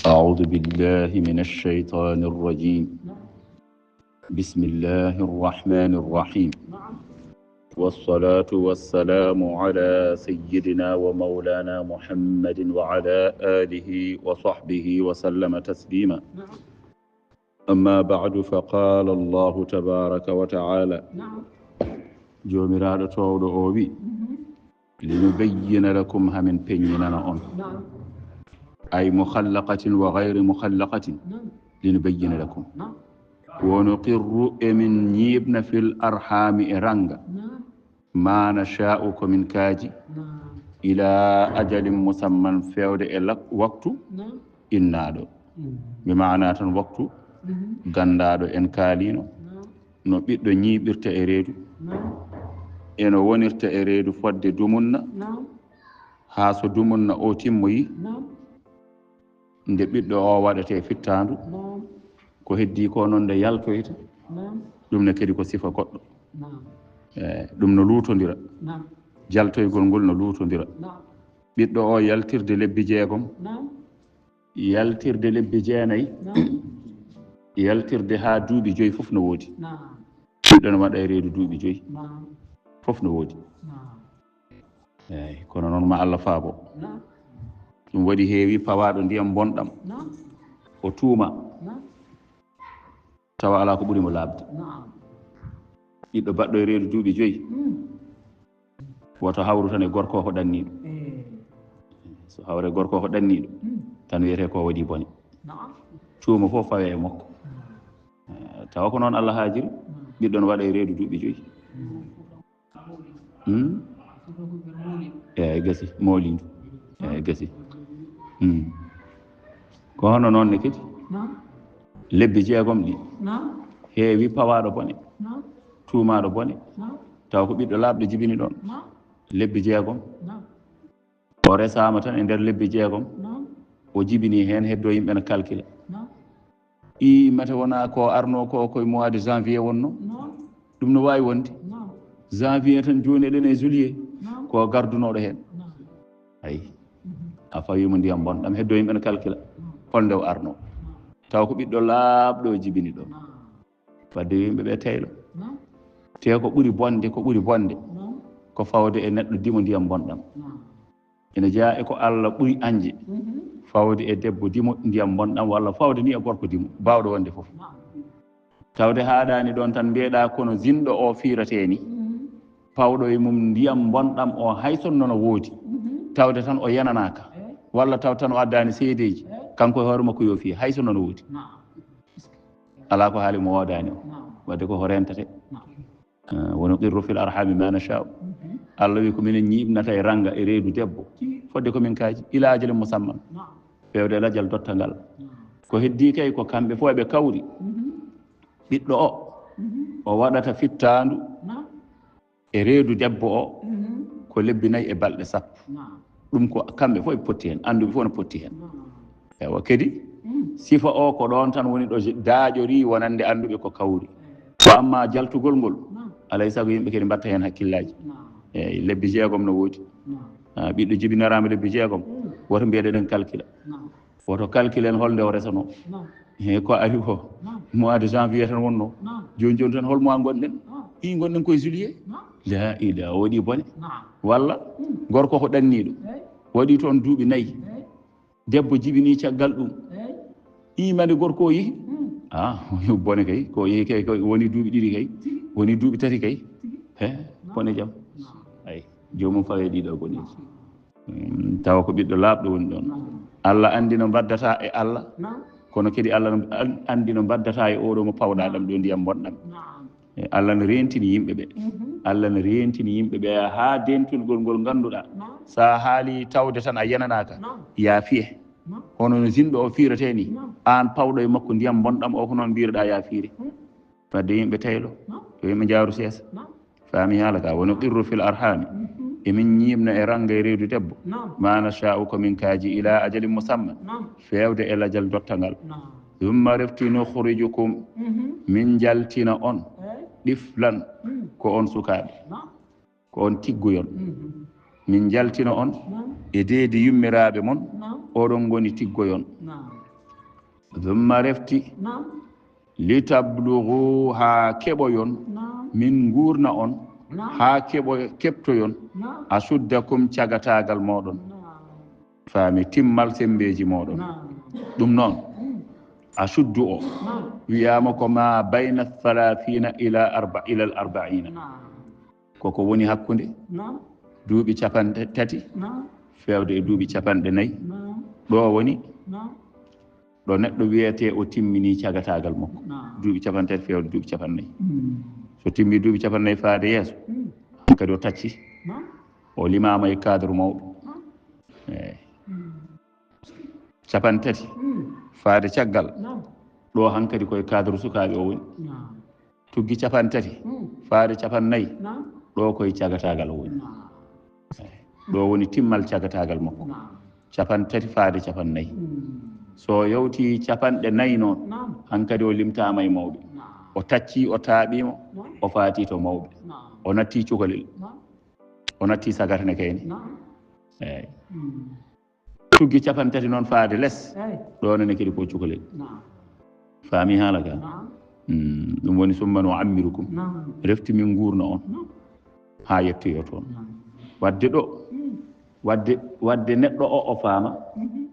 أعوذ بالله من الشيطان الرجيم. بسم الله الرحمن الرحيم. والصلاة والسلام على سيدنا ومولانا محمد وعلى آله وصحبه وسلم تسليما. أما بعد فقال الله تبارك وتعالى جوميراɗo towɗo o wi linubayyina lakum hamin peññinana on ay mukhallaqatin wa gayri mukhallaqatin linubayyina lakum wa nuqirru emin ñiibna fil arhami e ranga ma nasha'u komin kaaji ila ajalin musamman fewde e waktu innaɗo mi mana tan waktu gandaɗo en kaalino no ɓiɗɗo ñiiɓirta e reedu eno wonirta e reedu fodde dumunna haa so dumunna o timmoyi nde ɓiɗɗo o waɗete fittandu ko heddi ko noon nde yaltoyta ɗum ne kadi ko sifa goɗɗo ɗum no luutodira jaltoygol ngol no luutodira ɓiɗɗo o yaltirde lebbi jeegom yaltirde lebbi jeenayi yaltirde haa duuɓi joyi fof no woodi ɓiɗɗo no waɗa e reedu duuɓi joyi fof no woodi eyi kono noon ma Allah faabo ɗum waɗi heewi pawaɗo ndiyam bonɗam o tuuma tawa ala ko ɓuri mo laabde ɓiɗɗo baɗɗo e reedu duuɓi joyi woto hawru tan e gorko ko ɗanniɗo so hawre gorko ko ɗanniɗo tan wiyete ko waɗi bone tuuma fof fawe e makko tawa ko noon Allah haajiri ɓiɗɗo no waɗa e reedu duuɓi joyi eyi gasi moolindu eyi gasi ko hono noon ne kadi lebbi jeegom ɗi heewi pawaɗo bone tuumaɗo bone taw ko ɓiɗɗo laaɓɗo jibini ɗon lebbi jeegom o resama tan e nder lebbi jeegom o jibini hen heddo yimɓe no calcula mate wona ko arno ko koye mois de janvier wonno ɗum no wawi wonde janvier tan joni eɗen e juillet ko gardunoɗo hen ayi a fawimo ndiyam bonɗam heddo yimɓe no calcula holnde o arno taw ko ɓiɗɗo laaɓɗo o jibini ɗo wadde yimɓe ɓe teylo te ko ɓuri bonde ko fawde e neɗɗo dimo ndiyam bonɗam ene jeeya e ko Allah ɓuri anje fawde e debbo dimo ndiyam bonɗam walla fawde ni e gorko dimo bawɗo wonde fof tawde haɗani ɗon tan mbiyeɗa kono zinɗo o fiirate ni pawɗo e mum ndiyam bonɗam o hay sonno no woodi tawde tan o yananaka walla taw tan o addani seedeji kanko e hoore makko yo fiya hay sonno no woodi ala ko haali mo wodani o wadde koko rentate wono qirru fil arhami ma nasha'u Allah wi ko minen ñiɓnata e ranga e reedu debbo fodde komin kaaji ila ajalin musamman fewde lajal dottangal ko heddi kay ko kamɓe fof eɓe kawri ɓiɗɗo o waɗata fittandu e reedu debbo o ko lebbi 4 e balɗe 10 ɗum ko kamɓe fof ɓe potti hen anduɓe fof no potti hen ewa kadi sifa o ko ɗon tan woni ɗo daaƴori wonande anduɓe ko kawri ko amma jaltugol ngol alay saago yimɓe kadi mbatta hen hakkillaji eyi lebbi jeegom no woodi ɓiɗɗo jibinarama lebbi jeegom woto mbiyeɗeɗen calcula woto calcule en holnde o resano ko ari ko mois de janvier tan wonno joni joni tan hol mois gonɗen gonɗen koye juillet la ila o waɗi bone walla gorko ko ɗanniɗo waɗi toon duuɓi 4 debbo jibini caggal ɗum mande gorko o yeehi bone kay ko yeehi kay woni duuɓi 2 kay woni duuɓi 3 kay bone jaam ayi jomum fawe ɗiɗo goneji tawa ko ɓiɗɗo laaɓɗo woni ɗon Allah andi no mbaddata e Allah kono kadi Allah andi no mbaddata e oɗo mo pawɗa ɗam ɗo ndiyam bonɗam Allah no rentini yimɓe ɓe Allah no rentini yimɓe ɓe ha dentulgol ngol ganduɗa sa haali tawde tan a yananaka ya fiye hono no zinɗo o fiirate ni an pawɗo e makko ndiyam bonɗam o ko noon mbiruɗa ya fiire wadde yimɓe taylo yo yimɓe jaaru seesa faami haala ka wono qirru fil arhami emin ñiimna e ranga e reedu debbo ma nasha'u komin kaaji ila ajalin musamman fewde e lajal dottangal thumma refti nukhrijukum min jaltina on ɗiflan ko on sukaɓe ko on tiggoyon min jaltina on e deedi yummiraɓe mon oɗon goni tiggoyon thumma refti litablugu ha keɓoyon min gurna on ha keɓtoyon asuddakum cagatagal moɗon faami timmal sembeji moɗon ɗum noon asuddu o wiyama ko ma bayna 30 ila al 40 koko woni hakkude duuɓi capanɗe tati fewde e duuɓi capanɗe nayyi ɗo woni ɗo neɗɗo wiyete o timmini cagatagal makko duuɓi capantati fewde duuɓi capannayyi so timmi duuɓi capannayyi faade yeeso kadi o tacci o limama e cadre mawɗo eyyi capantati faade caggal ɗo hankkadi koye cadre sukaɓe o woni tuggi capantati faade capannayyi ɗo koye cagatagal o woni ɗo woni timmal cagatagal makko capantati faade capannayyi so yawti capanɗe nayyi noon hankkadi o limtama e mawɓe o tacci o taaɓimo o faati to mawɓe o natti cukalel o natti sagatane kayne eyyi tuggi capantati noon faade less ɗo nene kadi ko cukalel faami haala ka ɗum woni summa no ammirukum refti min gurna on ha yettoyo toon wadde ɗo wadde neɗɗo o faama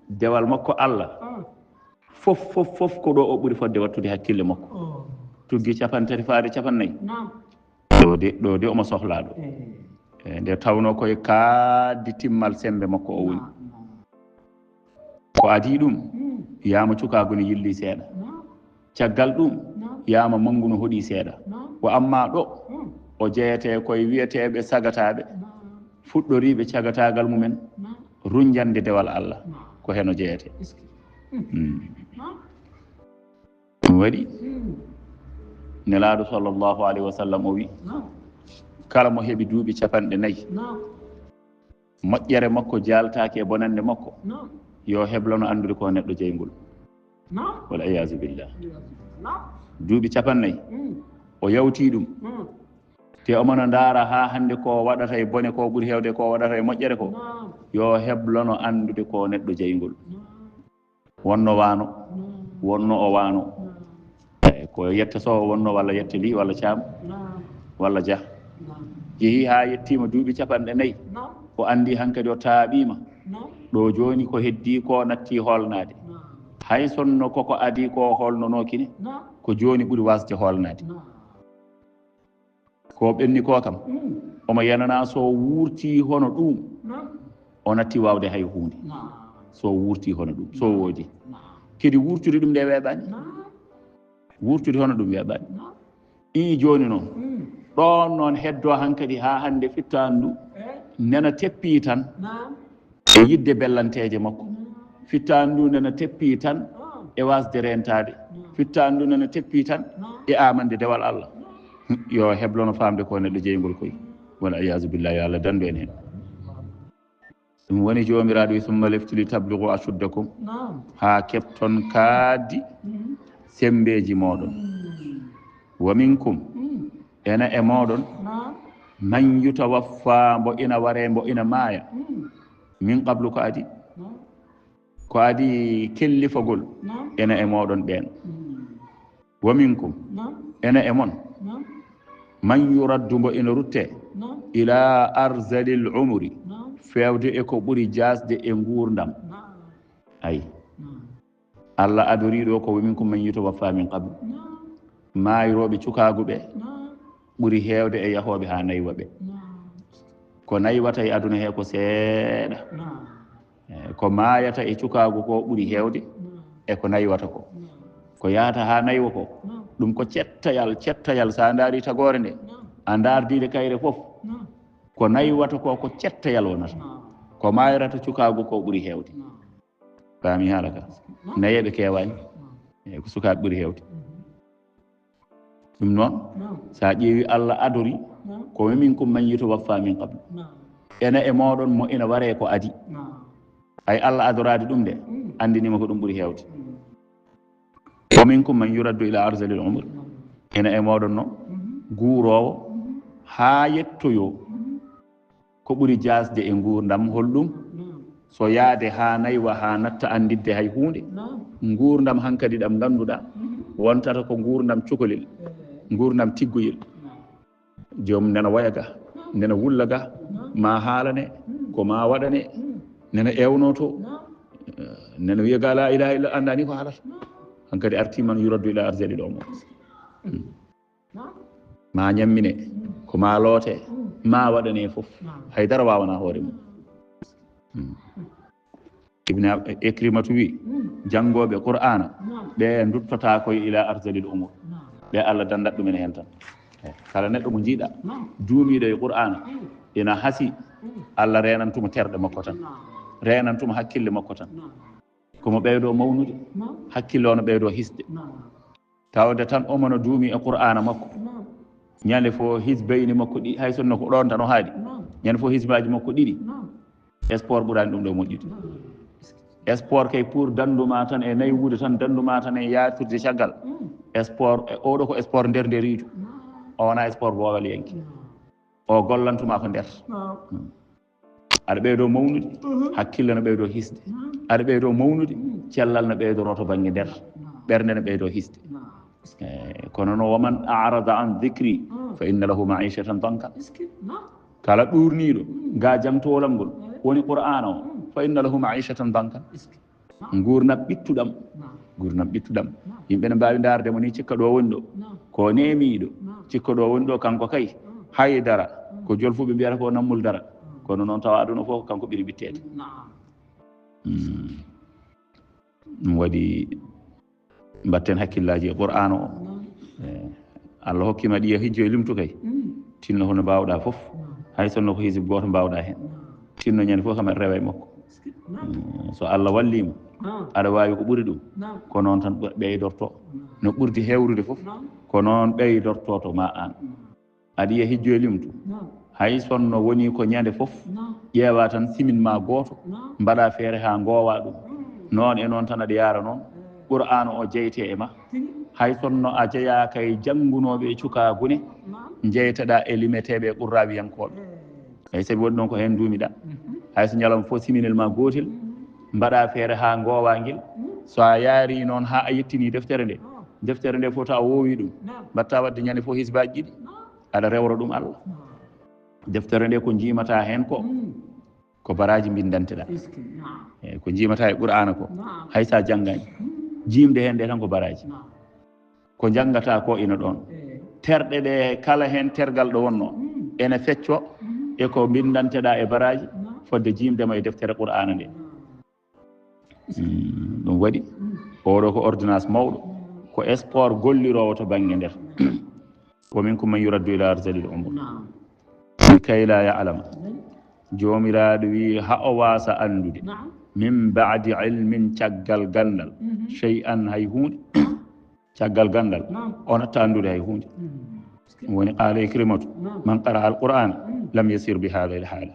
dewal makko Allah fof ko ɗo o ɓuri fodde wattude hakkille makko tuggi capantati faade capannayyi ɗo de omo sohlaɗo nde tawno koye kaaddi timmal sembe makko o woni ko adi ɗum yama cukagu ne yilli seeɗa caggal ɗum yama manggu no hoɗi seeɗa ko amma ɗo o jeyete koye wiyeteɓe sagataɓe fuɗɗoriɓe cagatagal mumen runjande dewal Allah ko heno jeyete ɗum waɗi nelaɗo sallllahu alayhi wa sallam o wi kala mo heeɓi duuɓi capanɗe nayyi moƴƴere makko jaltake e bonande makko yo heblono andude ko neɗɗo jeygol wal iyasu billah duuɓi capannayyi o yawti ɗum te omono ndaara ha hande ko waɗata e bone ko ɓuuri hewde ko waɗata e moƴƴere ko yo heblono andude ko neɗɗo jeygol wonno wano wonno o wano ko yetta so wonno walla yetta li walla caam walla dia yeehi ha yettima duuɓi capanɗe nayyi o andi hankkadi o taaɓima ɗo joni ko heddi ko natti holnade hay sonno koko adi ko holnonokine ko joni ɓuuri wasde holnade ko ɓenni ko kam omo yanana so wurti hono ɗum o natti wawde hay hunde so wurti hono ɗum so woodi kedi wurtude ɗum nde weeɓani wurtude hono ɗum weeɓani i joni noon ɗon noon heddo hankkadi ha hande fittandu nena teppi tan e yidde bellanteje makko fittandu nena teppi tan e wasde rentade fittandu nena teppi tan e amande dewal Allah yo heblono famde ko neɗɗo jeygol koy wala iyasu billahi yo Allah dandu en hen ɗum woni jomiraɗo wi summa leftuli tabligu asuddakum ha kepton kaaddi sembeji moɗon wa minkum ena e moɗon man yutawaffa mbo ina ware mbo ina maaya min qablu ko adi kellifagol ena e moɗon ɓen wa minkum ena e mon man yuraddu mbo ina rutte ila arzalil umri fewde e ko ɓuri jasde e gurdam ayi Allah adoriɗo ko wa minkum man yutawaffa min qablu mayroɓe cukaguɓe ɓuri hewde e yahoɓe ha naywa ɓe ko naywata e aduna he ko seeɗa ko mayata e cukagu ko ɓuri hewde e ko naywata ko yahata ha naywa ko ɗum ko cettayal sa daari tagore nde a dardide kayre foof ko naywata ko cettayal wonata ko mayrata cukagu ko ɓuri hewde faami haala ka nayeɓe kewani ko sukaɓe ɓuri hewde ɗum noon sa ƴeewi Allah adori ko minkum man yutawaffa min qablu ena e moɗon mo ina ware ko adi ay Allah adorade ɗum de andinima ko ɗum ɓuri hewde wa minkum man yuraddu ila arzalil umr ena e moɗon noon guurowo ha yettoyo ko ɓuri jasde e gurdam holɗum so yaade ha naywa ha natta andidde hay hunde gurdam hankadi ɗam ganduɗa wontata ko gurdam cukalel gurdam tiggoyel jomum nena waya ga nena wulla ga ma haalane ko ma waɗane nena ewno to nena wiya ga la ilaha illa andani ko haalata hankadi artiman yuraddu ila arzali ɗo mo ma ñammine ko ma loote ma waɗane fof haydara wawana hoore mum ibne Ikrimatu wi janngoɓe qur'ana ɓe duttata koye ila arzalil umur ɓe Allah dandat ɗumen hen tan kala neɗɗo mo jiiɗa duumiɗo e qur'ana ina hasi Allah renantuma terɗe makko tan renantuma hakkille makko tan komo ɓeydo mawnude hakkille ono ɓeydo hisde tawde tan omono duumi e qur'ana makko ñande fo hisbayni makko ɗi hay sonno ko ɗon tan o haaɗi ñande fo hisbaji makko ɗiɗi sport ɓurani ɗum ɗo moƴƴude sport kay pour danduma tan e naywude tan danduma tan e yaatirde caggal sport e oɗo ko sport nder riidu o wona sport boowal yenki o gollantuma ko nder aɗa ɓeydo mawnude hakkille no ɓeydo hisde aɗa ɓeydo mawnude cellal no ɓeydoro to banggue nder ɓernde no ɓeydo hisde kono no waman arada an dhicri fa inna lahu maishatan danka kala ɗurniɗo ga jamtowolam ngol woni qur'ana o fa inna lahu maishatan danka gurnam ɓittuɗam yimɓe ne mbawi dardemo ni cikka ɗo woni ɗo ko nemiɗo cikka ɗo woni ɗo kanko kay haydara ko jolfuɓe mbiyata ko nammul dara kono noon tawa aduna fof kanko ɓiiri ɓittede ɗum waɗi mbatten hakkillaji e qur'ana o Allah hokkima ɗi e hijjo e limtu kay tinno hono mbawɗa fof hay sonno ko hisib goto mbawɗa hen tinno ñande fof kam aɗa rewa e makko so Allah wallima aɗa wawi ko ɓuuri ɗum ko noon tan ɓeydorto no ɓurdi hewrude fof ko noon ɓeydorto to ma an aɗa yiya hijjo e limtu hay sonno woni ko ñande fof ƴeewa tan simin ma goto mbaɗa feere ha gowa ɗum noon e noon tan aɗa yara noon qur'ana o jeyte e ma hay sonno a jeeya kay janngunoɓe cuka gune jeytaɗa e limeteɓe qurrawiyankoɓe eyyi saabi waɗi ɗon ko hen duumiɗa hay so ñalawma fof siminel ma gotel mbaɗa feere ha gowaguel so a yaari noon ha a yettini deftere nde fof ta wowi ɗum mbatta wadde ñande fof hisbaji ɗiɗi aɗa rewra ɗum Allah deftere nde ko jimata hen ko baraji bindanteɗa eyyi ko jimata e qur'ana ko hay sa janggani jimde hen nde tan ko baraji ko janggata ko ina ɗon terɗe ɗe kala hen tergal ɗo wonno ene fecco e ko bindanteɗa e baraji fodde jimdema e deftere qur'ana nde ɗum waɗi oɗo ko ordonnance mawɗo ko sport gollirowo to banggue nder wa minkum man yuraddu ila arzalil umur kay la ya'lam jomiraɗo wi ha o wasa andude min ba'di ilmin caggal gandal shay'an hay hunde caggal gandal on hatta andude hay hunde woni qala Ikrimatu man qara al qur'an lam yasir bi hadha al hala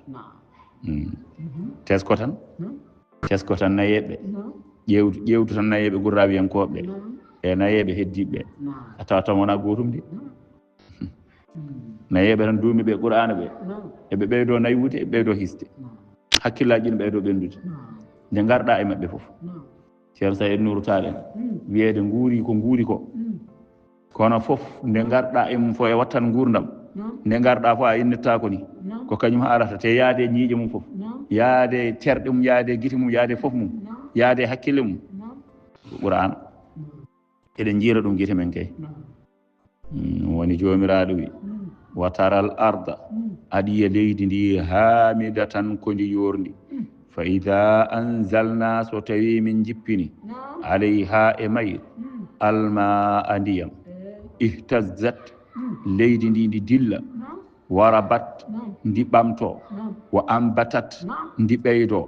tesko tan nayeɓe ƴewtu tan nayeɓe gurrawiyankoɓe e nayeɓe heddiɓe a tawa tan wona gotum de nayeɓe tan duumi ɓe qur'ana ɓe eɓe ɓeydo naywude e ɓeydo hisde hakkillaji ɗin ɓeydo ɓendude nde garɗa e maɓɓe fof ceerno Saydou Nourou Tall en wiyede nguuri ko nguuri ko kono fof nde garɗa e mum fo e wattan gurdam nde garɗa fo a innittako ni ko kañum haalata te yaade ñiiƴe mum fof yaade terɗe mum yaade guite mum yaade fof mum yaade hakkille mum ko qur'ana eɗen jiira ɗum guite men kay woni jomiraɗo wi wa taral arda aɗa yiya leydi ndi hamidatan ko ndi yorndi fa ida anzalna so tawi min jippini alayha e mayr alma a ndiyam ihtazzat leydi ndi ndi dilla warabat ndi ɓamto wa ambatat ndi ɓeydo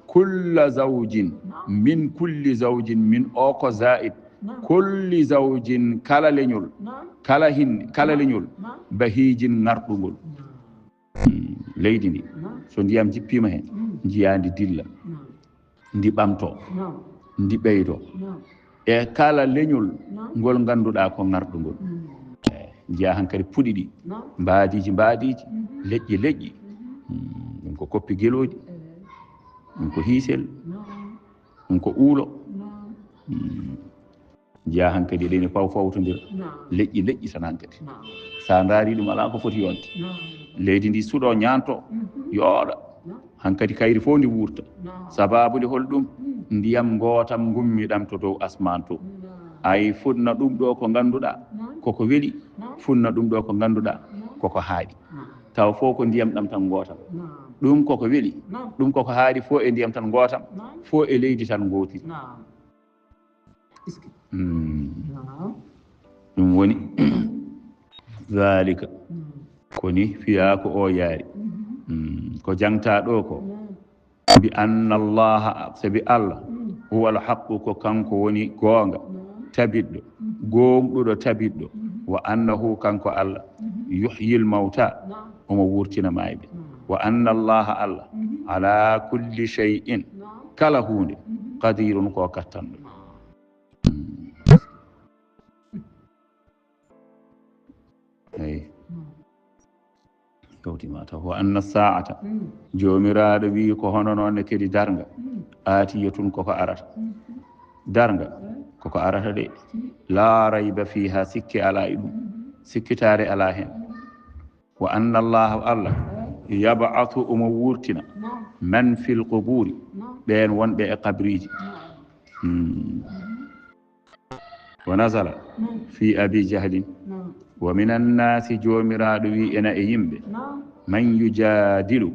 kulla zawjin min kulli zawjin min o ko zaid kulli zawjin kala leñol kala leñol bahijin ngarɗugol leydi ndi so ndiyam jippima hen jiya ndi dilla ndi ɓamto ndi ɓeydo e kala leñol ngol ganduɗa ko ngarɗugol jiya hankkadi puɗi ɗi mbadiji leƴƴi ɗum ko koppi gueloji ko hiisel ko uulo jeya hankadi ɗeni fawtodira leƴƴi tan hankadi sa ndaari ɗum ala ko foti yonde leydi ndi suuɗo ñaanto yooɗa hankadi kayri fof ndi wurta sababude holɗum ndiyam gootam gummiɗam to dow asman to ay funna ɗum ɗo ko ngannduɗaa koko weli funna ɗum ɗo ko ngannduɗaa koko haaɗi taw fof ko ndiyam ɗam tan gootam ɗum koko weli ɗum koko haaɗi fof e ndiyam tan gootam fof e leydi tan gootiri ɗum woni zalika koni fiyaa ko o yaari ko jangtaa ɗo ko bi anna allaha sabi allah huwa alhaqu ko kanko woni goonga tabiɗɗo gonɗuɗo tabiɗɗo wa annahu kanko allah yuhyil mawta omo wurtina mayɓe wa anna allaha allah ala kulli shay'in kala hunde qadirun ko kattanɗo eyi kawtima taw wa anna sa'ata jomiraɗo wi ko hono noon kadi darga atiyatun koko arata darga koko arata de la rayba fiha sikki ala e ɗum sikkitare ala hen wa anna allaha allah yab'athu omo wurtina man fil quburi ɓen wonɓe e qabriji wa nazala fi abi jahlin wa min annasi jomiraɗo wi ena e yimɓe man yujadilu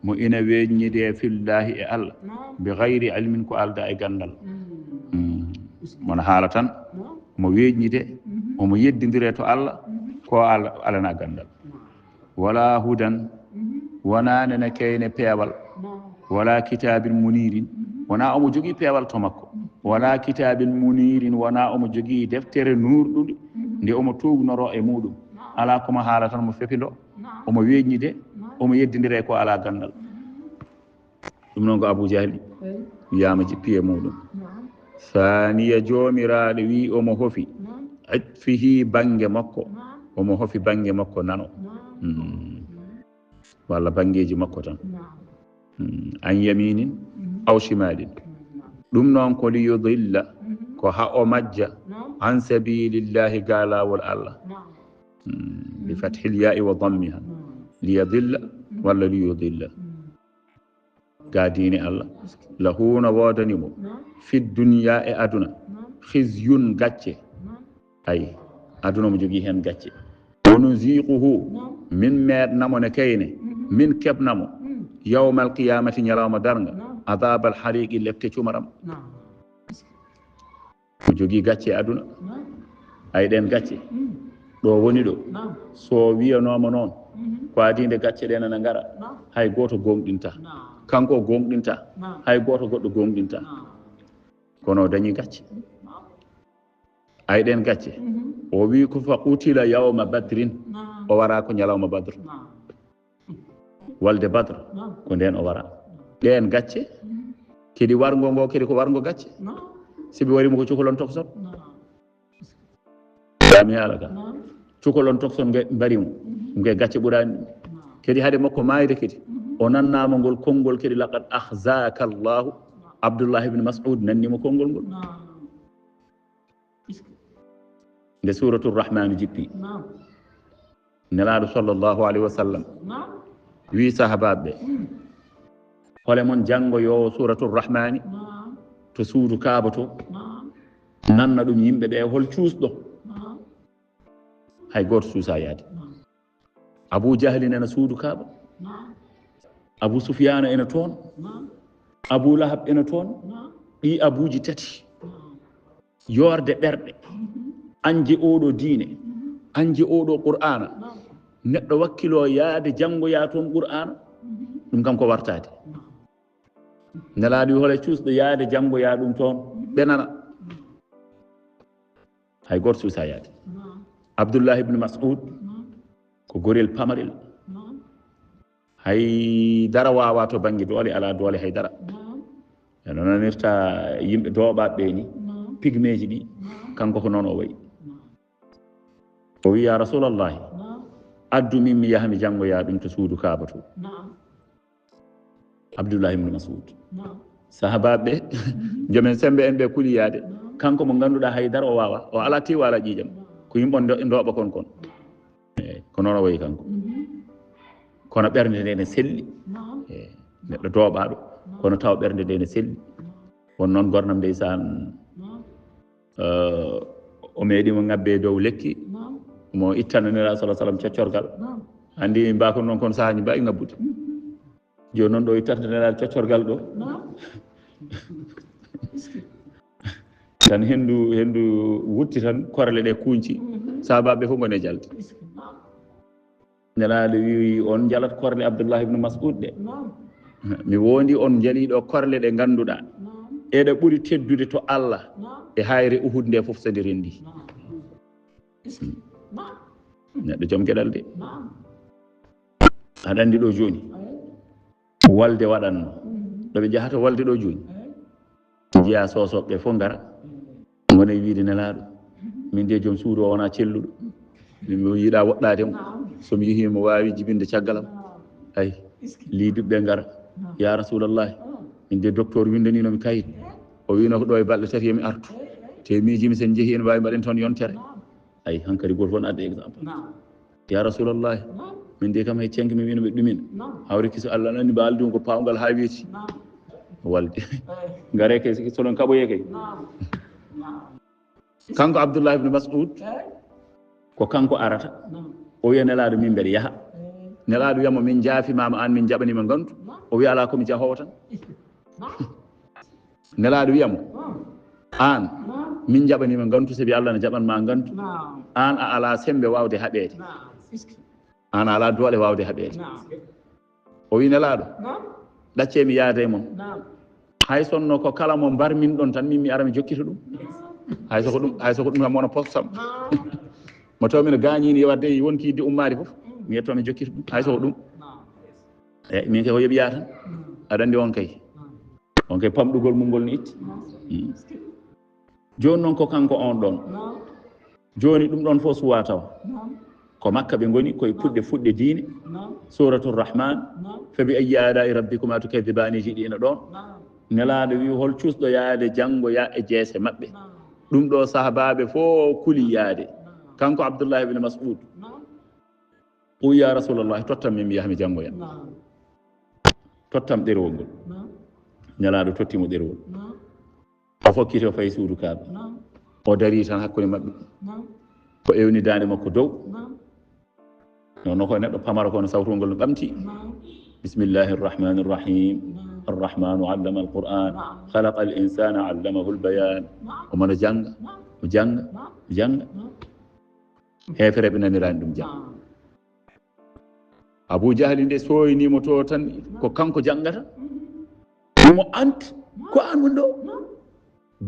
mo ina weññide fillahi e allah bi gayri ilmin ko alda e gandal mono haala tan mo weññide omo yeddidire to allah ko alana gandal wala hudan wona nene kayne peewal wala kitabin munirin wona omo jogii peewal to makko wala kitabin munirin wona omo jogii deftere nurɗude nde omo tugnoro e muɗum ala komo haala tan mo fepindo omo weññide omo yeddidire ko ala gandal ɗum noon ko abou jahli wiyama jippi e muɗum saniya jomiraɗo wi omo hofi atfihi bange makko omo hofi bange makko nano walla bangeji makko tan an yaminin aw shimalin ɗum noon ko li yudilla ko ha o majja an sabilillahi ga lawol allah bi fathil ya'i wa dammiha li yadilla walla li yudilla ga diine allah lahu no wodanimo fi dunya e aduna khizyun gacce ay aduna mo jogii hen gacce wono ziquhu min meɗnamo ne kayne min keɓnamo yawmal qiyamati ñalawma darga adabal hariqi lepte cumaram mo jogii gacce aduna ay ɗen gacce ɗo woni ɗo so wiyanoma noon ko adinde gacce ɗen ene ngara hay goto gonɗinta kanko gonɗinta hay goto goɗɗo gonɗinta kono dañi gacce ay ɗen gacce o wi ko fa qutila yawma badrin o wara ko ñalawma badre walde badre ko nden o wara ɗen gacce kedi wargo ngo kedi ko wargo gacce sibi warimo ko cukalon tokson mi haala ka cukalon tokson mbarimo nge gacce ɓurani kedi haade makko mayde kedi o nannama ngol konngol kedi laqad ahzaka llahu abdoullah ibne mas'ud nannimo konngol ngol nde suratul rahmani jippi nelaɗo sallllahu alayhi wa sallam wi sahabaɓe ɓe hole moon janngo yo suratul rahmani to suudu kaaba to nanna ɗum yimɓe ɓe hol cuusɗo hay goto suusa yaade abou jahlin ene suudu kaaba abou soufiane ene toon abou lahab ene toon ɗi abouji tati yorde ɓerɗe anje oɗo diine anje oɗo qur'ana neɗɗo wakkilo yaade janngoya toon qur'ana ɗum kam ko wartade nelaɗo wi hole cuusɗo yaade janngoya ɗum toon ɓe nana hay goto suusa yaade abdoullah ibne mas'ud ko gorel pamarel hay dara wawa to banggue doole ala doole haydara eno nanirta yimɓe dooɓaɓe ɓe ni pigmeji ɗi kanko ko noon o wayi o wi ya rasulallahi addu min mi yaha mi janngoya ɗum to suudu kaaba to Abdullah ibn Mas'ud sahabaɓe jomen sembe en ɓe kuliyade kanko mo ganduɗa haydara o wawa o ala ti wala ƴiƴam ko yimɓe ndoɓa kon eyyi ko noon o wayi kanko kono ɓernde nde ne selli neɗɗo dooɓaɗo kono taw ɓernde nde ne selli won noon gornam ndeysan o meeɗimo ngabbe dow lekki mo ittananira salah sallam coccorgal andi mbakon noon kono sahaji mbawi ngabbude joni noon ɗo ittananira coccorgal ɗo tan hendu wutti tan korle ɗe kuñci sahabaɓe fof gone jalde nelaɗo wi on jalat korle Abdullah ibn Mas'ud ɗe mi wondi on jaliɗo korle ɗe ganduɗa eɗe ɓuuri teddude to Allah e hayre Uhud nde fof so nde rendi neɗɗo joom gueɗal de aɗa andi ɗo joni walde waɗanno ɗoɓe jahata walde ɗo joni jiya sosoɓe fof gara gone wiide nelaɗo min de joom suudu o wona celluɗo min yiiɗa woɗɗademo somi yeehi mo wawi jibinde caggalam ay liduɓe gara ya rasulallahi min de docteur windaninomi kayit o wino ko ɗo e balɗe tati yomi artu te miijimi sen jeehi en wawi mbaɗen toon yontere ay hankkadi goto fof adde exemple ya rasulallahi min de kam hay cenke mi wino ɓe ɗumina hawri kiso Allah nani mba aldum ko pawgal ha weeti walde gare kay soɗon kaɓoye kay kanko Abdullah ibn Mas'ud ko kanko arata o wiya nelaɗo min mbeɗa yaaha nelaɗo wiyamo min jaafimama an min jaɓanima gantu o wiya ala komi jahowo tan nelaɗo wiyamo an min jaɓanima gantu sabi Allah ne jaɓanma gantu an a ala sembe wawde haɓede an a ala doole wawde haɓede o wi nelaɗo ɗacce mi yaada e moon hay sonno ko kala mo mbarmin ɗon tan min mi ara mi jokkita ɗum hay soko ɗum tan wona poste sam mo tawmi no gañini wadde wonki yidde ummade foof mi yetto mi jokkita ɗum hay soko ɗum eyyi min kay ko yooɓiya tan aɗa andi on kay pamɗugol mum ngol no itti joni noon ko kanko on ɗon joni ɗum ɗon fof suwa taw ko Makka ɓe goni koye fuɗɗe diine suratul rahman fa bi ayyi ala'i rabbikuma tukadibani jiɗino ɗon nelaɗo wi hol cusɗo yaade janggo ya e jeese mabɓe ɗum ɗo sahabaɓe fof kuli yaade kanko Abdullah ibn Mas'ud o ya rasulallah tottam min mi yaha mi janggoya tottam ɗerewol ngol nelaɗo tottimo ɗerewol o fokkiti o fayi suudu Kaaba o dari tan hakkude mabɓe ko ewni dande makko dow nono ko neɗɗo pamara kono sawtugol ngol no ɓamti bismillahi rrahmani rrahim arrahmanu allama alquran khalaqa al insana allamahu lbayan omono janga o janga hefereɓe nanirani ɗum janga Abu Jahli nde soynimo to tan ko kanko jangata mo ant ko an woni ɗo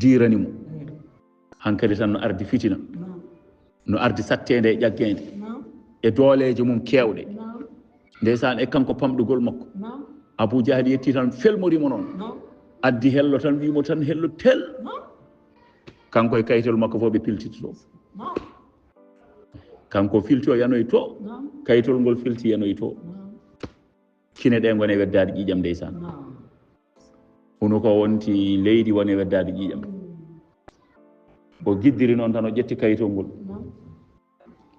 diranimo hankkadi tan no ardi fitina no ardi sattede e ƴaggede e dooleje mum kewɗe ndeysan e kanko pamɗugol makko Abu Jahli yetti tan felmorimo noon addi hello tan wimo tan hello tel kanko e kayitol makko fof ɓe piltitoto kanko filti o yanoyi to kayitol ngol filti yanoyi to kine ɗe gone weddade ƴiƴam ndeysan hono ko wonti leydi woni weddade ƴiƴam o giddiri noon tan o ƴetti kayitol ngol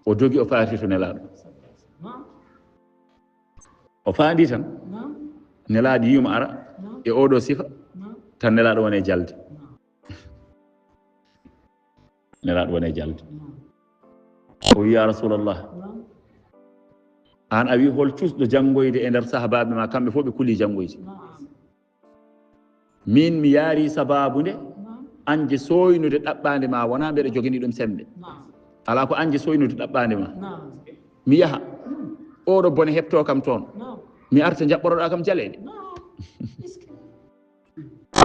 o dogi o faati to nelaɗo o faandi tan nelaɗo yima ara e oɗo sifa tan nelaɗo wone jalde nelaɗo wone jalde o wi ya rasulallah an a wi hol cusɗo janggoyde e nder sahabaɓe ma kamɓe fof ɓe kuuli janggoyde min mi yaari sababude anje soynude ɗaɓɓande ma wona mbeɗa jogani ɗum sembe ala ko anje soynude ɗaɓɓande ma mi yaha oɗo bone hepto kam toon mi arta jaɓɓoroɗa kam jaleɗe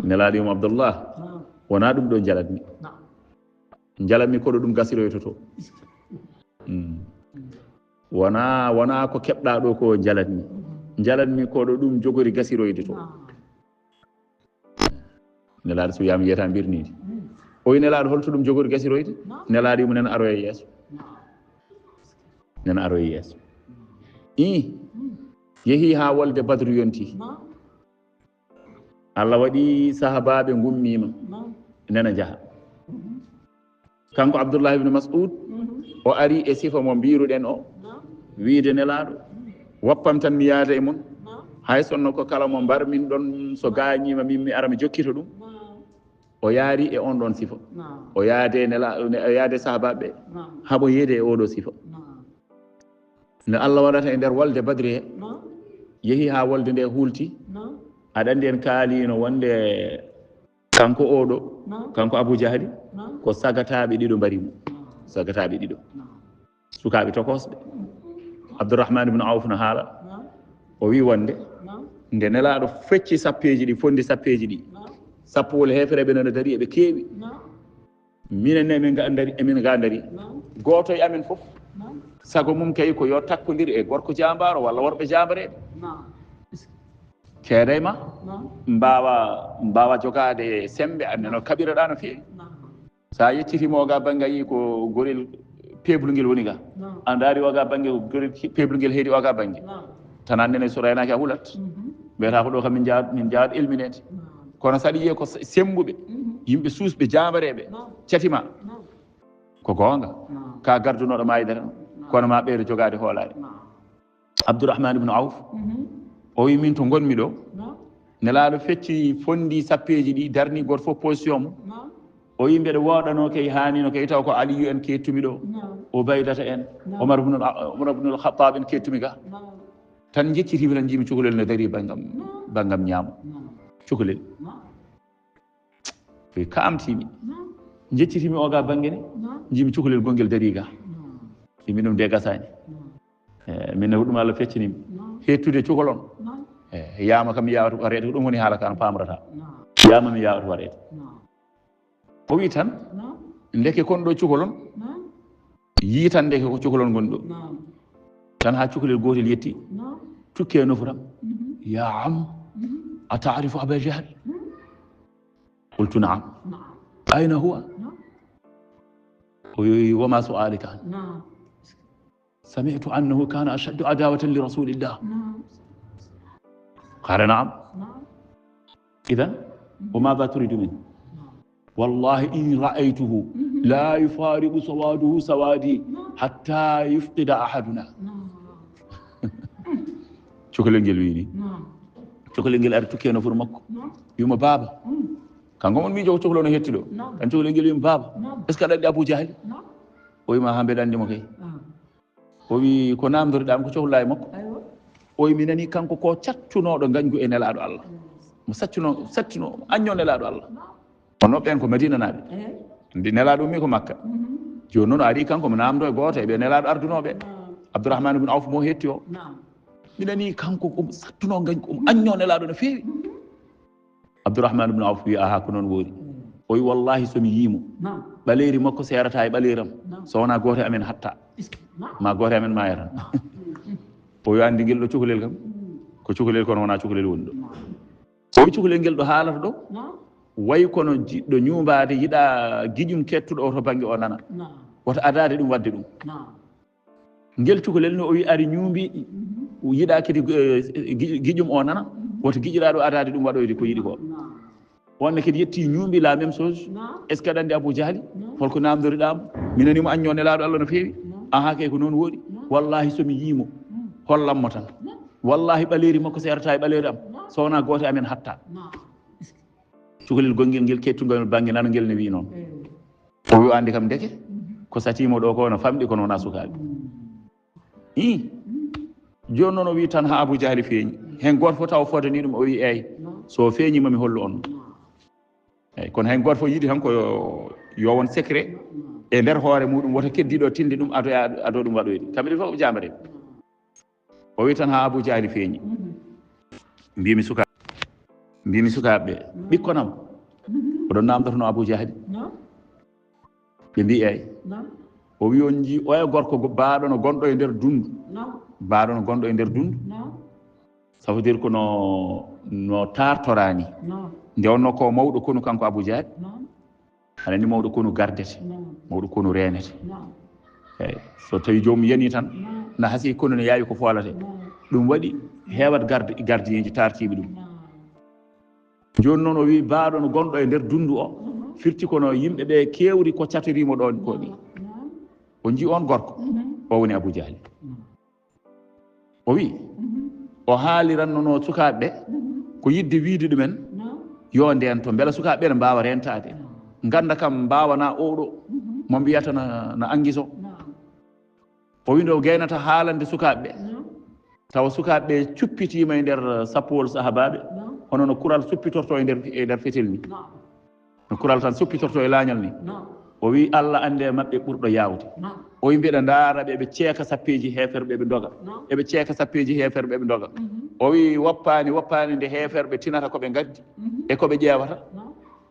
nelaɗo yimo Abdullah wona ɗum ɗo jalatmi koɗo ɗum gasiroyto to wona ko keɓɗa ɗo ko jalatmi koɗo ɗum jogori gasiroyde to nelaɗo so wiyama yiyata birnide o wi nelaɗo holto ɗum jogori gasiroyde nelaɗo yimo nena aroye yeeso i yeehi ha wolde Badru yonti Allah waɗi sahabaɓe gummima nana jaha kanko Abdullah ibn Mas'ud o ari e sifa mo mbiruɗen o wiide nelaɗo woppam tan mi yaada e mon hay sonno ko kala mo mbar min ɗon so gañima min mi ara mi jokkito ɗum o yaari e on ɗon sifa o yaade o yaade sahabaɓe haɓo yeede e oɗo sifa no Allah waɗata e nder wolde Badri he yeehi ha wolde nde hulti aɗa andi en kaalino wonde kanko oɗo kanko Abou Jahli ko sagataɓe ɗiɗo mbarimo sagataɓe ɗiɗo sukaɓe tokosɓe Abdourahmane ibn Auf no haala o wi wonde nde nelaɗo fecci sappeji ɗi fondi sappeji ɗi sappowol hefreɓe nono dari eɓe keewi minen emin ga dari goto e amen foof sago mum kay ko yo takkodir e gorko jambaro walla worɓe jambareɓe keedayma mbawa jogade sembe anneno kaɓiraɗa no feewi sa yeccitimo oga banggue a yi ko gorel peblugel ngel woni ga andari oga banggue gorel peblugel heedi oga banggue tan annene so reynaki a hulat mbiyata ko ɗo kam min jaad ilminede kono saɗa yiye ko sembuɓe yimɓe suusɓe jambareɓe catima ko gonga ka gardunoɗo mayidere kono ma ɓeydo jogade hoolare Abdourahmane ibn Auf o wi min to gonmi ɗo nelaɗo fecci fondi sappeji ɗi darni goto fof position mo o wi mbeɗa woɗano kay hanino kay taw ko Aliyu en kettumi ɗo o baydata en Omar ibn al-Khattab en kettumi ga tan jeccitimi tan jimi cukalel no dari bangam ñaamo cukalel ka amtimi jeccitimi oga banggue ne jimi cukalel gongel dari ga imi ɗum de gasani min ɗum Allah feccinimi hettude cukalon yama kam mi yawata wareede ko ɗum woni haala kan pamrata yama mi yawata wareede o wi tan ndeke kon ɗo cukalon yi tan ndeke ko cukalon goni ɗo tan ha cukalel gotel yetti tukke nofuram ya am a tarifu Aba Jahl qultu naam ayna huwa o wi wama su'alika سمعت أنه كان أشد عداوة لرسول الله قال نعم إذن وماذا تريد منه والله إن رأيته لا يفارق سواده سوادي حتى يفقد أحدنا شكرا لنجل شكرا لنجل أرتكي نفر مكو يوم بابا كان قوم ميجو شكرا نهيتلو كان شكرا لنجل يوم بابا اسكال أبو جهل ويما هم بدان دمكي o wi ko namdoriɗam ko cohla e makko o wi mi nani kanko ko caccunoɗo gañgu e nelaɗo Allah mo sattuno añño nelaɗo Allah on noɓɓen ko Madina naɓe ndi nelaɗo ummi ko Makka joni noon ari kanko mo namdo e goto eɓe nelaɗo ardunoɓe Abdourahmane ibn Auf mo hetti o mi nani kanko ko sattuno gañgu añño nelaɗo no feewi Abdourahmane ibn Auf wi aha ko noon woori o wi wallahi somi yiimo ɓaleri makko serata e ɓaleram so wona goto amen hatta ma goto amen mayata o wi andi guel ɗo cukalel kam ko cukalel kono wona cukalel woni ɗo o wi cukalel guel ɗo haalata ɗo wayi kono jiɗɗo ñumbade yiiɗa guiƴum kettuɗo o to banggue o nana woto adade ɗum wadde ɗum guel cukalel no o wi ari ñuumbi yiiɗa kadi guiƴum o nana woto guiƴiraɗo adade ɗum waɗoyde ko yiiɗi ko wonne kadi yetti ñuumbi la même chose est ce que aɗa andi Abou Jahli holko namdoriɗamo minanimo añño nelaɗo Allah no feewi aha kay ko noon woɗi wallahi somi yiimo hollanmo tan wallahi ɓaleri makko serata e ɓaleri am so wona goto amen hatta cukalel gonguel ngel kettugol banggue nana ngel ne wi noon o wi andi kam ndeke ko satimo ɗo ko no famɗi kono wona sukaɓe joni noon o wi tan ha Abou Jahli feeñi hen goto fof taw fodani ɗum o wi eyyi so feeñima mi hollu on eyyi kono hen goto fof yiiɗi tan ko yo won secret e nder hoore muɗum woto keddiɗo tinde ɗum ado ɗum waɗoyde kamɓe fof jambare o wi tan ha Abou Jahli feeñi mbimi sukaɓe ɓikkonam oɗon namdotono Abou Jahli ɓe mbi eyyi o wi on ji oya gorko baaɗo no gonɗo e nder dundu baaɗo no gonɗo e nder dundu ça veut dire que no tartorani nde wonno ko mawɗo konu kanko Abou Jahli aɗa andi mawɗo konu gardete mawɗo konu renete eyyi so tawi jomum yani tan na haasi kono ne yaawi ko folate ɗum waɗi heewat gardien ji tartiɓe ɗum joni noon o wi baaɗo no gonɗo e nder dundu o firti kono yimɓe ɓe kewri ko catorimo ɗon ko ɗi o jii on gorko o woni Abou Jahli o wi o haalirannono sukaaɓe ɓe ko yidde wiide ɗumen yo ndento beela sukaaɓe ɓe ne mbawa rentade ganda kam mbawana oɗo mo mbiyata no anguiso o wi nde gaynata haalande sukaaɓe ɓe tawa sukaaɓe ɓe cuppitima e nder sappowol sahabaɓe hono no kural suppitorto e nder fetel ni no kural tan suppitorto e laañal ni o wi Allah ande maɓɓe ɓurɗo yawde o wi mbiɗa ndaara ɓe ɓe ceeka sappeji heeferɓe ɓe doga eɓe ceeka sappeji heeferɓe ɓe doga o wi woppani nde heeferɓe tinata koɓe gaddi e koɓe ƴeewata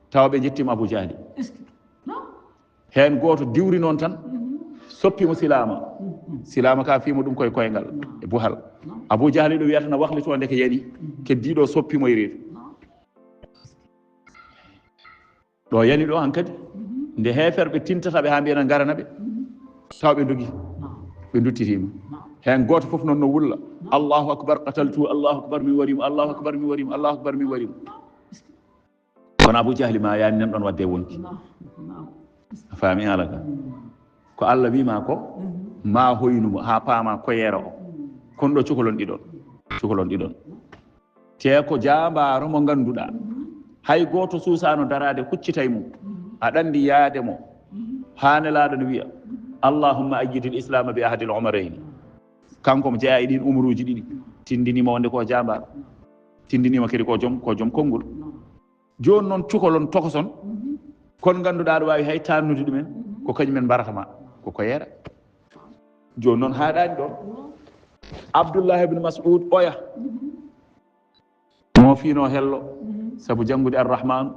tawa ɓe jettima Abou Jahli hen goto diwri noon tan soppimo silama ka fima ɗum koye koyngal e buhal Abou Jahli ɗo wiyata no wahlito nde ko yaɗi keddiɗo soppimo e reedu ɗo yani ɗo hankkadi nde heeferɓe tintataɓe ha mbiyana garana ɓe taw ɓe dogi ɓe duttitima hen goto foof noon no wulla Allahu akbar qataltu Allahu akbar mi warimo Allahu akbar mi warimo Allahu akbar mi warimo kono Abou Jahli ma yani nan ɗon wadde wonki a faami ala ka ko Allah wima ko ma hoynumo ha paama koyera o kono ɗo cukalon ɗiɗon te ko jambaro mo ganduɗa hay goto suusano darade huccitay mum aɗa andi yaade mo hanelaɗo no wiya allahumma ayyidil islama bi ahadil umarayni kanko mo jeeya e ɗin umruji ɗiɗi tindinima wonde ko jambaro tindinima kadi ko joom konngol joni noon cukalon tokoson kon ganduɗa aɗa wawi hay tannude ɗumen ko kañumen mbaratama koko yeera joni noon haɗani ɗon Abdoullah ibne Mas'ud oya mo fiino hello saabu janngude arrahmanu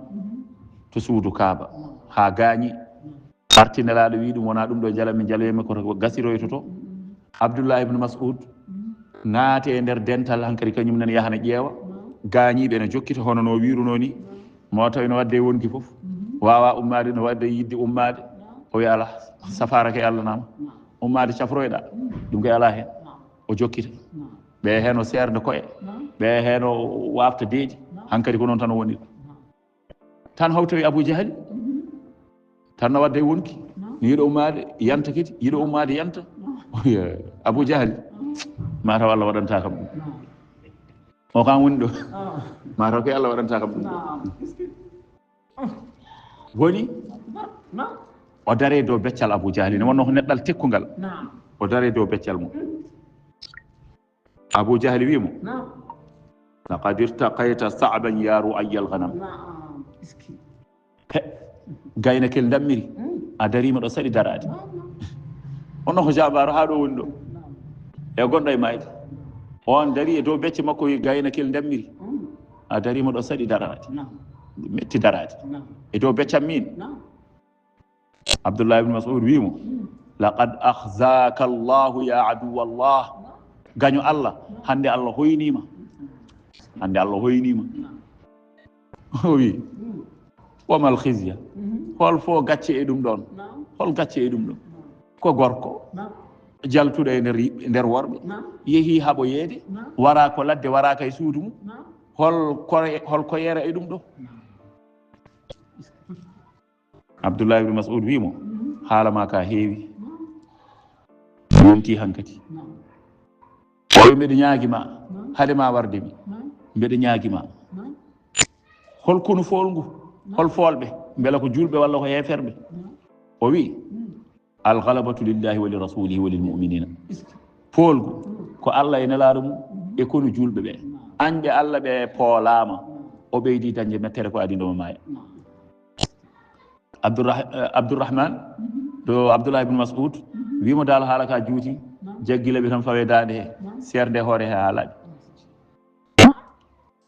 to suudu kaaba ha gaañi artinelaɗo wi ɗum wona ɗum ɗo jalami jaloyemi ko gasiroytoto Abdoullah ibne Mas'ud naate e nder dental hankkadi kañum nene yahana ƴeewa gaañiɓe ne jokkita hono no wiruno ni mo tawi no wadde wonki foof wawa ummade no wadde yidde ummade o wi ala safara ke Allah nama ummade cafroyɗa ɗum koye ala hen o jokkita ɓe hen o serde koye ɓe hen o wafta deeƴi hankkadi ko noon tan o woni tan haw tawi Abou Jahli tan no wadde wonki no yiɗo ummade yanta kadi yiɗo ummade yanta Abou Jahli mataw Allah waɗanta kam ɗum o kam woni ɗo mataw koye Allah waɗanta kam ɗum woni o dare dow beccal Abou Jahli ne wonno ko neɗɗal tekkugal o dare dow beccal mum Abou Jahli wimo laqad irtaqayta sa'ban ya ru'ayyal ghanam gaynakel dammiri a darima ɗo saɗi darade onno ko jabaro ha ɗo woni ɗo e gonɗo e mayde on dari e dow becce makko wi gaynakel dammiri a darima ɗo saɗi darade metti darade e dow beccam min Abdoullah ibne Mas'ud wimo laqad akhzaka Allahu ya aduwa Allah gaño Allah hande Allah hoynima o wi wamal khizya hol fo gacce e ɗum ɗon hol gacce e ɗum ɗon ko gorko jaltuɗo e nder worɓe yeehi haɓo yeede wara ko ladde wara kay suudu mum hol ko yera e ɗum ɗo Abdoullah ibne Mas'ud wimo haalama ka heewi wonti hankadi o wi mbeɗa ñaaguima haade ma warde mi mbeɗa ñaaguima hol konu folngu hol folɓe beela ko julɓe walla ko heeferɓe o wi algalabatu lillahi wa li rasulihi wa lil muminina poolgu ko Allah e nelaɗo mum e konu julɓe ɓe anɓe Allah ɓe poolama o ɓeydi dañde mettere ko adinoma maaya Abdourahman do Abdoullah ibne Mas'ud wimo dal haala ka juuti jaggilaɓe tan fawe dande he serde hoore he haalaɓe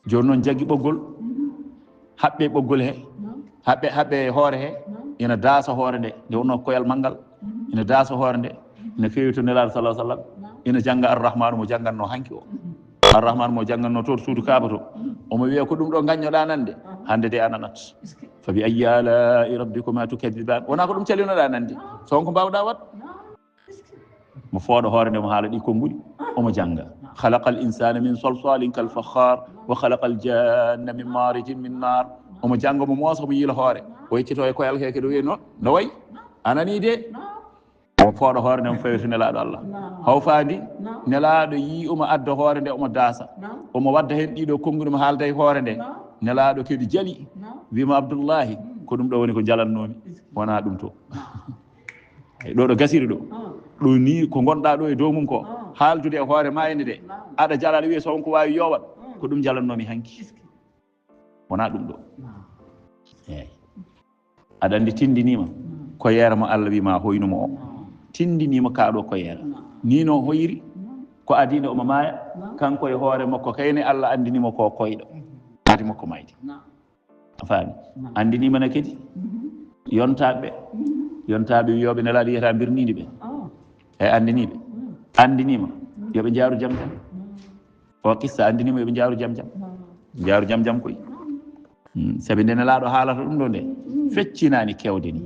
joni noon jaggi ɓoggol haɓɓe ɓoggol he haɓɓe hoore he ina daasa hoore nde wonno koyal manggal ina daasa hoore nde ina fewi to nelaɗo sallah sallam ina jangga arrahmanu mo jangganno hanki o arrahmanu mo jangganno to suudu kaaba to omo wiya ko ɗum ɗo gaññoɗa nande hande de ananat fa bi ayyi ala'i rabbikuma tukadiban wona ko ɗum calinoɗa nande so wonko mbawɗa wat mo fooɗo hoore nde mo haala ɗi konnguli omo jangga خلق الإنسان من صلصال كالفخار وخلق الجن من مارج من نار omo janngo mo mooso mo yiila hoore o yeccito e koyal keke ɗo wi noon no wayi anani de omo pooɗo hoore nde omo fawiti nelaaɗo Allah hawfaandi nelaaɗo yi omo adda hoore nde omo daasa omo wadda heen ɗiɗo konnguli mo haalda e hoore nde nelaaɗo kadi jali wima Abdoullahi ko ɗum ɗo woni ko jalannoomi wonaa ɗum to ɗo ɗo gasiri ɗo ɗo ni ko gonɗaa ɗo e dow mum ko haaldude e hoore mayde nde aɗa jalaɗa wiya so wonko waawi yoowat ko ɗum jalannoomi hanki wonaa ɗum ɗo eeyi aɗa anndi tindiniima ko yeera mo Allah wima hoynumo o tindiniima kaaɗo ko yeera ni no hoyiri ko adiino omo maaya kanko e hoore makko kayne Allah anndinimo ko koyɗo adi makko mayde a faami anndiniima no kadi yontaaɓe wiyooɓe nelaaɗo yiyata mbirniiɗi ɓe eyi anndiniima yo ɓe njaaru jam jam o qissa anndiniima yo ɓe njaaru jam jam koye sabi nde nelaaɗo haalata ɗum ɗo nde feccinaani kewde ni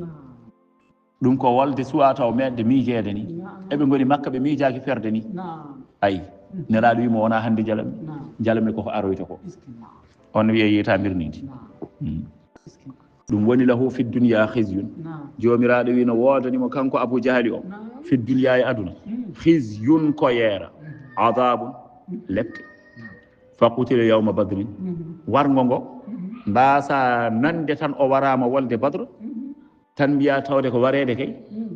ɗum ko wolde suwa taw meɗde miijeede ni eɓe ngoni makka ɓe miijaaki ferde ni ayi nelaaɗo wimo wonaa hannde jalami koko aroyta ko on wiye yiyata mbirniidi ɗum woni lahu fi dunia khisyun joomiraaɗo wi no woodanimo kanko abou jahali o fi dunia e aduna khisyun ko yeera adabun lepte faqutila yawma badrin wargo ngo mbaasa nande tan o waraama wolde badre tan mbiya tawde ko wareede kay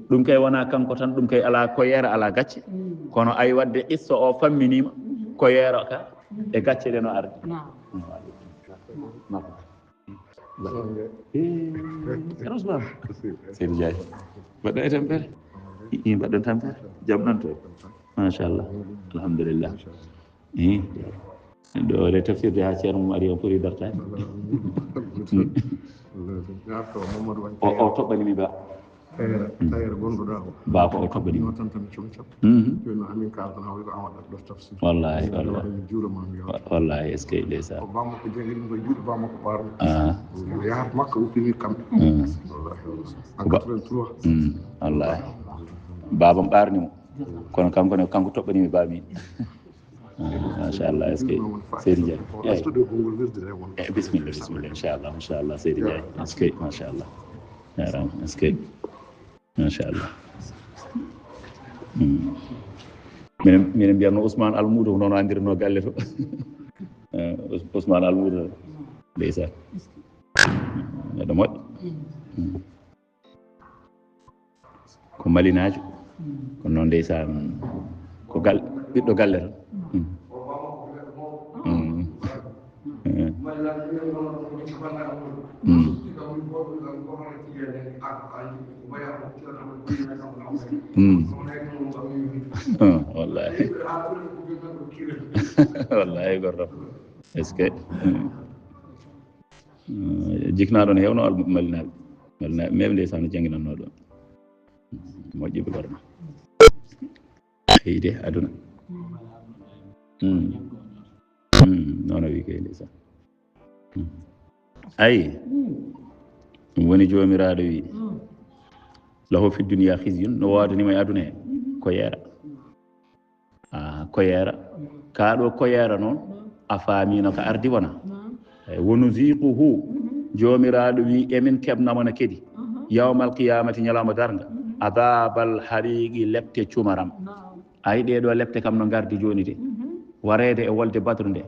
ɗum kay wonaa kanko tan ɗum kay alaa ko yeera alaa gacce kono ay wadde issa o famminiima ko yeera ka e gacce ɗe no arde seydi Diaye mbaɗɗo e tampere mbaɗɗon tampere jam ɗon to machallah alhamdulillah ɗo re tafsirde ha ceerno mum ari on foti dartade o toɓɓanimi ba tayere gonɗuɗa o ba ko o toɓɓanimi wallahi wallahi est ce que ndeysan wallahi babam ɓarnimo kono kanko toɓɓanimi bamin machallah est ce que seydi Diaye eyi bisimilla inchallah seydi Diaye est ce que machallah jarama est ce que machallah minen mbiyatno Ousmane Almoudo noon andirno galle to Ousmane Almoudo ndeysan neɗɗo moƴƴo ko malinajo kono noon ndeysan ko ɓiɗɗo galle tan wallahi wallahi gorɗo est ce que jiknaɗo no hewno malinaɓe même ndeysan no jangguinanno ɗon moƴƴiɓe gorɗo heyde aduna noon o wi kay ndeysan ayi ɗum woni joomiraaɗo wi lahu fi dunia khisyun no woodanima e aduna he ko yeera ko yeera kaaɗo ko yeera noon a faamino ko ardi wona wonu ziquhu joomiraaɗo wi emin keɓnamona kadi yawmal qiyamati ñalawma darga adabal hariqi lepte cumaram ayi ɗeɗo lepte kam no gardi joni de wareede e wolde badru nde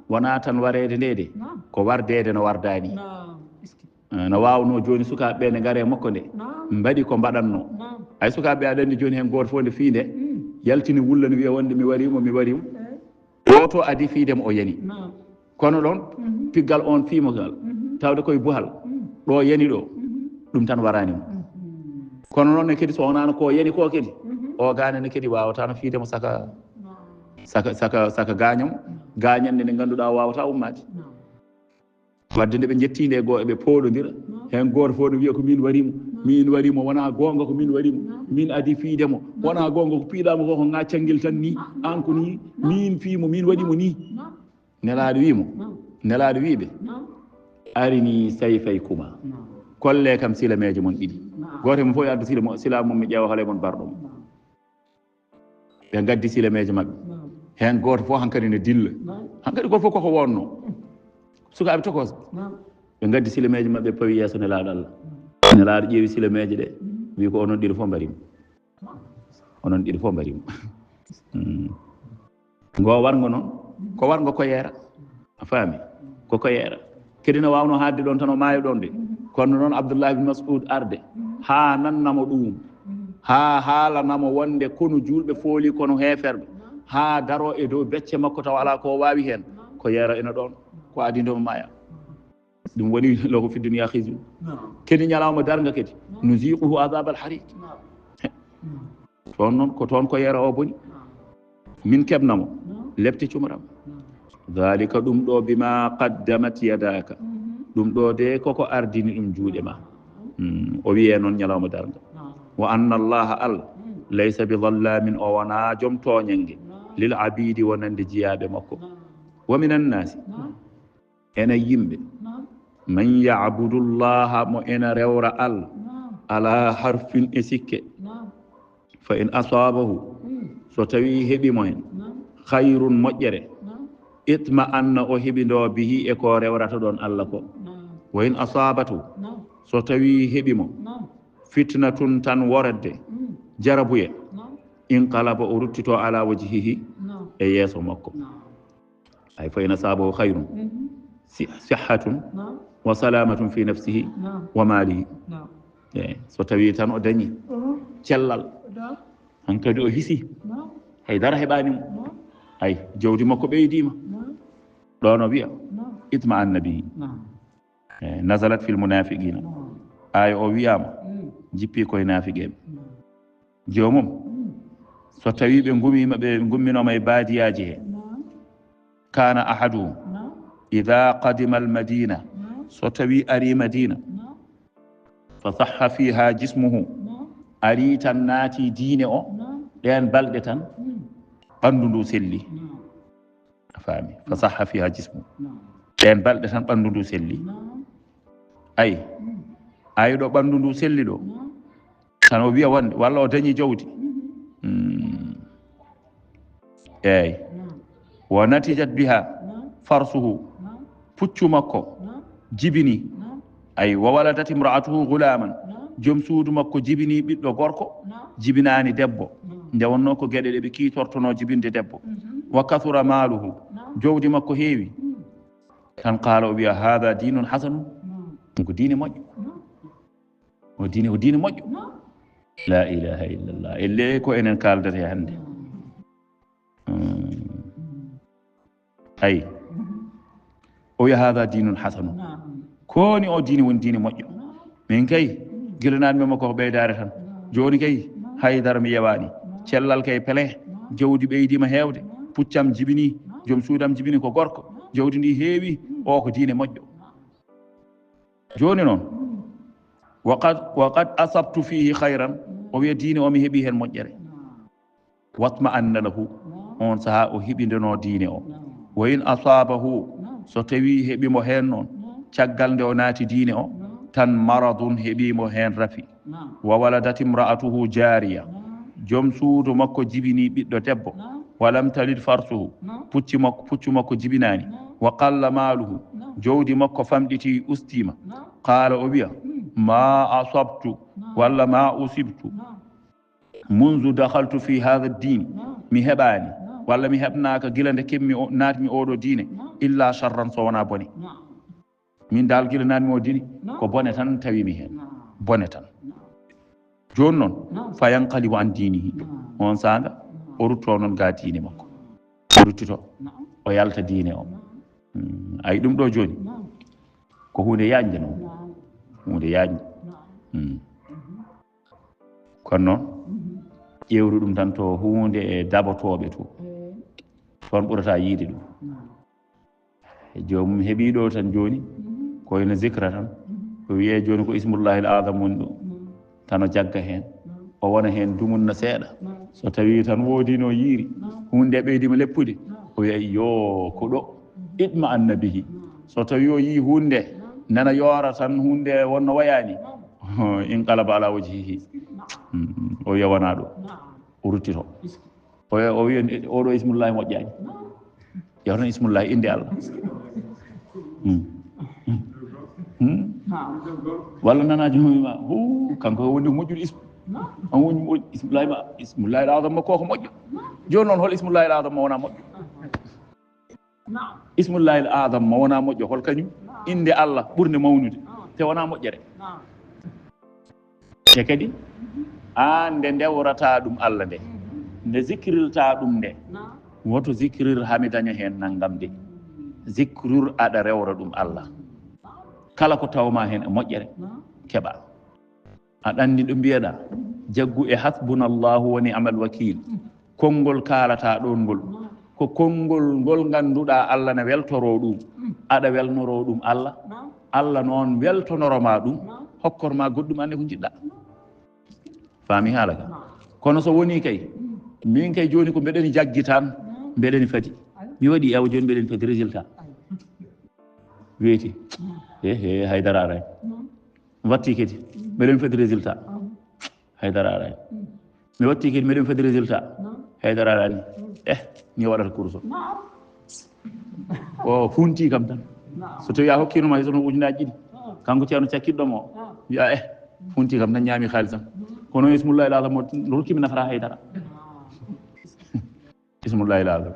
wona tan wareede nde de ko wardeede no wardani no wawno joni sukaɓe ne gaare makko nde mbaɗi ko mbaɗanno ay sukaɓe aɗa andi joni hen goto fof nde fii nde yaltini wulla no wiya wonde mi warimo o to adi fiidemo o yani kono ɗon piggal on fiimogal tawde koye buhal ɗo yani ɗo ɗum tan waranimo kono noon ne kadi so wonano ko yani ko kadi o ganene kadi wawatano fiidemo saka gañande nde ganduɗa wawata ummade wadde nde ɓe jettinde e goo eɓe pooɗodira hen goto fof no wiya ko min warimo wona gonga ko min warimo min adi fiidemo wona gonga ko piiɗamo ko ko ŋaccanguel tan ni an ko ni min fiimo min waɗimo ni nelaɗo wiɓe arini sayfay kuma kolle kam silameje mon ɗiɗi goto mo fof adda sila mum mi ƴeewa hoole mon barɗo mo ɓe gaddi silameje mabɓe hen goto fof hankkadi ne dilla hankkadi goto fof koko wonno sukaɓe tokos ɓe gaddi silameji mabɓe pawi yesso nelaɗo Allah nelaɗo ƴeewi silameji ɗe wi ko onon ɗiɗo fof mbarimo onon ɗiɗo fof mbarimo ngo wargo noon ko wargo ko yeera a faami koko yeera kadi ne wawno hadde ɗon tan o maayo ɗon de kono noon Abdoullah ibn Mas'ud arde ha nannamo ɗum ha haalanamo wonde kono julɓe fooli kono heeferɓe ha daro e dow becce makko taw ala ko wawi hen ko yeera ina ɗon ko adi ndomo maaya ɗum woni lahu fi dunia khizyun kadi ñalawma darga kadi nuziquhu adab al hariq toon noon ko toon ko yeera o boni min keɓnamo lebte cumaram dhalika ɗum ɗo bima qaddamat yadaka ɗum ɗo de koko ardini ɗum juuɗe ma o wiye noon ñalawma darga wa anna allaha allah laysa bi dhallamin o wona joom toñenge lil abidi wonande jiyaɓe makko wa min annasi ena yimɓe man yabudu llaha mo ena rewra allah ala harfin e sikke fa in asabahu so tawi heɓimo hen hayrun moƴƴere itma anna o heɓindo bihi e ko rewrata ɗon allah ko wa in asabatu so tawi heɓimo fitnatun tan woradde jarabuye inqalaba o ruttito ala wajhihi e yeeso makko ay fa in asabahu hayrun sihhatun wa salamatun fi nafsihi wa malihi so tawi tan o dañi cellal hankadi o hisi haydara heɓanimo ay jawdi makko ɓeydima ɗon o wiya itma annabihi nazalat fil munafiqina aya o wiyama jippi koye nafiqeɓe jomum so tawi ɓe gumima ɓe gumminoma e baadiyaji he kana ahaduhum ida qadima al madina so tawi ari madina fa sahha fiha jismuhu ari tan naati diine o ɗen balɗe tan ɓanndu ndu selli a faami fa sahha fiha jismuhu ɗen balɗe tan ɓanndu ndu selli ayi ayi ɗo ɓanndu ndu selli ɗo tan o wiya wonde walla o dañi jawdi eyyi wa natijat biha farsuhu puccu makko jibini ay wa waladat imra'atuhu ghulaman joom suudu makko jibini ɓiɗɗo gorko jibinani debbo nde wonno ko gueɗe ɗe ɓe kiitortono jibinde debbo wa kathura maluhu jawdi makko heewi tan qaala o wiya hada dinun hasanun ko diine moƴƴo o diine moƴƴo la ilaha illallah elle ko enen kaldata hannde ayi o wiya hada dinun hasanun koni o diine woni diine moƴƴo min kay guilananmi makko ko ɓeydare tan joni kay haydara mi yewani cellal kay plein jawdi ɓeydima heewde puccam jibini joom suudam jibini ko gorko jawdi ndi heewi o ko diine moƴƴo joni noon waqad asabtu fihi hayran o wiya diine o mi heeɓi hen moƴƴere watma anna lahu on saaha o heɓideno diine o wa in asabahu so tawi heeɓimo hen noon caggal nde o naati diine o tan maradun heeɓimo hen rafi wa waladat imra'atuhu jariya joom suudu makko jibini ɓiɗɗo debbo walam talid farsuhu puccu makko jibinani wa qalla maluhu jawdi makko famɗiti ustima qala o wiya ma asabtu walla ma usibtu mundu dahaltu fi hada ddin mi heɓani walla mi heɓnaka gila nde kemmi naatmi oɗo diine illa charran so wona bone min dal gila natmi o diine ko bone tan tawimi hen bone tan joni noon fa yanqalibu an dinihi on sanga o rutto noon ga diine makko o ruttito o yalta diine o ayi ɗum ɗo joni ko hunde yañde noon hunde yañde kono noon ƴewru ɗum tan to hunde e dabotoɓe to toon ɓurata yiide ɗum jomum heeɓiɗo tan joni koyno zicra tan o wiye joni ko ismullahi l adam woni ɗo tan o jagga hen o wona hen dumunna seeɗa so tawi tan woodino yiiri hunde ɓeydima leppude o wiya yo ko ɗo itma annabihi so tawi o yii hunde nana yoora tan hunde wonno wayani inqalaba ala wajhihi o wiya wona ɗo o ruttito o wi oɗo ismullahi moƴƴani yewtan ismullahi inde Allah walla nana jomima kanko woni moƴƴude ismu on woni ismullahi al-azam makko ko moƴƴo joni noon hol ismullahi al-azam ma wona moƴƴo ismullahi al-azam ma wona moƴƴo hol kañum inde Allah ɓurde mawnude te wona moƴƴere e kadi an nde ndewrata ɗum Allah nde zikrilta ɗum nde woto zikrir hami daña hen naggam de zicrur aɗa rewra ɗum Allah kala ko tawma hen e moƴƴere keɓa aɗa andi ɗo mbiyeɗa jaggu e hasbunallahu wa ni'mal wakil konngol kalata ɗon ngol ko konngol ngol ganduɗa Allah ne weltoro ɗum aɗa welnoro ɗum Allah Allah noon weltonoroma ɗum hokkorma goɗɗum ande ko jiɗɗa faami haala ka kono so woni kay min kay joni ko mbeɗeni jaggi tan mbeɗeni fadi mi waɗi ewa joni mbeɗeni fadi résultat weeti he haydara aray watti kadi mbeɗen fadi résultat haydara aray mi watti kadi mbeɗen fadi résultat haydara arani mi waɗata course o funti kam tan so tawi a hokkiroma hay sono ujunaji ɗiɗi kanko ceerno cakkiɗɗomo o wiya funti kam tan ñaami halisam kono ismullahi l' azam o rokkimi nafata haydara ismullahi l' azam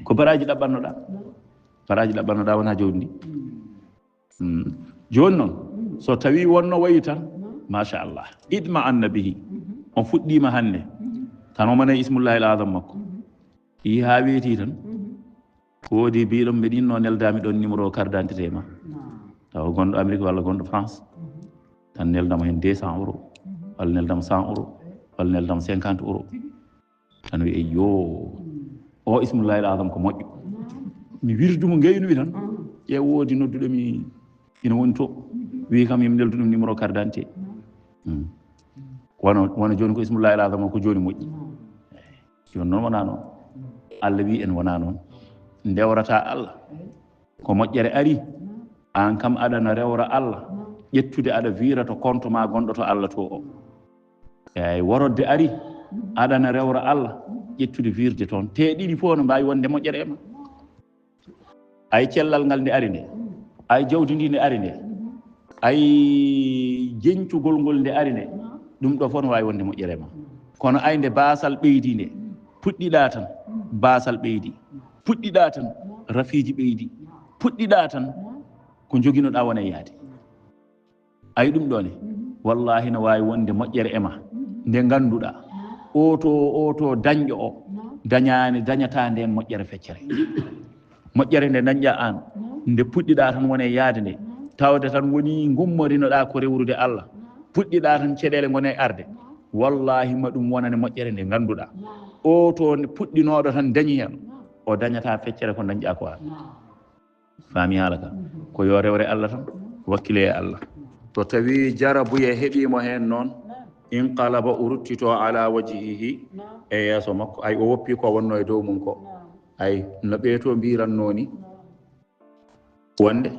ko baraji ɗaɓɓannoɗa wona jawdi ndi joni noon so tawi wonno wayi tan machallah idma annabihi on fuɗɗima hannde tan omanayi ismullahi l' azam makko yi ha weeti tan woodi mbiɗon mbeɗa yinno neldami ɗon numéro carte d' identité ma taw gonɗo Amérique walla gonɗo France tan neldamo hen 200 euros walla neldamo 100 euros walla neldamo 50 euros tan wiye yo o ismullahi l' azam ko moƴƴo mi wirdumo ngeynumi tan ƴeew woodi nodduɗomi ina woni to wi kam yomi neldu ɗum numéro carte d' identité wona joni ko ismullahi l' azam o ko joni moƴƴi joni noon wona noon Allah wi en wona noon ndewrata Allah ko moƴƴere ari an kam aɗana rewra Allah ƴettude aɗa wira to compte ma gonɗo to Allah to o eyyi worodde ari aɗana rewra Allah ƴettude wirde toon te ɗiɗi fof no mbawi wonde moƴƴere e ma ay cellal ngal nde ari nde ay jawdi ndi nde ari nde ay jencugol ngol nde ari nde ɗum ɗo fof no wawi wonde moƴƴere e ma kono ay nde basal ɓeydi nde puɗɗiɗa tan basal ɓeydi puɗɗiɗa tan rafiji ɓeydi puɗɗiɗa tan ko joguinoɗa wona yaade ayi ɗum ɗone wallahi no wawi wonde moƴƴere e ma nde ganduɗa oto dañƴo o dañata nden moƴƴere feccere moƴƴere nde dañƴa an nde puɗɗiɗa tan wone yaade nde tawde tan woni gummorinoɗa ko rewrude Allah puɗɗiɗa tan ceɗele gone arde wallahi ma ɗum wonane moƴƴere nde ganduɗa oto puɗɗinoɗo tan dañi hen o dañata feccere ko dañƴa ko an faami haala ka ko yo rewre Allah tan wakkile e Allah to tawi jarabuye heeɓimo hen noon inqalaba o ruttito ala wajihihi e yeeso makko ay o woppi ko wonno e dow mum ko ay no ɓeeto mbirannoni wonde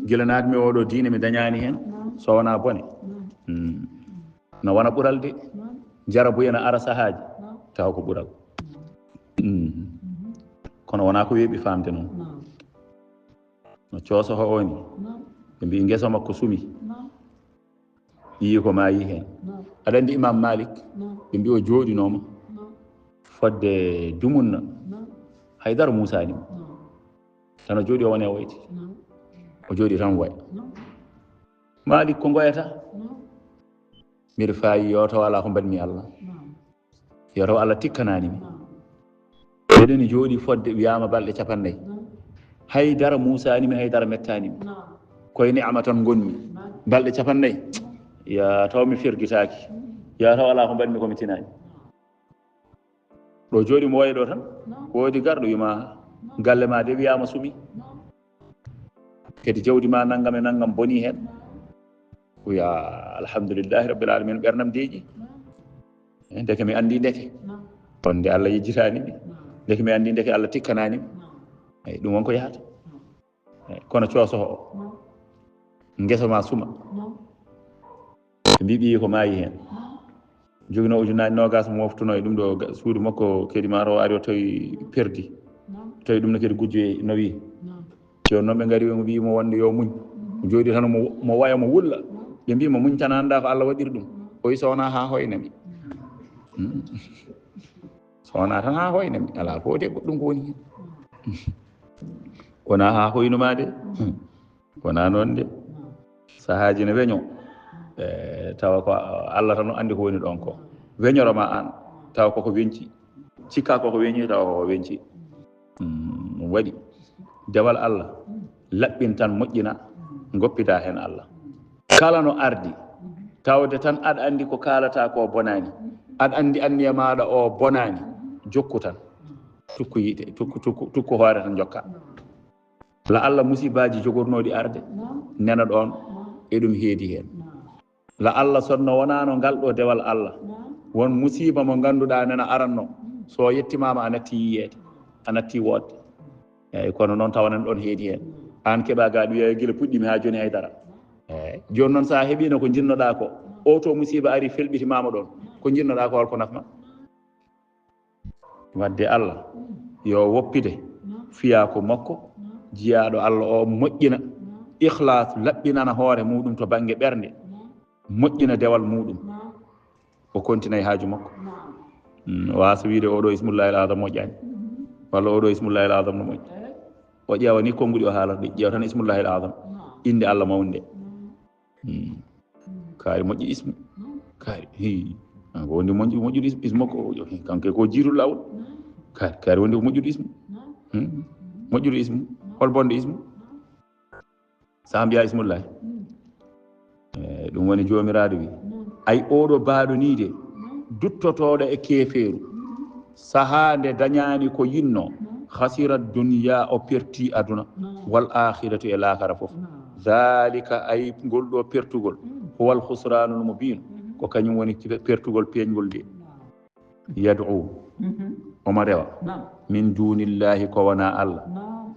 gila naatmi oɗo diine mi dañani hen so wona bone no wona ɓural de jarabuye no ara sahaji taw ko ɓural kono wona ko weeɓi famde noon no coosoho o ni ɓe mbi guesa makko sumi yi ko mayi hen aɗa andi Imam Malik ɓe mbi o jooɗinoma fodde dumunna haydara Moussa ni tan o jooɗi o wone woyti o jooɗi tan woya Malik ko goyata mbiɗa fayi yo taw ala ko mbaɗmi Allah yo taw Allah tikkananimi mbeɗeni jooɗi fodde wiyama balɗe 50 haydara Moussa nimi haydara mettanimi koye ni'ama tan gonmi balɗe 50 ya taw mi firgitaki ya taw ala ko mbaɗmi komi tinani ɗo jooɗi mo wayi ɗo tan woodi garɗo wima galle ma de wiyama sumi kadi jawdi ma naggam e naggam boni hen wiya alhamdulillahi rabbil alamin ɓernam deeƴi ndeke mi andi ndeke on nde Allah yejjitanimi ndeke mi andi ndeke Allah tikkananimi eyyi ɗum wonko yahata kono coosoho o guesa ma suma ɓe mbi ɓiyi ko maayi hen jogino ujunaji nogas moftuno e ɗum ɗo suudu makko kadi maro ari o tawi perdi tawi ɗum no kadi gujjo no wi joni noon ɓe gari mo wimo wonde yo muñ jooɗi tan mo waya mo wulla ɓe mbimo muñ tan anda ko Allah waɗiri ɗum o wi sowona ha hoynami sowona tan ha hoynami ala fo de goɗɗum ko woni hen wona ha hoynuma de wona noon de sahaji ne weño tawa ko Allah tan andi ko woni ɗon ko weñoroma an tawa koko weñci cikka koko weñi tawa koko weñci waɗi dewal Allah laɓɓin tan moƴƴina goppita hen Allah kala no ardi tawde tan aɗa andi ko kalata ko bonani aɗa andi anniya maɗa o bonani jokku tan tukku yiite tukku hoore tan jokka la Allah musibaji jogornoɗi arde nena ɗon e ɗum heedi hen la Allah sonno wonano ngal ɗo dewal Allah won musiba mo ganduɗa nena aranno so yettimama a natti yiyede a natti wodde eyyi kono noon tawanen ɗon heedi hen an keeɓa ga ɗum guila puɗɗimi ha joni haydara eyyi joni noon sa heeɓino ko jinnoɗa ko o to musiba ari felɓitimama ɗon ko jinnoɗa ko holko nafma wadde Allah yo woppide fiya ko makko jiyaɗo Allah o moƴƴina ikhlas laɓɓinana hoore muɗum to banggue ɓernde moƴƴina dewal muɗum o continue haaju makko wasa wiide oɗo ismullahi l adam moƴƴani walla oɗo ismullahi l adam no moƴƴi o ƴeewa ni konnguɗi o haalata ɗi ƴeewa tan ismullahi l adam inde Allah mawnude kaari moƴƴi ismu kaari ko wondi moƴƴude ismu makko kanke ko jiiruɗo lawol kaari wondi ko moƴƴude ismu moƴƴude ismu hol bonde ismu sa mbiya ismullahi ɗum woni jomiraɗo wi ay oɗo baaɗo ni de duttotoɗo e keeferu saha nde dañani ko yinno khasira dunya o perti aduna wal akhiratu e lakara foof dhalika ay ngol ɗo pertugol huwal khusranul mubin ko kañum woni pertugol peñgol de yad'u omo rewa min dunillahi ko wona Allah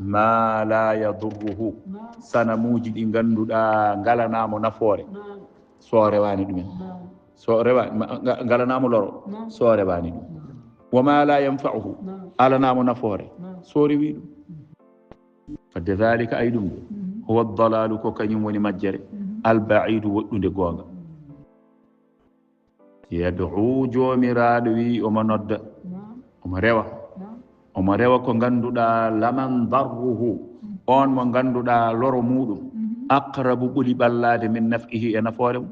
ma la yadurruhu sanamuji ɗi ganduɗa ngalanamo nafoore so rewani ɗumen so rewa ngalanamo loro so rewani ɗum wama la yanfa'uhu alanamo nafoore so rewi ɗum fadde dhalika ay ɗum huwa dalalu ko kañum woni majjere albaidu woɗɗude goonga yad'u jomiraɗo wi omo nodda omo rewa ko ganduɗa laman darruhu on mo ganduɗa loro muɗum aqrabu ɓuuri ɓallade min naf'ihi e nafoore mum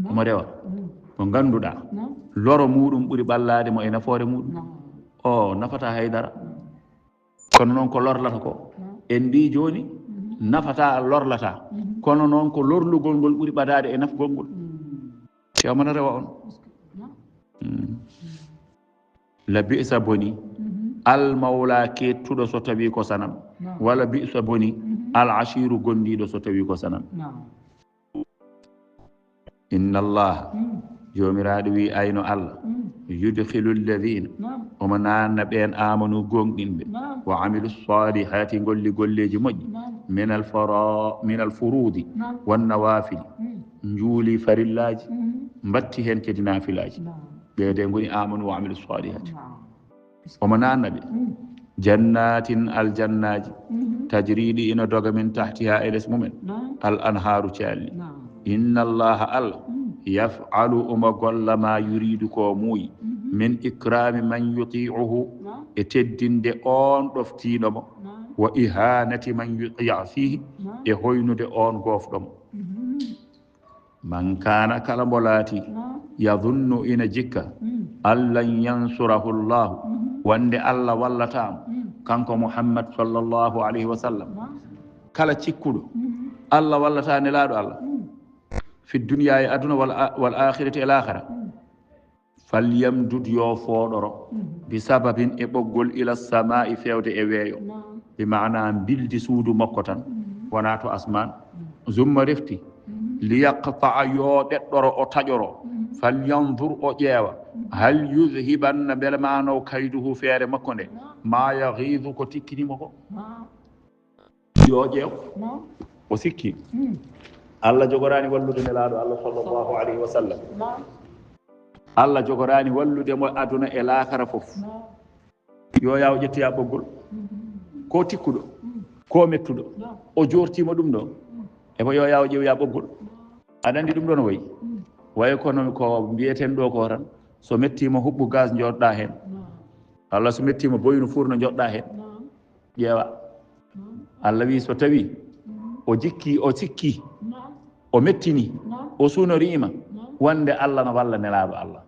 omo rewa ko ganduɗa loro muɗum ɓuuri ɓallade mo e nafoore muɗum o nafata haydara kono noon ko lorlata ko en mbi joni nafata lorlata kono noon ko lorlugol ngol ɓuuri ɓadade e nafgol ngol kewmana rewa on la bi'sa boni al mawla kettuɗo so tawi ko sanam walla bi'sa boni al ashiru gondiɗo so tawi ko sanam inna allah jomiraɗo wi ayno Allah yudkhilu alladhina omo nanna ɓen amanu gonɗinɓe wa amilu salihati golli golleji moƴƴi min al furudi wan nawafili juuli farillaji mbatti hen kadi nafilaji ɓeede goni amanu wa amilu salihati omo nanna ɓe jannatin aljannaji tajriɗi ina doga min tahtiha e less mumen al anharu calli inna allaha Allah yaf'alu omo golla ma yuridu ko muuyi min ikrami man yuti'uhu e teddinde on ɗoftiɗomo wa ihanati man ya'fihi e hoynude on gofɗomo man kana kala mbo laati yadunnu ina jikka allan yansurahu llahu wande Allah wallatamo kanko Muhammad sallallahu alayhi wa sallam kala cikkuɗo Allah wallata nelaɗo Allah fi dunya e aduna wal akhirati e l'akhira falyamdud yo fooɗoro bi sababin e ɓoggol ila samai fewde e weeyo bi mana bildi suudu makko tan wona to asman zumma refti liyaqta'a yo ɗeɗɗoro o taƴoro falyandur o ƴeewa hal yudhibanna beele mano kayduhu feere makko nde ma yahidu ko tikkinimo ko yo ƴeew o sikki Allah jogorani wallude nelaɗo Allah sallallahu alayhi wa sallam Allah jogorani wallude mo aduna e laakara fof yo yaw ƴettoya ɓoggol ko tikkuɗo ko mettuɗo o jortima ɗum ɗo ebo yo yaw ƴewya ɓoggol aɗa andi ɗum ɗo no wayi wayi kono ko mbiyeten ɗo ko tan so mettima huɓɓu gaz joɗɗa hen walla so mettima boynu furno joɗɗa hen ƴeewa Allah wi so tawi o jikki o sikki o mettini o sunorima wonde Allah no walla nelaɗo Allah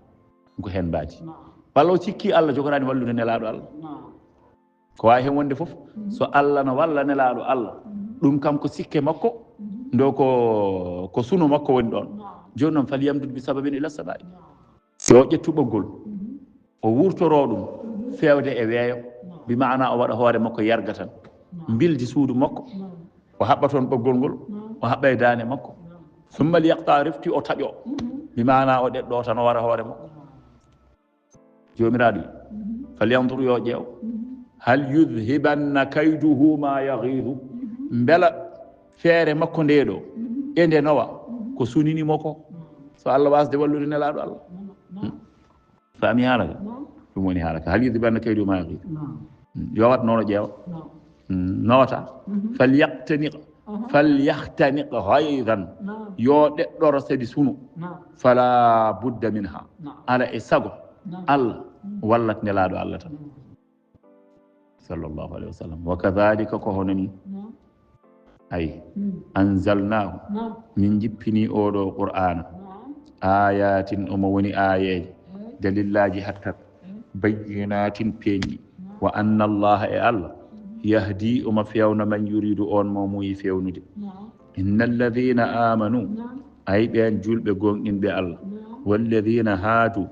ko hen mbaadi walla o sikki Allah jogorani wallude nelaɗo Allah ko wawi hen wonde foof so Allah no walla nelaɗo Allah ɗum kam ko sikke makko ndo ko suno makko woni ɗon joni noon falyamdude bi sababin ila sababi yo ƴettu ɓoggol o wurtoro ɗum fewde e weeyo bi mana o waɗa hoore makko yarga tan bildi suudu makko o haɓɓa toon ɓoggol ngol o haɓɓa e dande makko summa liyaqta refti o taƴo bi mana o ɗeɗɗo tan o wara hoore makko jomiraɗo falyandur yo ƴeew hal yudhibanna kayduhu ma yahidu beela feere makko nde ɗo e nde nowa ko suninimo ko so Allah wasde wallude nelaɗo Allah faami haalaka ɗum woni haalaka hal yudhibanna kayduhu ma yahidu yo wat noon o ƴeewa nowata falyahtanik hayran yo ɗeɗɗoro sadi suno fala budda minha ala e sago Allah wallat nelaɗo Allah tan sallllahu alayhi wa sallam wa kadhalika ko hono ni ay anzalnahu min jippini oɗo qur'ana ayatin omo woni ayeje dalillaji hattat bayyinatin peeñi wa anna allaha e Allah yahdi omo fewna man yuridu on mo muyi fewnude inna alladhina amanu ay ɓen julɓe gonɗinɓe Allah walladhina haadu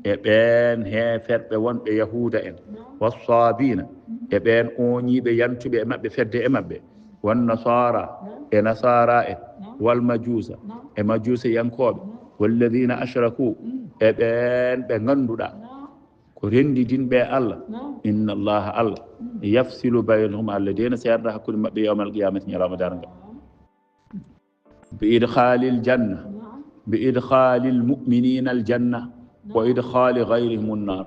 e ɓen heferɓe wonɓe yahuda en wassabina e ɓen oñiɓe yantuɓe e maɓɓe fedde e maɓɓe wannasara e nasara en walmajusa e majusa yankoɓe walladhina ashraku e ɓen ɓe ganduɗa ko rendidinɓe Allah inna allaha Allah yafsilu baynahum Allah dena seerda hakkude maɓɓe yawmal qiyamati ñalawma darga bi idkhalil janna bi idkhalil muminina al janna wa idkhali gayrihim nnar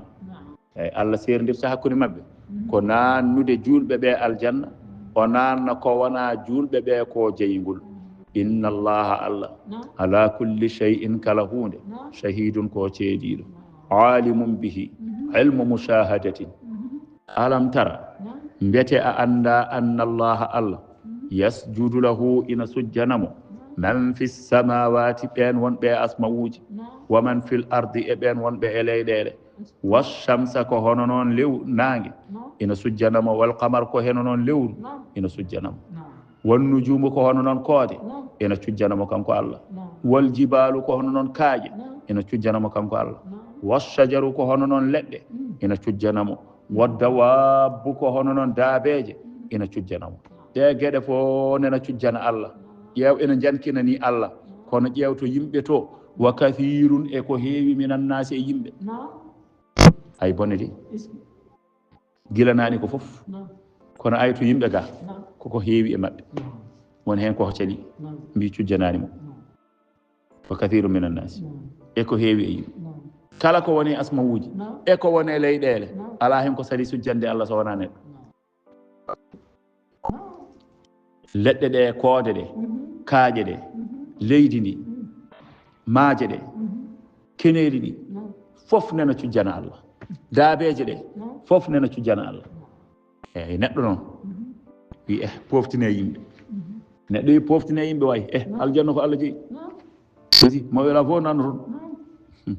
eyi Allah serdirta hakkude maɓɓe ko nannude julɓe ɓe aljanna o nanna ko wona julɓe ɓe ko jeygol inna allaha Allah ala kulli shay'in kala hunde shahidun ko ceeɗiɗo alimum bihi ilmu mushahadatin alam tara mbete a anda anna allaha Allah yasjudu lahu ina sujjanamo man fi samawati ɓen wonɓe asmawuji wa man fil ardi e ɓen wonɓe e leyɗele washamsa ko hono noon lew nangue ina sujjanamo wal qamar ko heno noon lewru ina sujjanamo wal nujumu ko hono noon koode ina cujjanamo kanko Allah wal jibalu ko hono noon kaaƴe ina cujjanamo kanko Allah washajaru ko hono noon leɗɗe ina cujjanamo waddawabbu ko hono noon daabeje ina cujjanamo ɗe gueɗe fo nena cujjana Allah ƴeew ina jankina ni Allah kono ƴeewto yimɓe to wa kathirun e ko heewi minan nasi e yimɓe ay bone de gilanani ko fof kono ay to yimɓe ga koko heewi e maɓɓe won hen koko caɗi mbi cujjanani mo wa kathirun minan nasi e ko heewi e yimɓe kala ko woni asmawuji e ko woni leyɗele ala hen ko sali sujjande Allah so wona neɗɗo leɗɗe ɗe koode ɗe kaaƴe ɗe leydi ndi maaje ɗe keneeli ɗi fof nena cujjana Allah daabeje ɗe fof nena cujjana Allah eyyi neɗɗo noon wi poftine yimɓe neɗɗo wi poftine yimɓe way aljanna ko Allah jeeyi aussi mo wela fof nano toon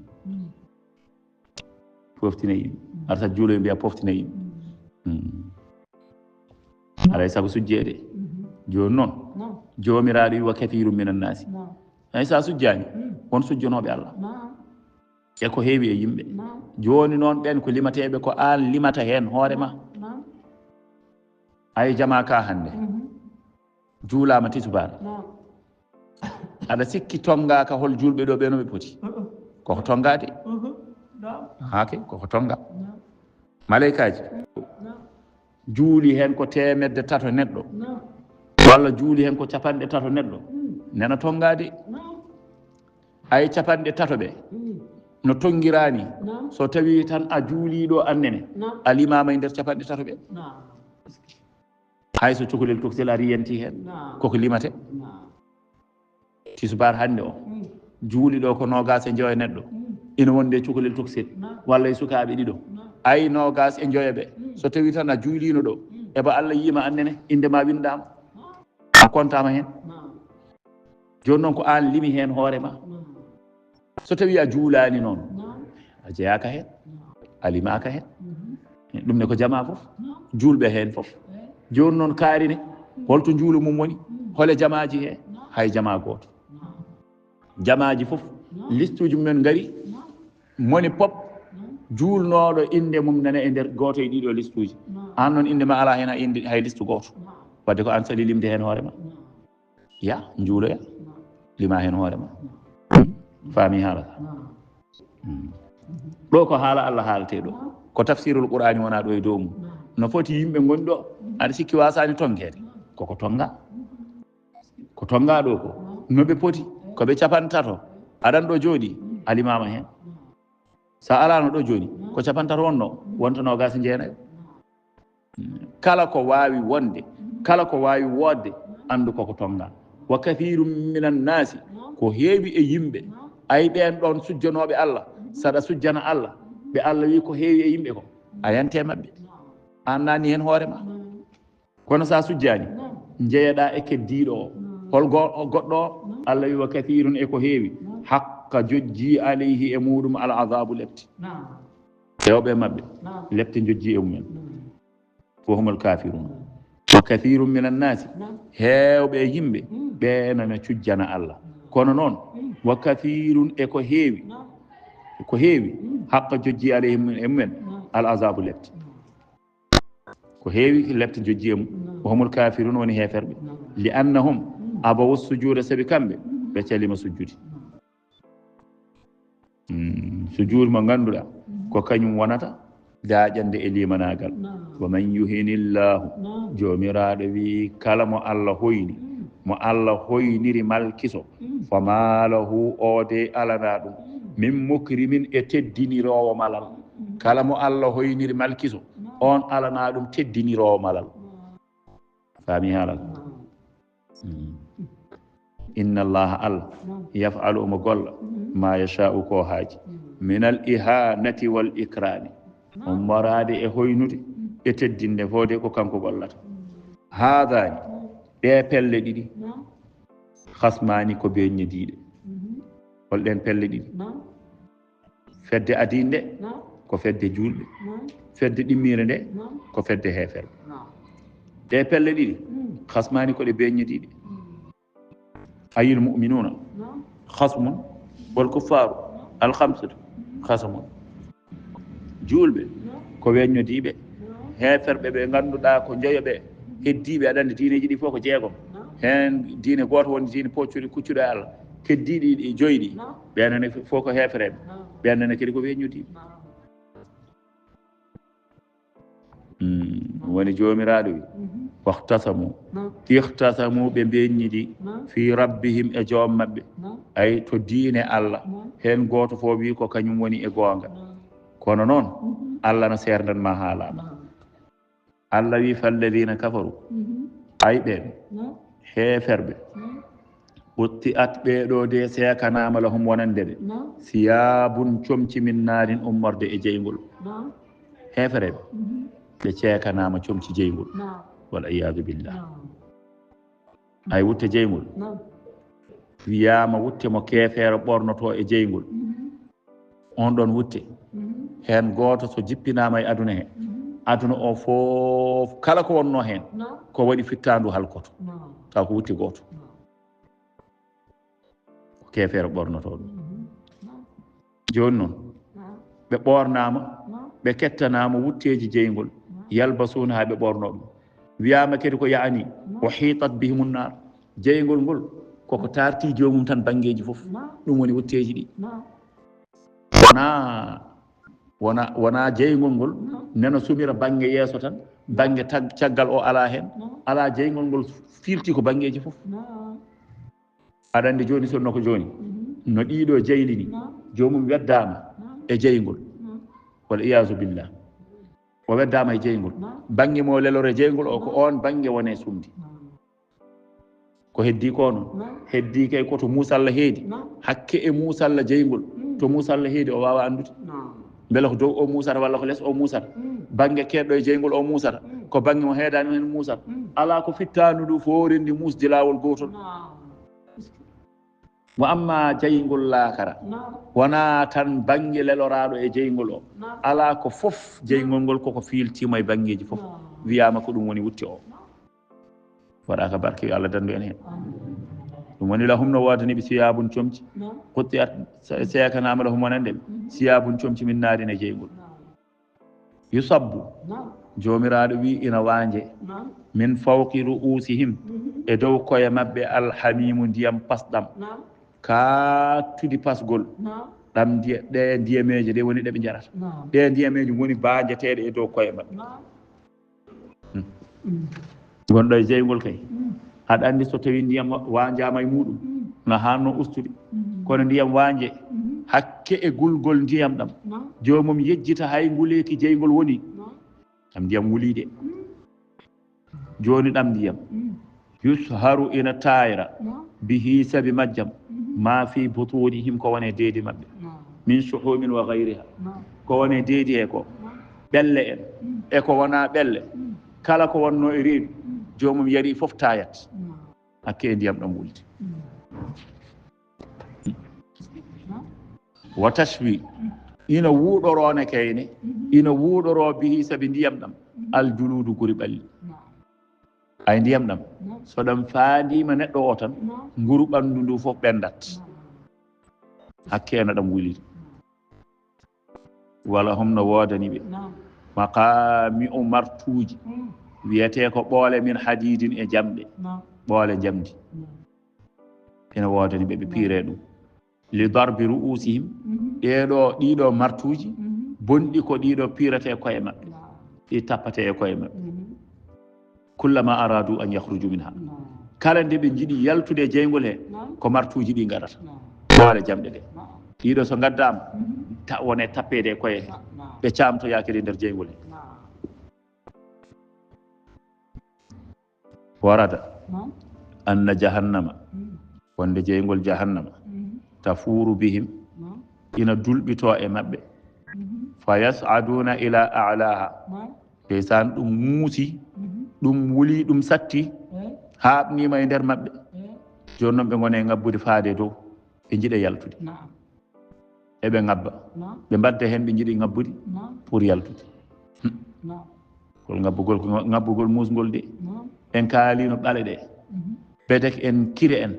poftine yimɓe arta juulo mbiya poftine yimɓe alay saago sujjeede joni noon jomiraɗo wi wa kathiru minan nasi ay sa sujjani won sujjanoɓe Allah e ko heewi e yimɓe joni noon ɓen ko limateɓe ko an limata hen hoorema ay jama ka hande juulama tisubaɗo aɗa sikki tongaka hol julɓe ɗo ɓe no ɓe poti koko tongade hake koko tonga malaikaji juuli hen ko temedde tato neɗɗo walla juuli hen ko capanɗe tato neɗɗo nena tongade ay capanɗe tato ɓe no tongirani so tawi tan a juuliɗo annene a limama e nder capanɗe tato ɓe hay so cukalel toksel ari yanti hen koko limate tisubar hande o juuliɗo ko nogas e joyo neɗɗo ina wonde cukalel toksel walla e sukaɓe ɗiɗo ay nogas e joyo ɓe so tawi tan a juulino ɗo eɓa Allah yima annene indema windama a kontama hen joni noon ko an limi hen hoorema so tawi a juulani noon a jeeyaka hen a limaka hen ɗum ne ko jama foof juulɓe hen foof joni noon kaarine holto juulu mum woni hole jamaji he hay jama goto jamaji foof liste uji mumen gaari moni pop juulnoɗo inde mum nana e nder goto e ɗiɗo liste uji an noon inde ma ala hen hay liste goto wadde ko an saɗi limde hen hoorema ya juuloya lima hen hoorema faami haalata ɗo ko haala Allah haalate ɗo ko tafsirul qur'ani wona ɗo e dow mum no foti yimɓe goni ɗo aɗa sikki wasani tongede koko tonga ko tonga ɗo ko noɓe poti koɓe capantato aɗan ɗo jooɗi alimama hen sa alano ɗo joni ko capantato wonno wonta nogas e jeenayo kala ko wawi wonde kala ko wawi wodde andu koko tonga wa kathirum minan nasi ko heewi e yimɓe ay ɓen ɗon sujjanoɓe Allah saɗa sujjana Allah ɓe Allah wi ko heewi e yimɓe ko a yante mabɓe an nani hen hoorema kono sa sujjani jeeyaɗa e keddiɗo o hol goɗɗo o Allah wi wa kathirun e ko heewi hakka jojji alayhi e muɗum al azabu lepti hewɓe mabɓe lepti jojji e mumen fo humul kafirun wa kathirum minan nasi hewɓe e yimɓe ɓenana cujjana Allah kono noon wa kathirun e ko heewi hakka jojji alayhim e mumen al azabu lepti ko heewi lepti jojji e mum wa humul kafirun woni heferɓe li annahum abawu sujuuda sabi kamɓe ɓe calima sujjude sujuud mo ganduɗa ko kañum wonata daƴande e limanagal wa man yuhinillahu jomiraɗo wi kala mo Allah hoyni mo Allah hoyniri malkiso fama lahu ode alana ɗum min mukrimin e teddinirowo malal kala mo Allah hoyniri malkiso on alana ɗum teddinirowo malal faami haalal inna allaha Allah yafalu omo golla ma yasha'u ko haaji min al ihanati wal ikrami on morade e hoynude e teddinde fode ko kanko gollata haadani ɗe pelle ɗiɗi hasmani ko beññediɗe holɗen pelle ɗiɗi fedde adin nde ko fedde julɓe fedde ɗimmire nde ko fedde heferɓe ɗe pelle ɗiɗi hasmani ko ɗe beññediɗe ayil mu'minuna hasmun wal kuffaru al khamsatu hasmun julɓe ko weññodiɓe heferɓe ɓe ganduɗa ko jeeyoɓe heddiɓe aɗa andi diineji ɗi fof ko jeegom hen diine goto woni diine poccuɗi kuccuɗo e Allah keddiɗi ɗi joyi ɗi ɓenene fof ko hefereɓe ɓenene kadi ko weññodiɓe woni jomiraɗo wi ihtasamu ɓe beññiɗi fi rabbihim e joom mabɓe ay to diine Allah hen goto fof wi ko kañum woni e goonga kono noon Allah no serdanma haalama Allah wi falladina kafaru ay ɓen heferɓe ɓutti at ɓeɗo de sekanama lahum wonande ɓe siyabun comci min naarin ummorde e jeygol hefereɓe ɓe ceekanama comci jeygol wal iyadu billah ay wutte jeygol wiyama wutte mo keefeero ɓornoto e jeygol on ɗon wutte hen goto so jippinama e aduna he aduna o fof kala ko wonno hen ko waɗi fittandu halkoto taw ko wutte goto ko keefeero ɓornoto ɗum joni noon ɓe ɓornama ɓe kettanama wutteji jeygol yalbasuna ha ɓe ɓorno ɗum wiyama kadi ko yaani o hitat bihim nar jeygol ngol koko tarti jomum tan banggueji foof ɗum woni wutteji ɗi wona jeygol ngol neno sumira banggue yeeso tan banggue caggal o ala hen ala jeygol ngol filti ko banggueji foof aɗa andi joni sonno ko joni no ɗiɗo jeylini jomum weddama e jeygol wal iyasu billah o weddama e jeygol bange mo lelore jeygol o ko on bange wone sumdi ko heddi ko noon heddi kay koto musalla heedi hakke e musalla jeygol to musalla heedi o wawa andude beele ko dow o musata walla ko less o musata bange keɗɗo e jeygol o musata ko bange mo heedani hen musata ala ko fittanudu forindi musde lawol gotol mo amma jeygol laakara wona tan bange leloraɗo e jeygol o ala ko fof jeygol ngol koko filtima e bangeji fof wiyama ko ɗum woni wutte o waɗaka barke yo Allah dandu en hen ɗum woni lahum no wodaniɓe siyabun comci quttiyat seyakanama lahum wonande ɓe siyabun comci min naarine jeygol yusabbu jomiraɗo wi ina wanje min fawqi ru'usihim e dow koye mabɓe alhamimu ndiyam pasɗam kattudi pasgol ɗam ɗe ndiyameje ɗe woni ɗeɓe jarata ɗe ndiyameji woni bajeteɗe e dow koye mabɓe gonɗo e jeygol kay aɗa andi so tawi ndiyam wanjama e muɗum no hanno ustude kono ndiyam wanje hakke e gulgol ndiyam ɗam jomum yejjita hay nguleki jeygol woni ɗam ndiyam wuliɗe joni ɗam ndiyam yusharu ina tayra bihi sabi majjam ma fi butunihim ko wone deedi mabɓe min shuhumin wa gayriha ko wone deedi he ko ɓelle en e ko wona ɓelle kala ko wonno e reedu jomum yari fof tayat hakke e ndiyam ɗam wulde wa tashwi ina wuuɗorone kayne ina wuuɗoro bihi sabi ndiyam ɗam aljuludu guri ɓalli ay ndiyam ɗam so ɗam faandima neɗɗo o tan nguru ɓandu ndu fof ɓendat hakke ena ɗam wulide wala homno woodani ɓe maqami o martuji wiyete ko ɓoole min hadidin e jamɗe ɓoole jamdi ene woodani ɓe ɓe piire ɗum li darbi ru'usihim ɗiɗo martuji bonɗi ko ɗiɗo pirate koye maɓɓe ɗi tappate e koye maɓɓe kullama aradu an yahruju minha kala nde ɓe jiiɗi yaltude e jeygol he ko martuji ɗi gaɗata ɓoole jamɗe ɗe ɗiɗo so gaddama wone tappede e koye he ɓe camto yakede nder jeygol he warada anna jahannama wonde jeygol jahannama tafuru bihim ina dulɓito e maɓɓe fa yasaduna ila alaha ndeysan ɗum muusi ɗum wuli ɗum satti haɓnima e nder maɓɓe joni noon ɓe gone ngabbude faade dow ɓe jiiɗe yaltude eɓe ngabba ɓe mbadda hen ɓe jiiɗi ngabbude pour yaltude kol ngabbugol musgol de en kaalino ɓale ɗe bedek en kire en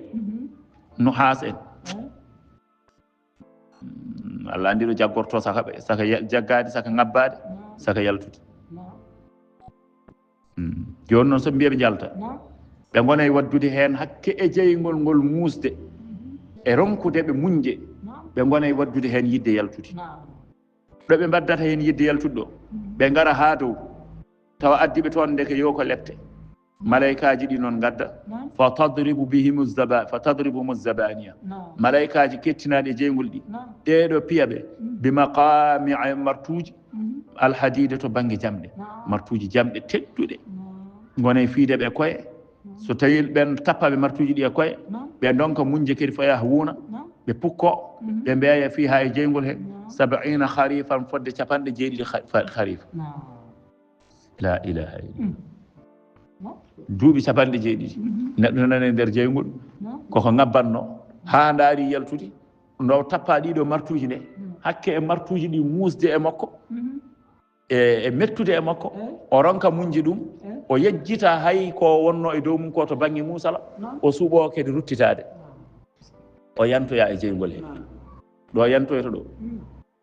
no haas en Allah andi ɗo jaggorto saka jaggade saka ngabbade saka yaltude joni noon soɓe mbiya ɓe jalta ɓe gona e waddude hen hakke e jeygol ngol musde e ronkude ɓe muñje ɓe gona e waddude hen yidde yaltude ɗo ɓe mbaddata hen yidde yaltude ɗo ɓe gara ha dow tawa addiɓe toon ndeke yo ko lefte malaikaji ɗi noon gadda fa tadribu bihim zabaniya malaikaji kettinaɗi e jeygol ɗi ɗeɗo piya ɓe bi maqami martuji alhadida to banggue jamɗe martuji jamɗe tedduɗe gona e fiide ɓe koye so tawi ɓen tappaɓe martuji ɗi e koye ɓe donka muñje kadi faya wuuna ɓe pukko ɓe mbeya fi ha e jeygol he 70 harifan fodde 90 harifa la ilaha illallah duuɓi 90 neɗɗo nana e nder jeygol koko ngabbanno ha daari yaltude ndo tappa ɗiɗo martuji nde hakke e martuji ɗi musde e makko e mettude e makko o ronka muñji ɗum o yejjita hay ko wonno e dow mum ko to banggue musala o suuɓo kadi ruttitade o yantoya e jeygol he ɗo yantoyta ɗo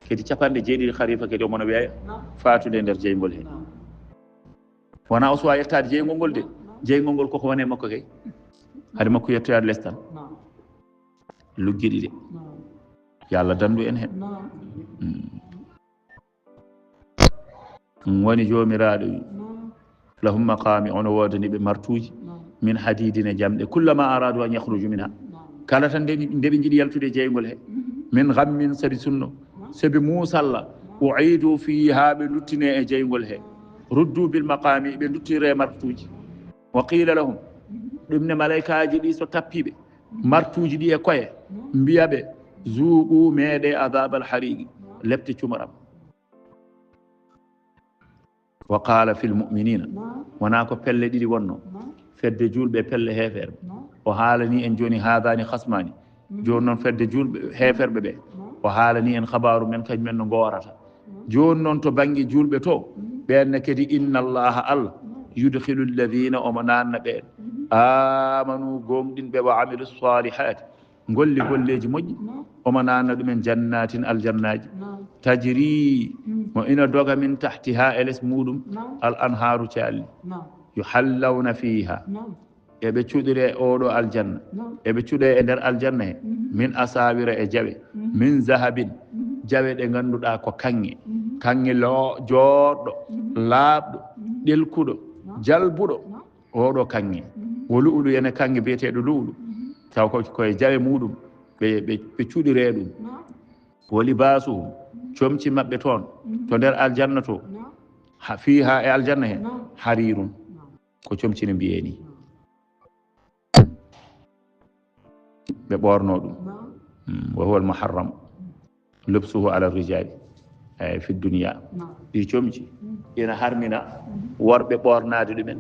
kadi 90 harifa kadi omono weeya fatude e nder jeygol he wona o suwa yettade jeygol ngol de jeygol ngol koko wone makko kay haade makko yettoyade less tan luggiɗi de yo Allah dandu en hen woni jomiraɗo wi lahum maqami ono wodani ɓe martuji min hadidine jamɗe kullama aradu an yahruju minha kala tan ndeɓe jiiɗi yaltude jeygol he min gammin sabi sunno sabi musalla uidu fiha ɓe luttine e jeygol he ruddu bil maqami ɓe luttire martuji wa qila lahum ɗum ne malaikaji ɗi so tappiɓe martuji ɗi e koye mbiyaɓe zuuqu meeɗe adab al hariqi lepte cumaram wa qala fil muminina wona ko pelle ɗiɗi wonno fedde julɓe pelle heferɓe o haalani en joni hadani khasmani joni noon fedde julɓe heferɓe ɓe o haalani en habaru men kañumen no gorata joni noon to banggue julɓe to ɓenne kadi inna allaha allah yudkhilu alladina omo nanna ɓen amanu gonɗinɓe wa amilu salihati golli golleji moƴƴi omo nanna ɗumen jannatin aljannaji tajri mo ina doga min tahtiha eles muɗum al anharu calli yuhallawna fiha eɓe cuɗire oɗo aljanna eɓe cuuɗe e nder aljanna he min asawira e jawe min zahabin jawe ɗe ganduɗa ko kanŋe joɗɗo laaɓɗo ɗelkuɗo jalbuɗo oɗo kanŋe wo lu'lu ene kanŋe biyeteɗo lu'lu taw koye jawe muɗum ɓe cuɗire ɗum wo libasuhum comci mabɓe toon to nder aljanna to fiha e aljanna he harirun ko comcine mbiyeni ɓe ɓorno ɗum wa huwa al muharram lubsuhu ala rijali fi dunia ɗi comci ina harmina worɓe ɓornade ɗumen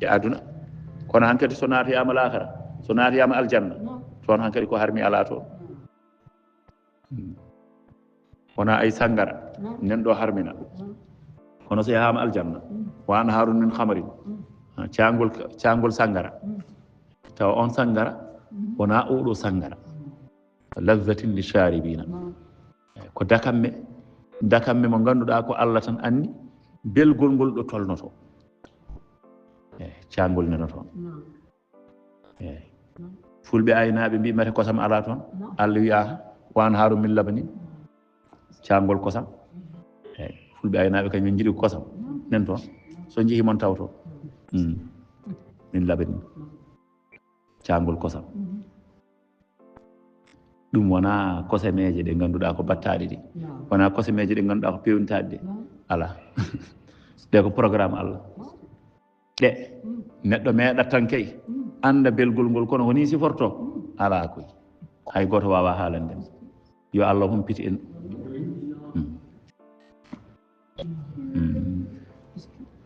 e aduna kono hankkadi so natayama lahara so natayama aljanna toon hankkadi ko harmi ala toon wona ay sangara nen ɗo harmina kono so yahama aljanna wa anharun min khamarin cangol sangara tawa on sangara wona oɗo sangara lazzatin li sharibina ko dakamme mo ganduɗa ko Allah tan anni belgol ngol ɗo tolnoto cangol nana toon fulɓe aynaɓe mbimate kosam ala toon Allah wiya wan haru min labani cangol kosam fulɓe aynaɓe kañumen jiiɗi kosam nen toon so jeehi mon tawto min labani cangol kosam ɗum wona kosemeje ɗe ganduɗa ko battaɗe ɗi wona kosemeje ɗe ganduɗa ko pewnitaɗe ɗe ala ɗe ko programme Allah ɗe neɗɗo meeɗat tan kay anda belgol ngol kono woni siforto ala koy hay goto wawa haalanden yo Allah humpiti en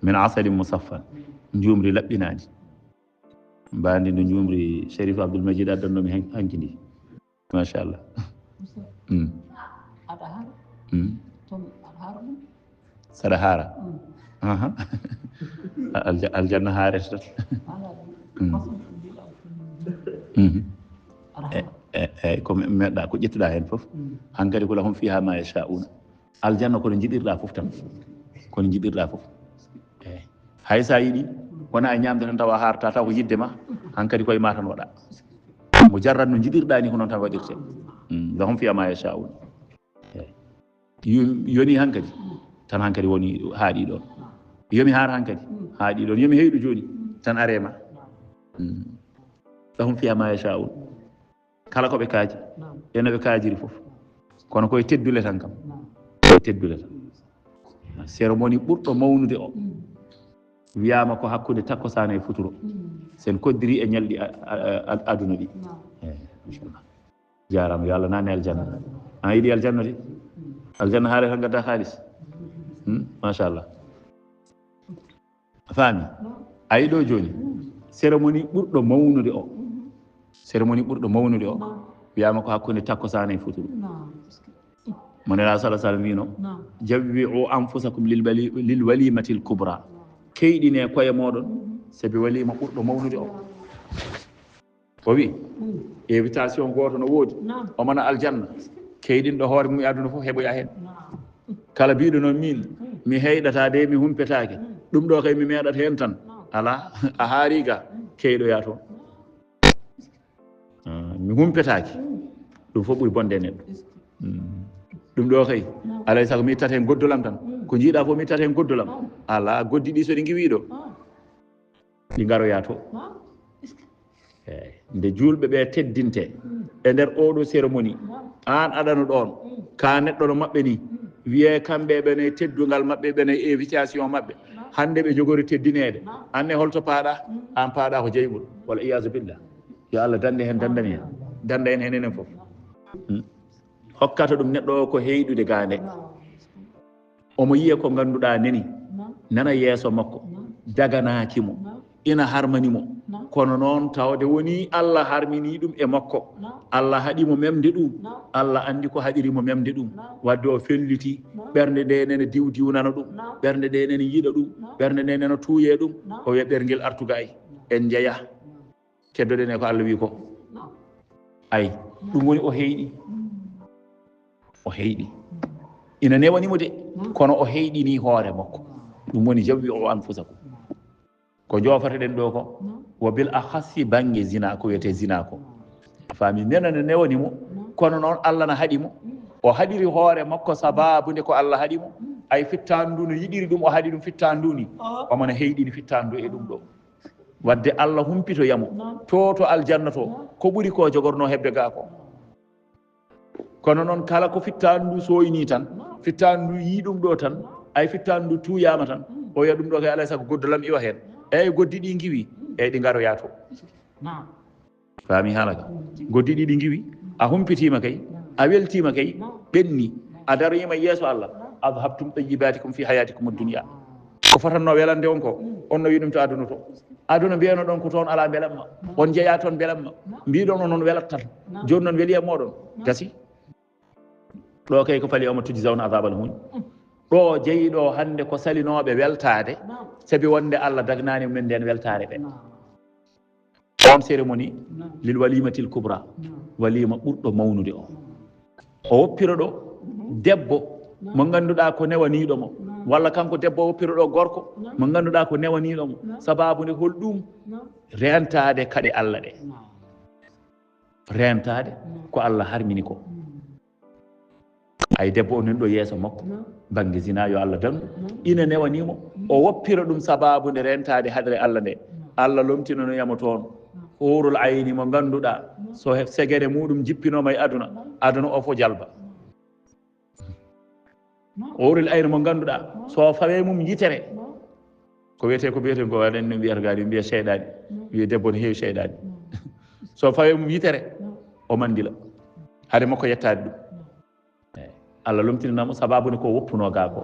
min asalin musaffan jumri laɓɓinadi mbandi no jumri Cherif Abdoul Majid addannomi hanki ndi machallah saɗa haara aljanna haaret tan eyyi ko meɗɗa ko ƴettuɗa hen foof hankkadi ko lahum fiha ma yasha'una aljanna kono jiɗirɗa foof tan kono jiɗirɗa foof eyyi hay sa yiiɗi wona e ñamde tan tawa harta taw ko yidde ma hankkadi koye ma tan waɗa mo jarrat no jiɗirɗa ni ko noon tan waɗirte lahum fiha ma yasha'una eyyi yoni hankkadi tan hankkadi woni haaɗi ɗon yomi haara hankkadi haaɗi ɗon yomi heyɗo joni tan arema lahum fiha ma yasha'un kala koɓe kaaji ene ɓe kaajiri foof kono koye teddule tan kam koye teddule tan cérémonie ɓurɗo mawnude o wiyama ko hakkude takkosana e futuro sen koddiri e ñalɗi aduna ɗi inchallah jarama yo Allah nani aljanna an yiiɗi aljanna de aljanna haare tan gadda haalis machallah faami ayi ɗo joni cérémonie ɓurɗo mawnude o cérémonie ɓurɗo mawnude o wiyama ko hakkude takkosana e futuro mo nela salah sallam wino jawwi'u anfusakum lil walimati l kubra keyɗine koye moɗon saabi walima ɓurɗo mawnude o wi invitation goto no woodi omona aljanna keyɗinɗo hoore mum e aduna fof heɓoya hen kala biɗo noon min mi heyɗata de mi humpetake ɗum ɗo kay mi meeɗat hen tan ala a haariga keyɗoya toon mi humpetake ɗum fof ɓuuri bonde neɗɗo ɗum ɗo kay alay saago mi ittata hen goddolam tan ko jiiɗa fof mi ittata hen goddolam ala goddi ɗi so ɗi giwiɗo ɗi garoya to eyyi nde julɓe ɓe teddinte e nder oɗo cérémonie an aɗano ɗon ka neɗɗo no maɓɓe ni wiye kamɓe ɓene teddungal maɓɓe ɓene invitation maɓɓe hande ɓe jogori teddinede anne holto paaɗa an paaɗa ko jeygol walla iyasu billah yo Allah dande hen dandani hen danda en hen enen foof hokkata ɗum neɗɗo o ko heyɗude gande omo yiya ko ganduɗa neni nana yeeso makko daganakimo ina harmanimo kono noon tawde woni Allah harmini ɗum e makko Allah haɗimo memde ɗum Allah andi ko haɗirimo memde ɗum wadde o felliti ɓernde nde nene diwnana ɗum ɓernde nde nene yiɗa ɗum ɓernde nde nene tuuye ɗum o wiya ɓerguel artuga ay en jeeya keddoɗen e ko Allah wi ko ay ɗum woni o heyɗi ina newanimo de kono o heyɗini hoore makko ɗum woni jawwi o anfusakum ko jofateɗen ɗo ko wo bil ahassi banggue zina ko wiyete zina ko faami nenane newanimo kono noon Allah na haɗimo o haɗiri hoore makko sababude ko Allah haɗimo ay fittandu no yiɗiri ɗum o haɗi ɗum fittandu ni omona heyɗini fittandu e ɗum ɗo wadde Allah humpito yamo to aljanna to ko ɓuri ko jogorno hebde ga ko kono noon kala ko fittandu soyni tan fittandu yi ɗum ɗo tan ay fittandu tuyama tan o wiya ɗum ɗo kay alay saago goddolam iwa hen eyyi goddi ɗi giwi eyyi ɗi garoya to faami haala ka goddi ɗi giwi a humpitima kay a weltima kay ɓenni a daroyima yeeso Allah adhabtum tayyibatikum fi hayatikum ad-dunya ko fotanno welande on ko on no wi ɗum to aduna to aduna mbiyano ɗon ko toon ala belamma on jeeya toon belamma mbiɗon onon welat tan joni noon weeli e moɗon gasi ɗo kay ko faali omo tujzawna adabal hun ɗo jeeyiɗo hande ko salinoɓe weltade saabi wonde Allah dagnani mumen nden weltare ɓe on cérémonie lil walimatil kubra walima ɓurɗo mawnude o woppiro ɗo debbo mo ganduɗa ko newaniɗomo walla kanko debbo woppiro ɗo gorko mo ganduɗa ko newaniɗomo sababude hol ɗum rentade kaaɗe Allah ɗe rentade ko Allah harmini ko ay debbo o nanɗo yeeso makko banggue zina yo Allah dandu ina newanimo o woppira ɗum sababu nde rentade haɗre Allah nde Allah lomtinonoyamo toon hurul ayni mo ganduɗa so segere muɗum jippinoma e aduna o fo jalba hurul ayni mo ganduɗa so fawe mum yitere ko wiyete ko waɗen no mbiyata gadi mbiya cheyɗani wiye debbo ne heewi cheyɗani so fawe mum yitere o mandila haade makko yettade ɗum Allah lomtininamo sababude ko woppuno ga ko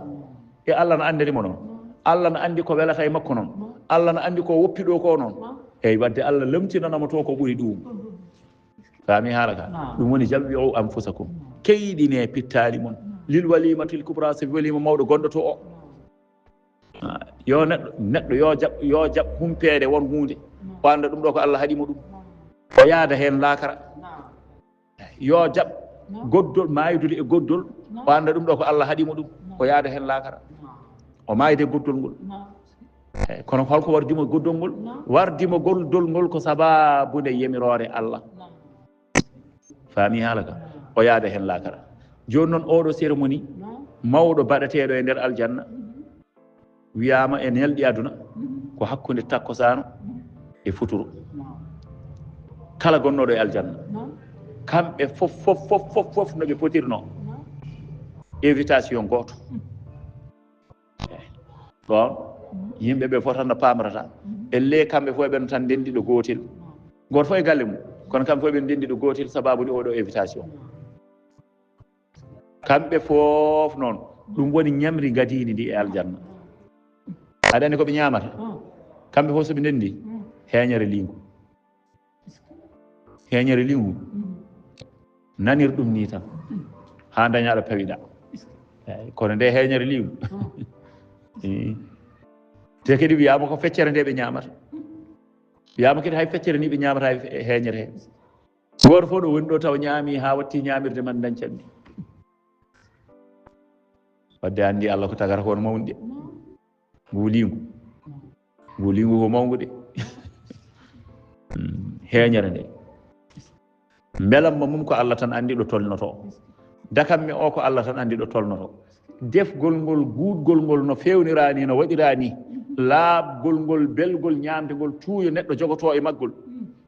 e Allah no andanimo noon Allah no andi ko welata e makko noon Allah no andi ko woppiɗo ko noon eyyi wadde Allah lomtinanamo to ko ɓuuri ɗum faami haala ka ɗum woni jalɓi o anfusakum keyɗine pittali mon lil walimatil kubra sabi walima mawɗo gonɗo to o yo neɗɗo yo jaɓ humpede won hunde o anda ɗum ɗo ko Allah haɗimo ɗum o yaada hen laakara yo jaɓ goddol maydude e goddol o anda ɗum ɗo ko Allah haɗimo ɗum o yaada hen laakara o mayde goddol ngol eyyi kono holko wardimo goddol ngol wardimo goddol ngol ko sababude yamirore Allah faami haala ka o yaada hen laakara joni noon oɗo cérémonie mawɗo baɗateɗo e nder aljanna wiyama e nelɗi aduna ko hakkude takkosano e futuro kala gonnoɗo e aljanna kamɓe fof noɓe potirno invitation goto ɗon yimɓeɓe fotanno pamrata elle kamɓe fof ɓen tan ndendiɗo gotel goto fof e galle mum kono kamɓe fof ɓen ndendiɗo gotel sababude oɗo invitation kamɓe fof noon ɗum woni ñamri gadidi ndi e aljanna aɗa andi koɓe ñamata kamɓe fof soɓe ndendi heeñere lingu nanir ɗum ni tan ha dañaɗo pawiɗa eyyi kono nde heeñere lingu te kadi wiyama ko feccere nde ɓe ñamata wiyama kadi hay feccere ni ɓe ñamata e heeñere he goto fof ɗo woni ɗo taw ñaami ha watti ñamirde man dañcanni wadde andi Allah ko tagata kono mawni de ngu lingu ko mawgu de heeñere nde belamma mum ko Allah tan andi ɗo tolnoto dakammi o ko Allah tan andi ɗo tolnoto defgol ngol guudgol ngol no fewnirani no waɗirani laaɓgol ngol belgol ñamde ngol tuuyo neɗɗo jogoto e maggol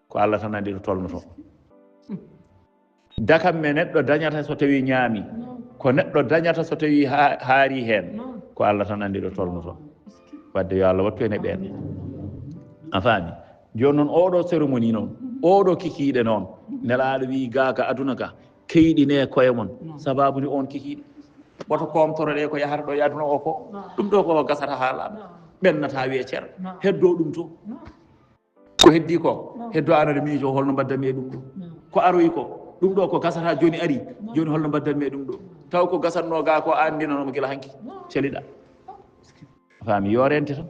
ko Allah tan andi ɗo tolnoto dakam me neɗɗo dañata so tawi ñaami ko neɗɗo dañata so tawi haari heen ko Allah tan andi ɗo tolnoto wadde yo Allah wattu en e ɓeen a faami joni noon oɗo cérémonie noon oɗo kikiiɗe noon nelaaɗo wi gaaka aduna ka keyɗine koye mon sababude on kikiiɗe woto komtoro ɗe ko yahata ɗo e aduna o ko ɗum ɗo ko gasata ha laaɓa ɓennata wiye ceer heddo ɗum to ko heddi ko heddo anade miijo holno mbaddami e ɗum ɗo ko aroyi ko ɗum ɗo ko gasata joni ari joni holno mbaddami e ɗum ɗo taw ko gasatno ga ko andinanomo gila hanki celiɗa faami yo rente tan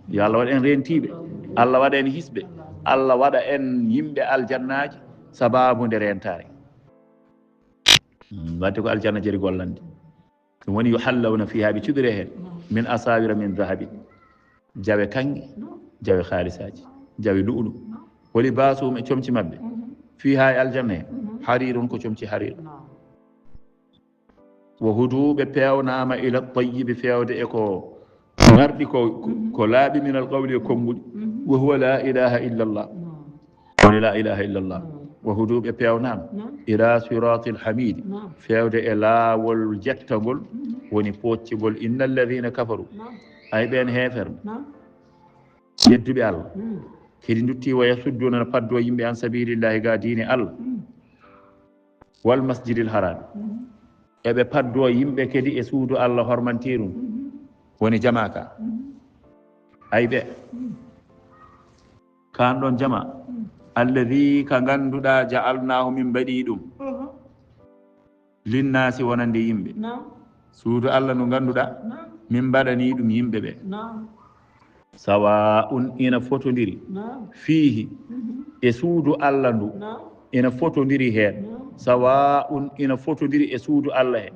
yo Allah waɗa en rentiɓe Allah waɗa en hisɓe Allah waɗa en yimɓe aljannaji sababude rentare wadde ko aljanna jeri gollande ɗum woni yuhallawna fiha ɓe cuɓire hen min asawira min dahabin jawe kanŋe jawe haalisaji jawe lu'lu woli basum e comci mabɓe fiha e aljanna he harirun ko comci harir wo huduɓe pewnama ila tayibi fewde e ko garɗi ko laaɓi min alqawli e konnguli wa huwa la ilaha illa allah woni la ilaha illa allah wa huduɓe pewnama ila sirati lhamidi fewde e laawol jettagol woni poccigol inna alladina kafaru ay ɓen heeferɓe yedduɓe allah kedi dutti wa yasudduna no paddo yimɓe an sabilillahi ga diine allah wal masjidil haram eɓe paddo yimɓe kedi e suudu allah hormantirum woni jama ka ay ɓe kan ɗon jama alladi ka ganduɗa ja'alnahu min mbaɗi ɗum linnasi wonande yimɓe suudu allah no ganduɗa min mbaɗani ɗum yimɓe ɓe sawa'un ina fotodiri fihi e suudu allah ndu ina fotodiri hen sawa'un ina fotodiri e suudu allah he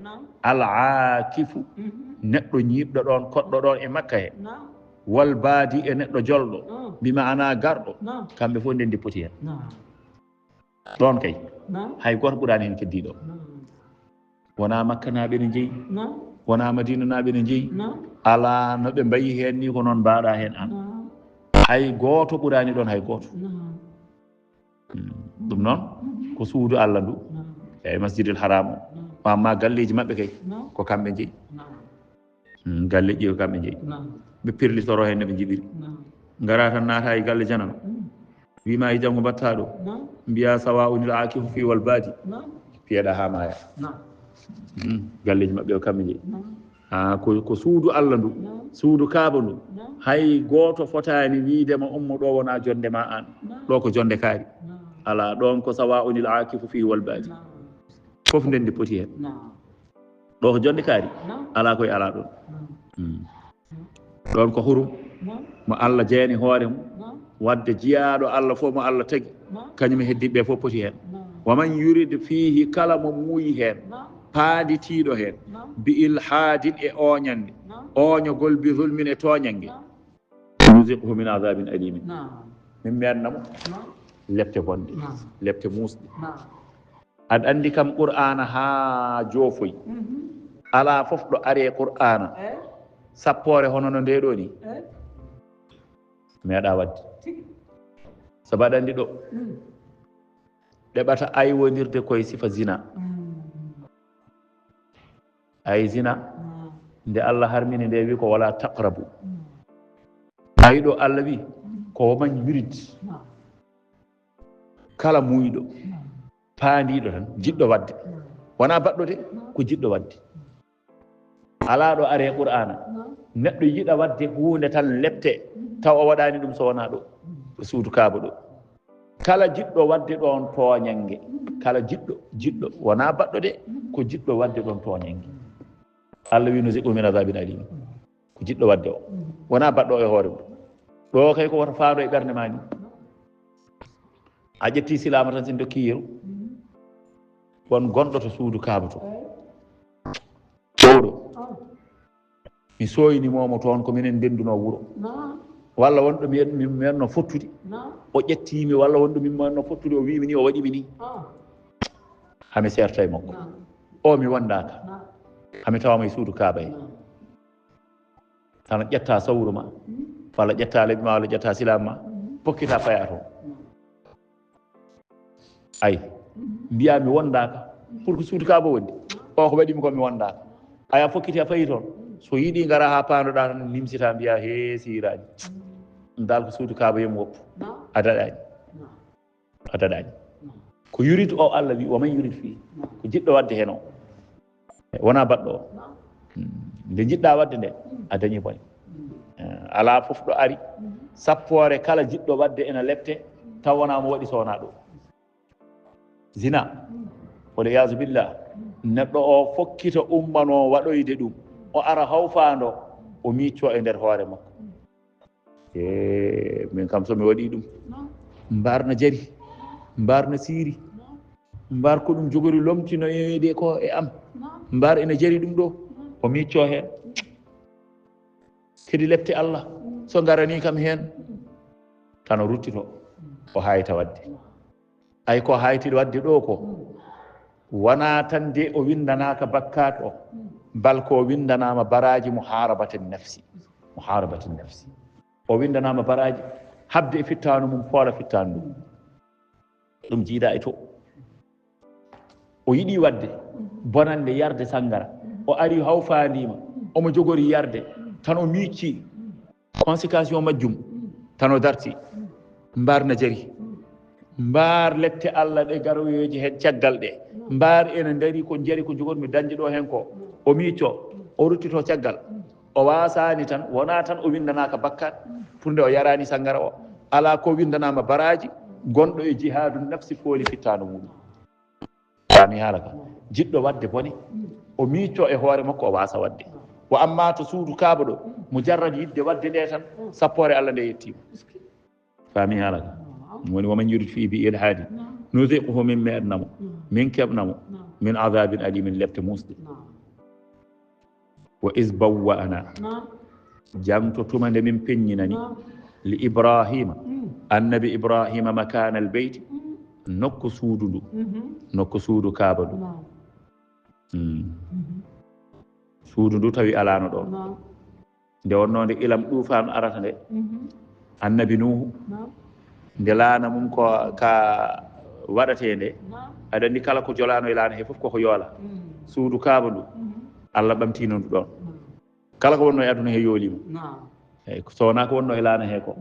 al aakifu neɗɗo ñiɓɗo ɗon koɗɗo ɗon e makka he wal baadi e neɗɗo jolɗo bima'ana garɗo kamɓe fof ndendi poti hen ɗon kay hay goto ɓurani hen keddiɗo wona makka naɓe ne jeeyi wona madina naɓe ne jeeyi ala no ɓe mbayi hen ni ko noon mbaɗa hen an hay goto ɓurani ɗon hay goto ɗum noon ko suudu allah ndu e masjidil haram o wamma galleji mabɓe kay ko kamɓe jeeyi galleji ko kamɓe jeeyi ɓe pirlitoro hen noɓe jiɓiri gara tan naata e galle janano wima e janggo mbatta ɗo mbiya sawa unil akifu fi wal baadi piyeɗa ha maya galleji mabɓe ko kamɓe jeeyi ko suudu allah ndu suudu kaaba ndu hay goto fotani wiidema ummo ɗo wona jonde ma an ɗo ko jonde kaari ala ɗon ko sawa unil akifu fi wal baadi foof ndendi poti hen ɗo ko jonde kaari ala koye ala ɗon ɗon ko hurum mo allah jeeni hoore mum wadde jiyaɗo allah fof mo allah tagi kañum heddiɓe fof poti hen waman yurid fihi kala mo muuyi hen paaditiɗo hen bi ilhadin e oñande oñogol bi zulmin e toñangue nuziquhu min adabin alimin min mennamo lepte bonde lepte musɗe aɗa andi kam qur'ana ha joofoyi ala fof ɗo are qur'ana sappore hono no ndeɗo ni meeɗa wadde sabu aɗa andi ɗo ɗeɓata aywodirde koye sifa zina ay zina nde allah harmini nde wi ko wala taqrabu ay ɗo allah wi ko woman yurid kala muyɗo paandiɗo tan jiɗɗo wadde wona baɗɗo de ko jiɗɗo wadde ala ɗo are qur'ana neɗɗo yiɗa wadde hunde tan lepte taw o waɗani ɗum so wona ɗo suudu kaaba ɗo kala jiɗɗo wadde ɗon toñangue kala jiɗɗo wona baɗɗo de ko jiɗɗo wadde ɗon toñangue allah wi nuziqu min adabin alim ko jiɗɗo wadde o wona baɗɗo e hoore mum ɗo kay ko woto faado e ɓernde ma ni a ƴetti silama tan sin dokki yeru won gonɗo to suudu kaaba to oɗo mi soynimomo toon ko minen ndenduno wuuro walla wonɗo mi menno fottude o ƴettimi walla wonɗo min menno fottude o wimi ni o waɗimi ni hami serta e makko o mi wondaka hami tawama e suudu kaaba he tan ƴetta sawru ma walla ƴetta leɓi ma walla ƴetta silama ma pokkita paya toon ay mbiya mi wondaka pour que suudu kaaba wonde o ko waɗimi ko mi wondaka aya fokkiti a fayi toon so yiiɗi ngara ha pandoɗa tan nimsita mbiya he siraji dal ko suudu kaaba yemo woppu a daɗani ko yurit o Allah wi woman yurit fi ko jiɗɗo wadde hen o wona baɗɗo o nde jiɗɗa wadde nde a dañi bone ala fof ɗo ari sappore kala jiɗɗo wadde ena lepte taw wona mo waɗi sowona ɗo zina wala yasu billah neɗɗo o fokkita ummano waɗoyde ɗum o ara hawfando o micco e nder hoore makko min kam somi waɗi ɗum mbarna jari mbarna siiri mbar ko ɗum jogori lomtinoyde ko e am mbar ene jari ɗum ɗo o micco hen kedi lepte Allah so garani kam hen tan o ruttito o hayta wadde ay ko haytiɗo wadde ɗo ko wona tan de o windanaka bakkat o bal ko windanama baraji muharabatin nafsi o windanama baraji habde e fittanu mum poola fittanu ɗum ɗum jiiɗa e to o yiɗi wadde bonande yarde sangara o ari hawfandima omo jogori yarde tan o micci conséquence majjum tan o darti mbarna jari mbar lette Allah ɗe garoyoji hen caggal ɗe mbar ene daari ko jari ko jogormi dañde ɗo hen ko o micco o ruttito caggal o wasani tan wona tan o windanaka bakkat pour nde o yarani sangara o ala ko windanama baraji gonɗo e jihadu nafsi fooli fittano muɗum ami haala ka jiɗɗo wadde bone o micco e hoore makko o wasa wadde wo amma to suudu kaaba ɗo mo jarrat yidde wadde ɗe tan sappore Allah nde yettima fami haala ka woni woman yurid fi bi ilhaadi nuziquhu min meɗnamo min keɓnamo min adabin alimin lepte musɗe wa is bawwa'ana jam to tuma nde min peññinani li ibrahima annabi ibrahima makana al beyti nokku suudu ndu nokku suudu kaaba ndu suudu ndu tawi alano ɗon nde wonno nde ilam ɗufano arata nde annabi nuhu nde laana mum ko ka waɗate nde aɗa andi kala ko jolano e laana he fof koko yoola suudu kaaba ndu Allah ɓamtino ndu ɗon kala ko wonno e aduna he yoolima eyyi so wona ko wonno e laana he ko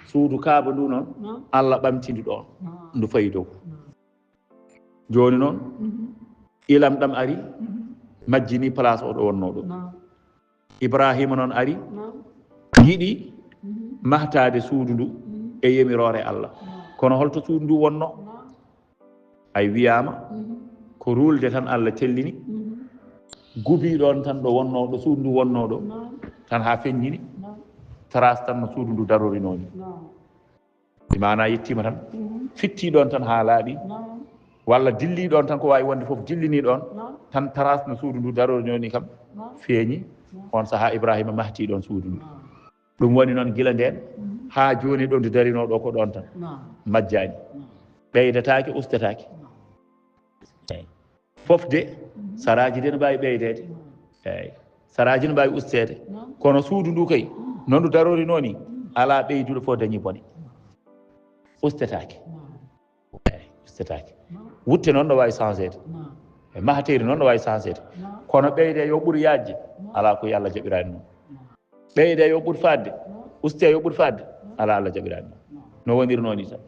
suudu kaaba ndu noon Allah ɓamti ndu ɗon ndu fayi dow joni noon ilam ɗam ari majjini place oɗo wonno ɗo ibrahima noon ari yiɗi mahtade suudu ndu e yamirore Allah kono holto suudu ndu wonno ay wiyama ko rulde tan Allah tellini gubi ɗon tan ɗo wonno ɗo suudu ndu wonno ɗo tan ha feññini trace tan no suudu ndu darorinoni imana yettima tan fitti ɗon tan ha laaɓi walla dilli ɗon tan ko wawi wonde foof dillini ɗon tan trace no suudu ndu darorinoni kam feeñi on saaha Ibrahima mahti ɗon suudu ndu ɗum woni noon gila nden ha joni ɗo ndu darino ɗo ko ɗon tan majjani ɓeydatake ustatake eyyi fof de saraji de ne mbawi ɓeydede eyyi saraji ne mbawi ustede kono suudu ndu kay non ndu darorino ni ala ɓeyduɗo fof dañi bone ustatake eyyi ustatake wutte noon ɗo wawi changede e mahateri noon ɗo wawi changede kono ɓeyde yo ɓuur yajde ala koye Allah jaɓirani noon ɓeyde yo ɓuur fadde uste yo ɓuur fadde ala Allah jaɓirani noon no wonirno ni tan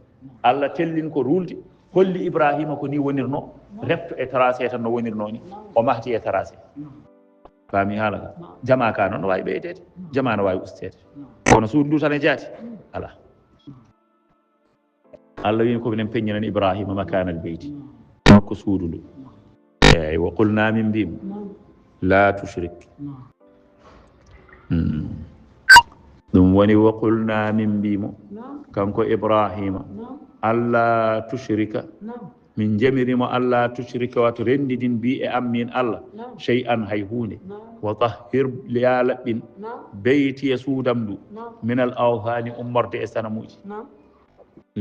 Allah tellin ko rulde holli Ibrahima ko ni wonirno refto e tracé tan no wonirno ni o mahti e tracé fami haala ka jama ka noon no wawi ɓeydede jama no wawi ustede kono suudu ndu tan e jaati ala Allah wini kominen peññinani Ibrahima makanal beyti nokko suudu ndu eyyi wa qulna min mbimo la tushrik ɗum woni wa qulna min mbimo kanko Ibrahima alla tushrika min jamirimo alla tushrika wato rendidin mbi e am min Allah shay'an hay hunde wa tahhir ya laɓɓin beyti e suudam ndu min al awhani ummorde e sanamuji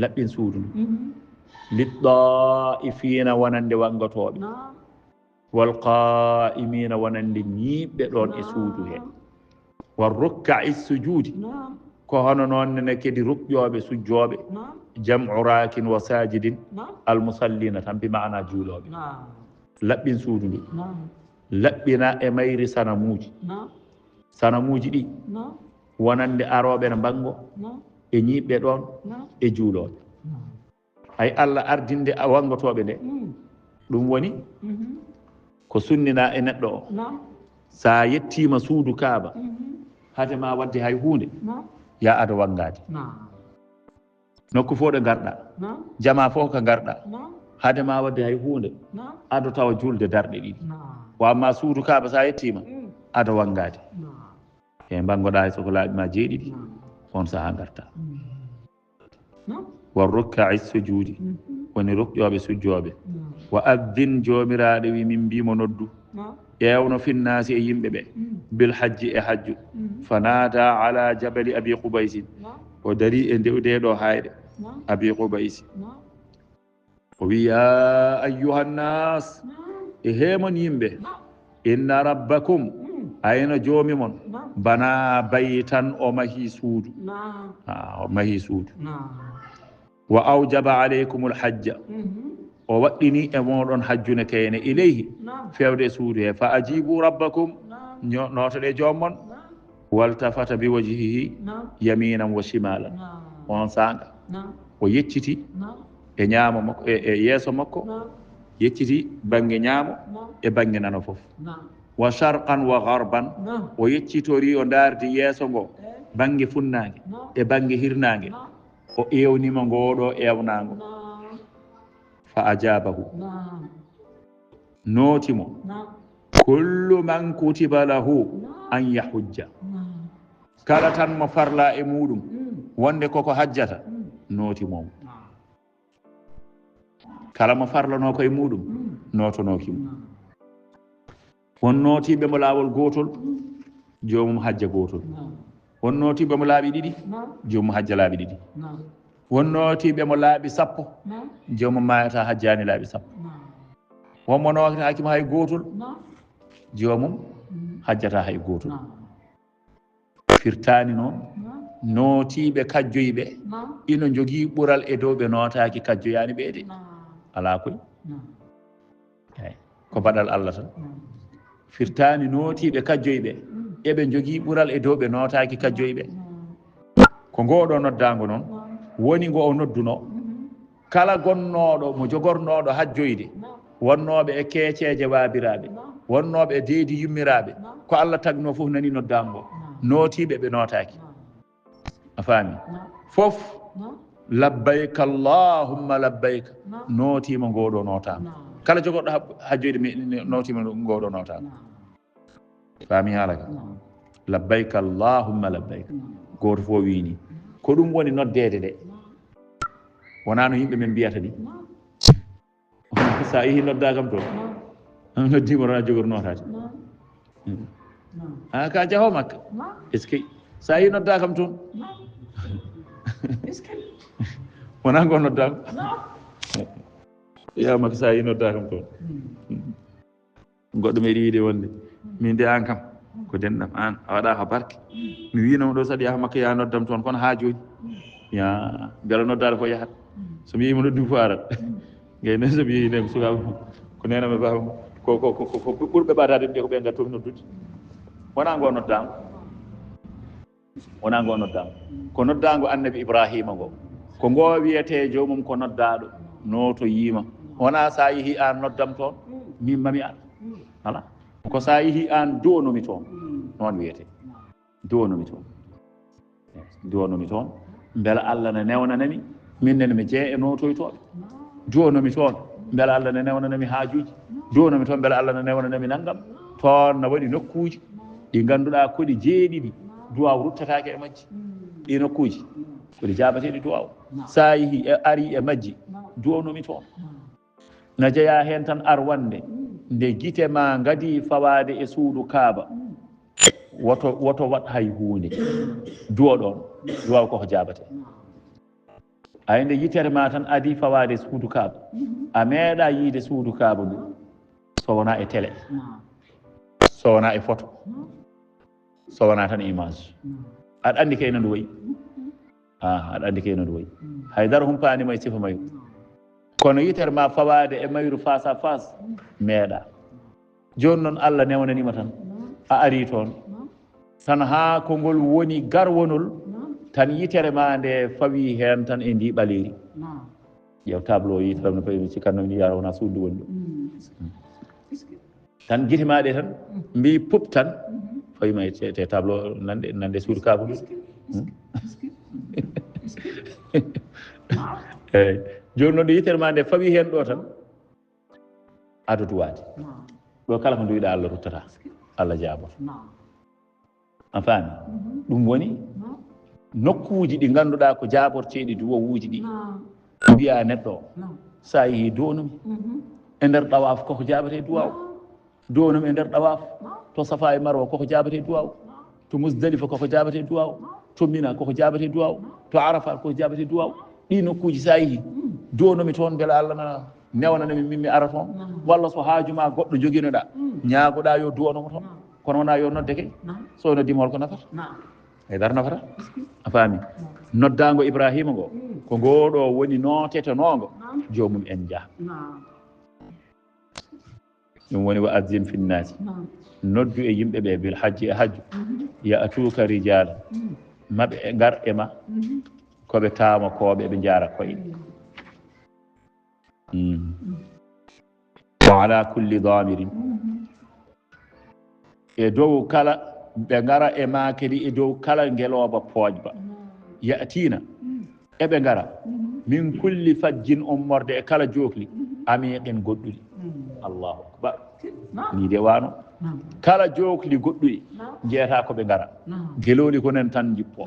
laɓɓin suudu ndu liɗɗa'ifina wonande wangatoɓe wal qa'imina wonande ñiɓɓe ɗon e suudu he wal rukka'i sujudi ko hono noon ne kedi rukƴoɓe sujjoɓe jam'u rakin wa sajidin almusallina tan bi maana juuloɓe laɓɓin suudu ndu laɓɓina e mayri sanamuji ɗi wonande aroɓe ne bango e ñiɓɓe ɗon e juuloɓe hay Allah ardinde wangotoɓe nde ɗum woni ko sunnina e neɗɗo o sa yettima suudu kaaba hade ma wadde hay hunde ya ado wangade nokku fo ɗo garɗa jama fof ko garɗa hade ma wadde hay hunde ado tawa julde darɗe ɗiɗi wamma suudu kaaba sa yettima ado wangade e bangoɗa e sohlaaɓe ma jeeɗiɗi on saha garta wa rukka'i sujudi woni rukƴoɓe sujjoɓe wa addin jomiraɗo wi min mbimo noddu ƴewno finnasi e yimɓeɓe bil hajji e hajju fanada ala jabali abi qubaysin o dari e ndeɗo hayɗe abi qubaysi o wi ya ayyuhannas e hemon yimɓe inna rabbakum ayno joomi mon bana baytan o mahi suudu o mahi suudu wa awjaba aleykum lhajja o waɗɗini e moɗon hajjune kayne ileyhi fewde suudu he fa ajibu rabbakum notoɗe jommon waltafata bi wajhihi yaminan wa shimalan on sanga o yecciti e ñaamo makko e yeeso makko yecciti banggue ñaamo e banggue nano foof wa sharqan wa garban o yeccitori o dardi yeeso ngo banggue funnague e banggue hirnague o ewnima ngoɗo ewnago fa ajabahu nootimo kullu man kutiba lahu an yahujja kala tan mo farla e muɗum wonde koko hajjata nootimomo kala mo farlano koye muɗum notonokimo won nootiɓe mo laawol gotol jomum hajja gotol won nootiɓe mo laaɓi ɗiɗi jomum hajja laaɓi ɗiɗi won nootiɓe mo laaɓi sappo jomum mayata hajjani laaɓi sappo wonmo notaki mo hay gotol jomum hajjata hay gotol firtani noon nootiɓe kajjoyɓe ino jogui ɓuural e dow ɓe notaki kajjoyani ɓeede ala koy eyi ko baɗal Allah tan firtani nootiɓe kajjoyɓe eɓe jogui ɓuural e dow ɓe notaki kajjoyɓe ko ngoɗo noddago noon woni ngo o nodduno kala gonnoɗo mo jogornoɗo hajjoyde wonnoɓe e keeceje waabiraɓe wonnoɓe e deedi yummiraɓe ko Allah tagno foof nani noddago nootiɓe ɓe notaki a faami fof labbayka allahumma labbayka nootima ngoɗo notama kala jogorɗo hajjoyde nootima ngoɗo notama faami haala ka labbayka allahumma labbayka goto fof wini ko ɗum woni noddede de wona no yimɓe men mbiyata ni sa yeehi nodda kam to noddima rona jogori notade ha ka jaho makka est ce que sa yeehi nodda kam toon wona ngo noddama yawmakka sa yeehi nodda kam toon goɗɗo meeɗi wiide wonde min de an kam ko denɗam an a waɗa ko barke mi winoma ɗo saɗa yaha makka ya noddam toon kono ha joni ya beela noddade ko yahat somi yima noddumi fo arat gayne somi yeehi nde sukaba ko nename baba ko ɓurɓe ɓatade ɓe ko ɓe gattomi noddude wona ngo noddama wona ngo noddama ko noddago annabi ibrahima ngo ko ngo wiyete jomum ko noddaɗo noto yima wona sa yeehi an noddam toon min mami an ala ko sa yeehi an donomi toon noon wiyete donomi toon donomi toon beela Allah ne newnanami minnene mi jee e notoytoɓe donomi toon beela Allah ne newnanami haajuji donomi toon beela Allah ne newnanami naggam toon ne waɗi nokkuji ɗi ganduɗa koɗi jeeɗiɗi duwaw ruttatake e majji ɗi nokkuji koɗi jabateɗi duwaw sa yeehi e ari e majji donomi toon na jeeya hen tan arwande nde guite ma gadi fawade e suudu kaaba woto wat hay hunde duwoɗon duwaw koko jabate ay nde yitere ma tan adi fawade suudu kaaba a meeɗa yiide suudu kaaba ndu so wona e télé so wona e photo so wona tan image aɗa andi kayno ndu wayi aɗa andi keno ɗo wayi haydara humpanima e sifa mayu kono yitere ma fawade e mayru face à face meeɗa joni noon Allah newnanima tan a ari toon tan ha ko ngol woni garwonol tan yitere ma nde fawi hen tan e ndi ɓaleeri ƴeew tableau o yitere no fawi cikkanno ni yara wona suudi woni ɗo tan guite maɗe tan mbi pup tan fawima te tableau nande suudu kabaru eyyi joni noon ɗo yitere ma nde fawi hen ɗo tan aɗa duwade ɗo kala ko duwiɗa Allah ruttata Allah jaaboto a faami ɗum woni nokkuji ɗi ganduɗa ko jaborteɗi duwowuji ɗi wiya neɗɗo o sa yeehi donumi e nder ɗawaf koko jabate duwaw donumi e nder ɗawaf to safa e marwa koko jabate duwaw to musdalifa koko jabate duwaw to mina koko jabate duwaw to arafa koko jabate duwaw ɗi nokkuji sa yeehi donumi toon beele Allah na newnanami min mi ara toon walla so haajuma goɗɗo joguinoɗa ñaagoɗa yo duwanomo toon kono wona yo nodde kay so noddima holko nafata haydara nafata a faami noddago Ibrahima ngo ko ngoɗo woni nootetenogo jomum en jaa ɗum woni wa azim finnasi noddu e yimɓeɓe bil hajji e hajju ya atuka rijala maɓe e gar e ma koɓe tama koɓe ɓe jaara koye wa ala kulli damirin e dow kala ɓe gara e ma kadi e dow kala ngeloba poojba yatina eɓe gara min kulli fajjin ummorde e kala jokli amiqin goɗɗuɗi allahu akbar ni de wano kala jokli goɗɗuɗi jeeta koɓe gara geloli konen tan jippo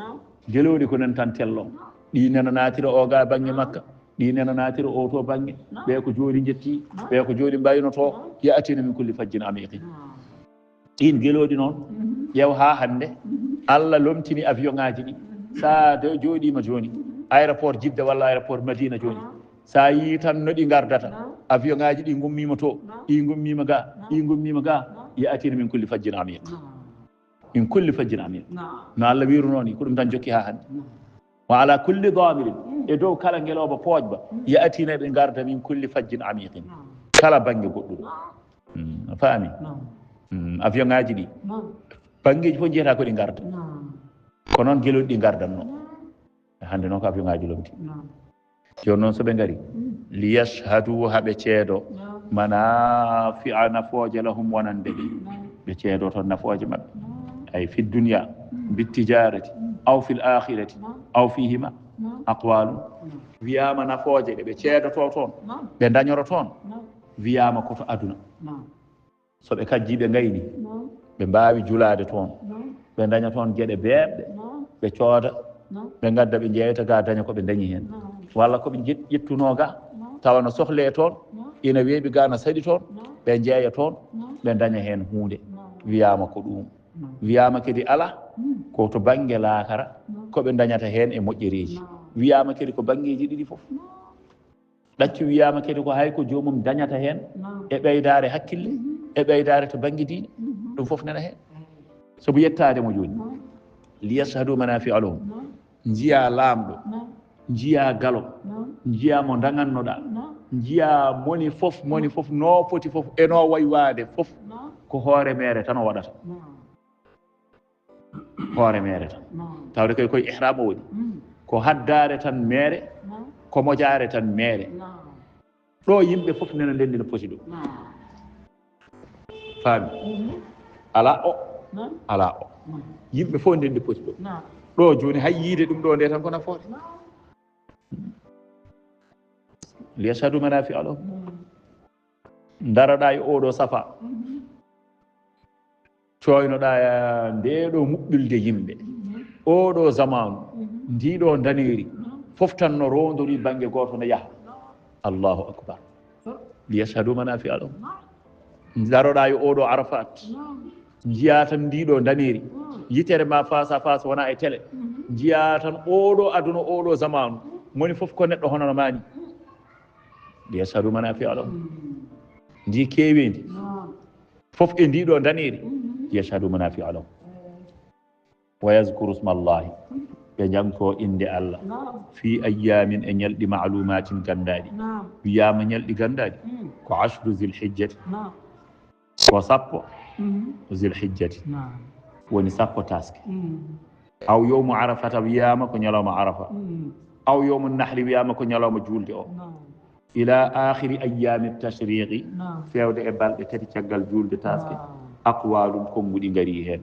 geloli konen tan tello ɗi nena natira oga banggue makka ɗi nena natira o to banggue ɓe ko joni jetti ɓe ko joni mbaynoto yatina min kulli fajjin amiqin ɗin geloɗi noon ƴeew ha hande Allah lomtini avion ngaji ɗi sa joɗima joni aéroport Jidda walla aéroport Madina joni sa yi tan noɗi gardata avion ngaji ɗi gummima to ɗi gummima ga ɗi gummima ga yatina min kulli fajjin amiq min kulli fajjin amiq no Allah wiruno ni ko ɗum tan jokki ha hande wa ala kulli damirin e dow kala ngeloba poojba yatina ɓe garda min kulli fajjin amiqin kala banggue goɗɗuɗo a faami avion ngaji ɗi banggueji fof jeyata koɗi garda ko noon gueloɗi ɗi gardanno hande noon ko avion ngaji lomti joni noon soɓe gari li yashhadu haɓe ceedo manafi'a nafooje lahum wonande ɗi ɓe ceedo toon nafooje mabɓe ay fi dunia bittijarati aw fil akhirati aw fihima aqwalu wiyama nafooje ɗe ɓe ceedoto toon ɓe dañoro toon wiyama koto aduna soɓe kajji ɓe gayni ɓe mbawi julade toon ɓe daña toon gueɗe beebɗe ɓe cooda ɓe gadda ɓe jeeyta ga daña koɓe dañi hen walla koɓe ƴettuno ga tawa no sohle toon ina weeɓi ga no saɗi toon ɓe jeeya toon ɓe daña hen hunde wiyama ko ɗum wiyama kadi ala ko to banggue laakara koɓe dañata hen e moƴƴereji wiyama kadi ko banggueji ɗiɗi foof ɗaccu wiyama kadi ko hay ko jomum dañata hen e ɓeydare hakkille e ɓeydare to banggue diine ɗum foof nana hen sobo yettademo joni liyashhadu manafi'a lahum jiya lamɗo jiya galo jiya mo dagannoɗa jiya moni foof no foti foof eno waywade foof ko hoore mere tan o waɗata hoore mere tan tawde kay koye ihram o waɗi ko haddare tan mere ko mojare tan mere ɗo yimɓe foof nena ndendi no poti ɗo faami ala o yimɓe fof ndendi poti ɗo ɗo joni hay yiide ɗum ɗo nde tan ko nafoore liyashhadu manafi'a lahum daroɗa e oɗo safa coynoɗa ndeɗo muɓɓilde yimɓe oɗo zamanu ndiɗo daneri fof tan no rondori banggue goto no yaaha allahu akbar liyashhadu manafi'a lahum daroɗa e oɗo arafat jiya tan ndiɗo daneri yitere ma face à face wona e télé jiya tan oɗo aduna oɗo zamanu moni foof ko neɗɗo honono mani liyashhadu manafi'a lahum ndi kewendi foof e ndiɗo daneri liyashhadu manafi'a lahum wa yazkuru sma llahi بجانكو إند الله في أيام أن يلدي معلومات غندادي وياما يلدي غندادي كعشر ذي الحجة وصبو ذي الحجة ونصبو تاسك أو يوم عرفة وياما كنيلوم عرفة أو يوم النحر وياما كنيلوم جولد إلى آخر أيام التشريق في أود إبال تتي تشغل جولد تاسك أقوال كم ودي غريهن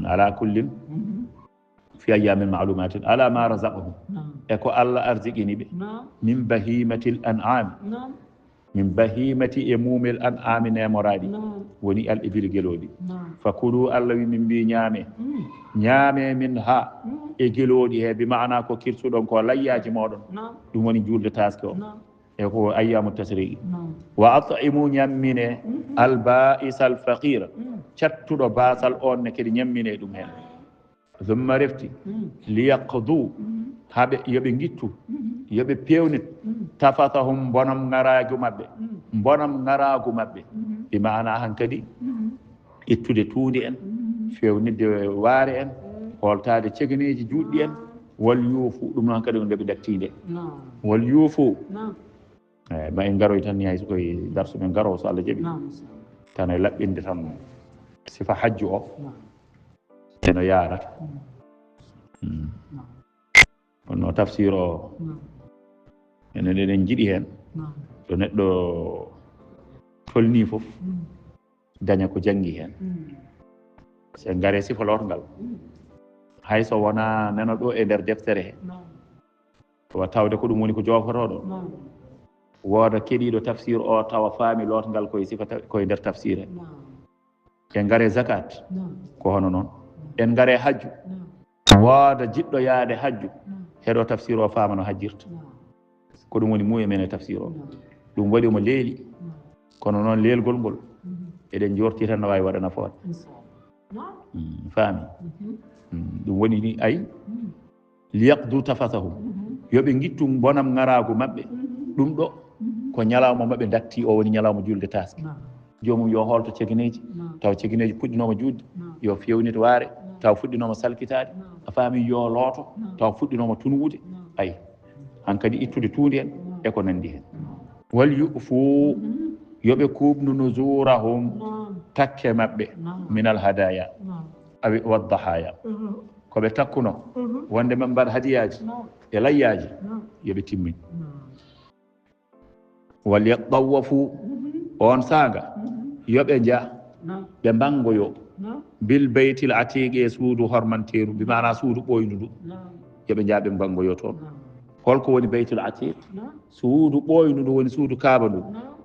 على كل في أيام المعلومات على ما رزقهم يكو الله أرزقني به من بهيمة الأنعام من بهيمة أموم الأنعام نمرادي وني الإبل جلودي فكلوا الله من بي نيامي منها إجلودي بمعنى كو كيرسو دون كو لاياجي مودون دون وني جولد تاسكو يكو أيام التشريق وأطعموا نياميني البائس الفقير شتو باسل أون نكري نياميني دوم هن ثم رفتي ليقضوا هابي يبي جيتو يبي بيونت تفاتهم بونم غراغو مابbe bonam ngarago mabbe bi maana hankadi ittude tuudi en fewnide waare en holtade cegeneji juuddi en wal yuufu dum non kadi on debi dattinde wal yuufu ma en garoy tan yaay ko darsu men garo so Allah jabi tan e labbinde tan sifa hajju o eno yaarata no tafsir o enen en jiɗi hen to neɗɗo tolni fof daña ko jangi hen se ngare sifa lorgal hay so wona neno ɗo e nder deftere he wa tawde ko ɗum woni ko jofotoɗo wooda keɗiɗo tafsir o tawa faami lotgal koye sifa koye nder tafsir he en ngare zakat ko hono noon en ngare hajju wooda jiɗɗo yaade hajju heɗo tafsir o faama no hajjirta ko ɗum woni muuye men e tafsir o ɗum waɗi omo leeli kono noon leelgol ngol eɗen jorti tan no wawi waɗa nafoore faami ɗum woni ni ay liyaqdu tafatahum yoɓe gittu bonam ngarago maɓɓe ɗum ɗo ko ñalawma maɓe datti o woni ñalawma julde taske jomum yo holto cegeneji taw cegeneji puɗɗinoma juutde yo fewnita waare taw fuɗɗinoma salkitade a faami yo looto taw fuɗɗinoma tunwude ay hankadi ittude tuundi en e ko nandi hen wal yufu yoɓe kuubnu nuzurahum takke maɓɓe minal hadaya awi waddahaya koɓe takkuno wonde ɓe mbaɗa hadiyaji e layyaji yoɓe timmin wal yatawafu on saaga yoɓe jaa ɓe mbangoyo bil beytil atiqe e suudu hormanteru bi mana suudu ɓoydu ndu yoɓe jaa ɓe mbangoyo toon holko woni beytul atiq suudu ɓoydu ndu woni suudu kaaba ndu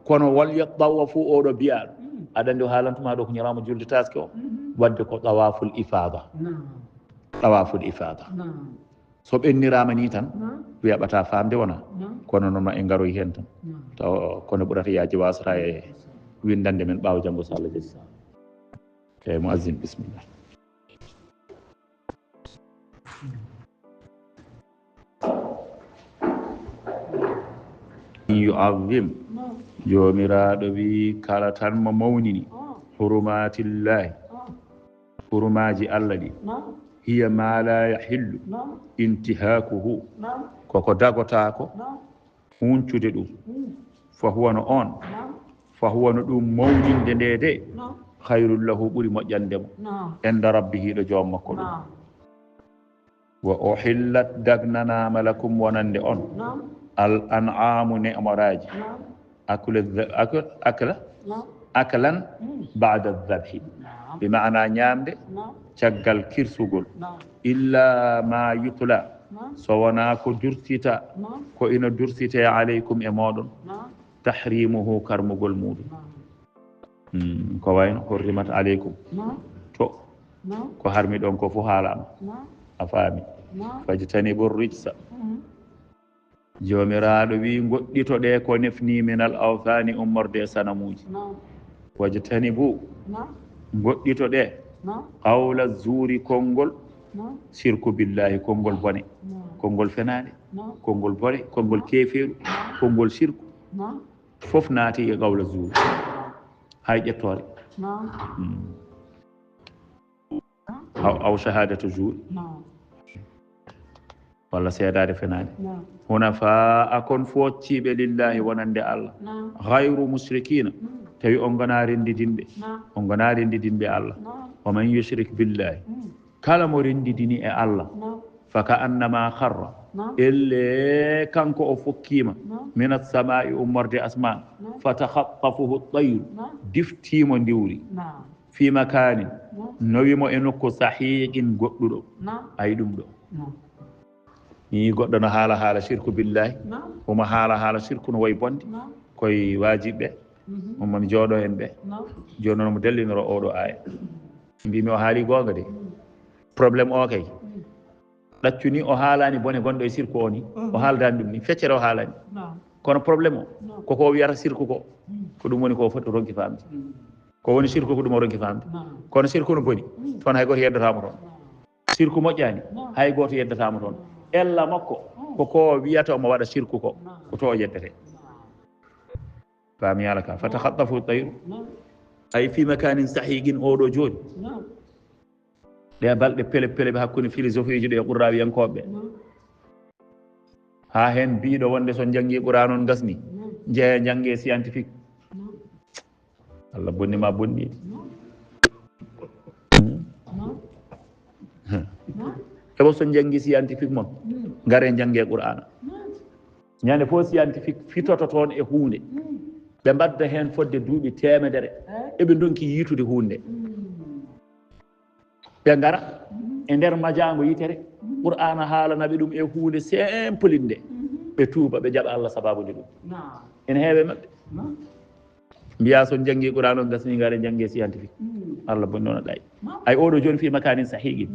kono wal yatawafu oɗo biyaɗo aɗa andi o haalantuma ɗo ko ñalawma julde taske o wadde ko tawaful ifada tawaful ifada so ɓennirama ni tan wiyaɓata famde wona kono noon ma en garoy hen tan taw kono ɓurata yaaji wasata e windande men ɓaawo janggo so Allah jaɓi e muazzin bisimillah yu'azzim jomiraɗo wi kala tan mo mawnini hurumatillahi hurumaji Allah ɗi hiya ma la yahillu intihakuhu koko dagotako huncude ɗum fa huwa no on fa huwa no ɗum mawdinde nde de hayrul lahu ɓuri moƴƴandemo enda rabbihi ɗo joom makko ɗum wa uhillat dagnanama lakum wonande on al an'amu ne'moraji aklan ba'da dhabhi bi ma'ana ñamde caggal kirsugol illa ma yutla so wona ko dursita ko ina dursite alaykum e moɗon tahrimuhu karmugol muɗum ko wayno hurrimat alaykum to ko harmi ɗon ko fo haalama a faami fajtanibu rijsa jomiraɗo wi goɗɗito ɗe ko nefni minal awthani ummorde sanamuji wajtanibu goɗɗito ɗe qawla zuuri konngol sirku billahi konngol bone konngol fenade konngol bone konngol keferu konngol sirku fof naati e qawla zuuri hay ƴettore aw shahadatu zuur walla seedade fenade hunafa akon focciɓe lillahi wonande Allah ghayru mushrikina tawi on gona rendidinɓe on gona rendidinɓe Allah wa man yushrik billahi kala mo rendidini e Allah faka annama kharra elle kanko o fokkima min as-sama'i ummorde asman fatakhattafuhu at-tayr diftimo ndiwri fi makanin nowimo e nokku sahiqin goɗɗuɗo ay ɗum ɗo ni goɗɗo no haala shirku billahi omo haala shirku no way bonde koye wajiɓe momami jooɗo en ɓe joni noon mo dellinoro oɗo aya mbimi o haali gonga de probléme o kay ɗaccuni o haalani bone gonɗo e sirku o ni o haaldani ɗum ni feccere o haalani kono probléme o koko wiyata sirku ko ɗum woni ko foti ronki famde ko woni sirku ko ɗum o ronki famde kono sirku no boni toon hay goto yeddotamo toon sirku moƴƴani hay goto yeddotamo toon ella makko koko wiyata omo waɗa sirku ko to o yeddete faami ala ka fatakhattafu tayru ay fi makanin sahiqin oɗo joni ɗe balɗe pele ɓe hakkude philosophie ji ɗe qurrawiyankoɓe ha hen mbiɗo wonde so janggi qur'an on gasni jeeya jangge scientifique Allah bonnima bonɗiɗi heɓo so janggi scientifique moon gare jangge qur'ana ñande fof scientifique fitoto toon e hunde ɓe mbadda hen fodde duuɓi temedere eɓe donki yitude hunde ɓe ngara e nder majango yitere qur'ana haalanaɓe ɗum e hunde simple nde ɓe tuuba ɓe jaɓa Allah sababude ɗum ene heewe maɓɓe mbiya son janggi qur'an on gasni ngare jangge scientifique Allah bonni ono ɗayi ay oɗo joni fi makanin sahiqin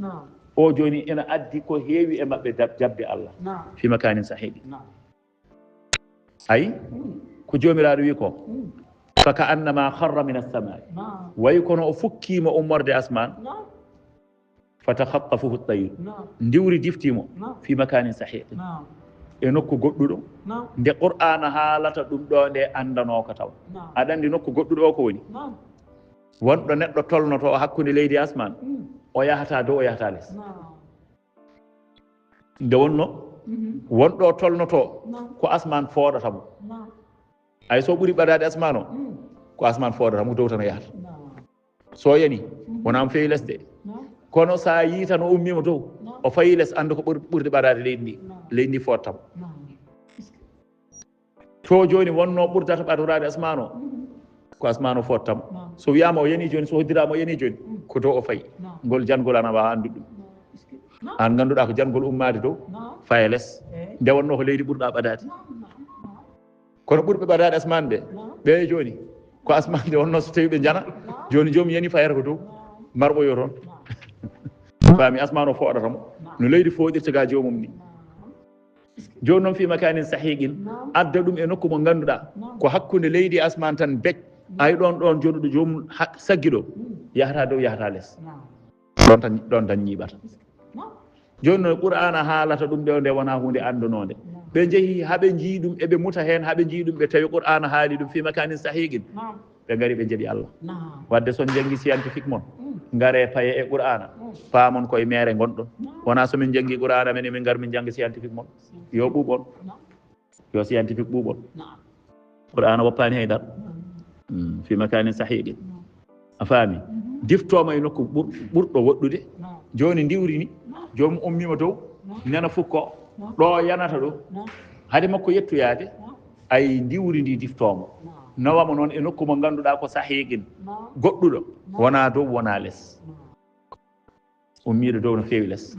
o joni ene addi ko heewi e maɓɓe jabde Allah fi makanin sahiqin ay ko jomiraɗo wi ko faka annama kharra min as-samai way kono o fukkima ummorde asman fatakhattafuhu at-tayr ndiwri diftimo fi makanin sahiqin e nokku goɗɗuɗo nde qur'ana haalata ɗum ɗo nde andano ko taw aɗa andi nokku goɗɗuɗo o ko woni wonɗo neɗɗo tolnoto hakkude leydi asman o yahata dow o yahata less nde wonno wonɗo tolnoto ko asman fooɗatamo ay so ɓuuri ɓadade asman o ko asman fooɗatamo dow tan o yahata so yani wonamo fewi less de kono sa yi tan o ummima dow o fayi less anda ko ɓurde ɓadade leydi ndi fottamo to joni wonno ɓurdata ɓadorade asman o ko asman o fottamo so wiyama o yani joni so hoddirama o yani joni ko dow o fayi ngol jangol ana wawa andude ɗum an ganduɗa ko jangol ummade dow faye less nde wonno ko leydi ɓurɗa ɓadade kono ɓurɓe ɓadade asman ɓe ɓe joni ko asman nde wonno so tawi ɓe jana joni jomum yani fayata ko dow marɓoyo toon faami asman o fooɗatamo no leydi fooɗirta ga jomum ni joni noon fi makanin sahiqin adda ɗum e nokku mo ganduɗa ko hakkude leydi asman tan bec ay ɗon joɗuɗo jomum saggi ɗo yahata dow yahata less ɗon tan ñiɓata joni noon qur'ana haalata ɗum ɗo nde wona hunde andanode ɓe jeehi haɓe jii ɗum eɓe muta hen haɓe jii ɗum ɓe tawi qur'ana haali ɗum fi makanin sahiqin ɓe gari ɓe jeeɓi Allah wadde son janggi scientifique moon ngare paye e qur'ana paamon koye mere gonɗon wona somin janggi qur'ana men emin gar min jangga scientifique moon yo ɓuuɓon yo scientifique ɓuuɓon qur'ana woppani haydara fi makanin sahiqin a faami diftoma e nokku ɓurɗo woɗɗude joni ndiwri ni jomum ummima dow nena fukko ɗo yanata ɗo haade makko yettoyade ay ndiwri ndi diftoma nawama noon e nokku mo ganduɗa ko sahiqin goɗɗuɗo wona dow wona less ummiɗo dow no fewi less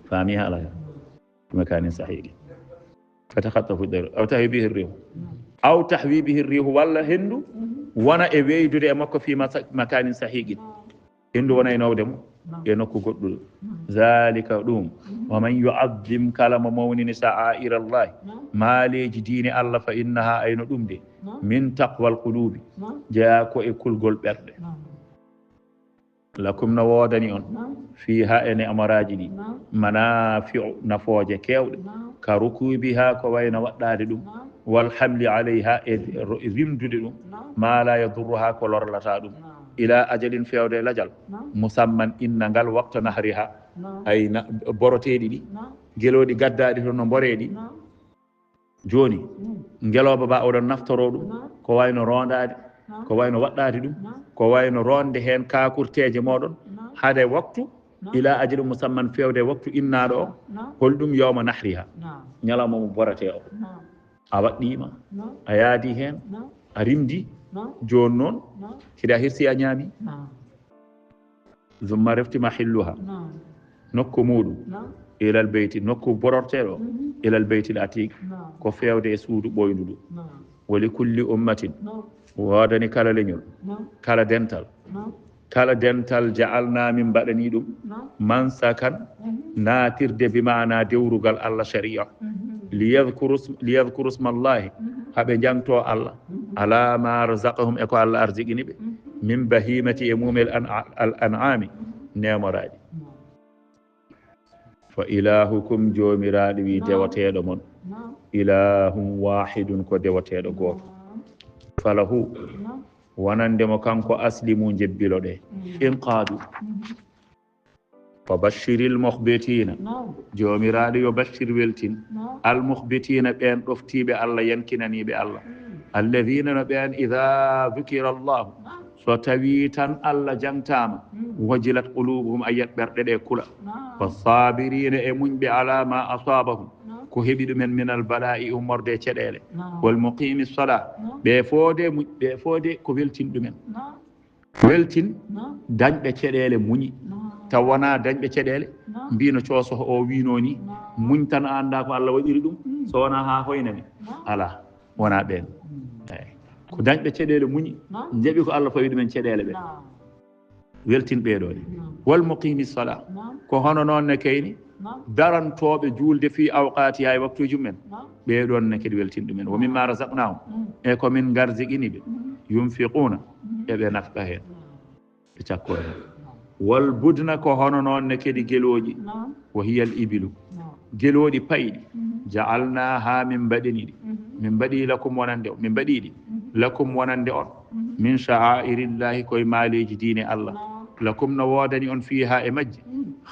faami haala makanin sahiqin fatakhattafu dayr aw tahwi bihi rihu aw tahwi bihi rihu walla hendu wona e weydude e makko fi makanin sahiqin hendu wona e nawdemo e nokku goɗɗuɗo zalika ɗum wa man yu'azzim kala mo mawnini sha'air allahi maaleji diine Allah fa innaha ayno ɗum de min taqwal qulubi jeeya ko e kulgol ɓerɗe lakum no woodani on fiha ene amaraji ɗi manafi'u nafooje kewɗe ka rukubiha ko wayno waɗɗade ɗum wal hamli alayha e rimdude ɗum ma la yadurruha ko lorlata ɗum ila ajalin fewde lajal musamman inna ngal waqta nahriha ay boroteɗi ɗi geloɗi gaddaɗi toon no mboreɗi joni ngeloba ba oɗon naftoro ɗum ko wayno rondade ko wayno waɗɗade ɗum ko wayno ronde hen kakurteje moɗon haade waktu ila ajali musamman fewde waktu innaɗo o holɗum yawma nahriha ñalawma mo borate o a waɗɗima a yaadi hen a rimdi joni noon hiɗa hirsi a ñaami zumma reftima hilluha nokku muɗum ilal beyti nokku bororteɗo ilal beyti l atiq ko fewde e suudu ɓoynduɗu wali kulli ummatin wodani kala leñol kala dental ja'alna min mbaɗani ɗum mansakan natirde bimana dewrugal Allah sharia liyadkuru smallahi haɓe jangto Allah ala ma razaqahum eko Allah arziqini ɓe min bahimati e mumel al an'ami nemoraɗi fa ilahukum jomiraɗo wi dewateɗo mon ilahum wahidun ko dewateɗo goto falahu wonandemo kanko aslimu jebbilo ɗe inqadu fa bashiril muhbitina jomiraɗo yo bashir weltin al muhbitina ɓen ɗoftiɓe Allah yankinaniɓe Allah alladhina no ɓen idha dhukira allahu so tawi tan Allah jangtama wajilat qulubuhum ayat ɓerɗe ɗe kula fasabirina e muñɓe ala ma asabahum ko heɓi ɗumen min al bala'i ummorde ceɗele wal muqimi sala ɓe foode ko weltin ɗumen weltin dañɓe ceɗele muñi taw wona dañɓe ceɗele mbino coosoho o wino ni muñ tan a anda ko Allah waɗiri ɗum so wona ha hoynami ala wona ɓen eyi ko dañɓe ceɗele muñi jaɓi ko Allah fawi ɗumen ceɗele ɓe weltin ɓeɗone wal muqimi sala ko hono noon ne kayni darantoɓe julde fi awqati ha e waktuji mumen ɓeɗon ne kadi weltin ɗumen wo mimma razaqnahum e komin garziqini ɓe yunfiquna eɓe nafqa hen ɓe cakko hen wal budna ko hono noon ne kadi geloji wo hiya al ibilu geloɗi payɗi ja'alnaha min mbaɗiniɗi min mbaɗi lakum wonande min mbaɗiɗi lakum wonande on min sha'airillahi koye maaleji diine Allah lakum no wodani on fiha e majje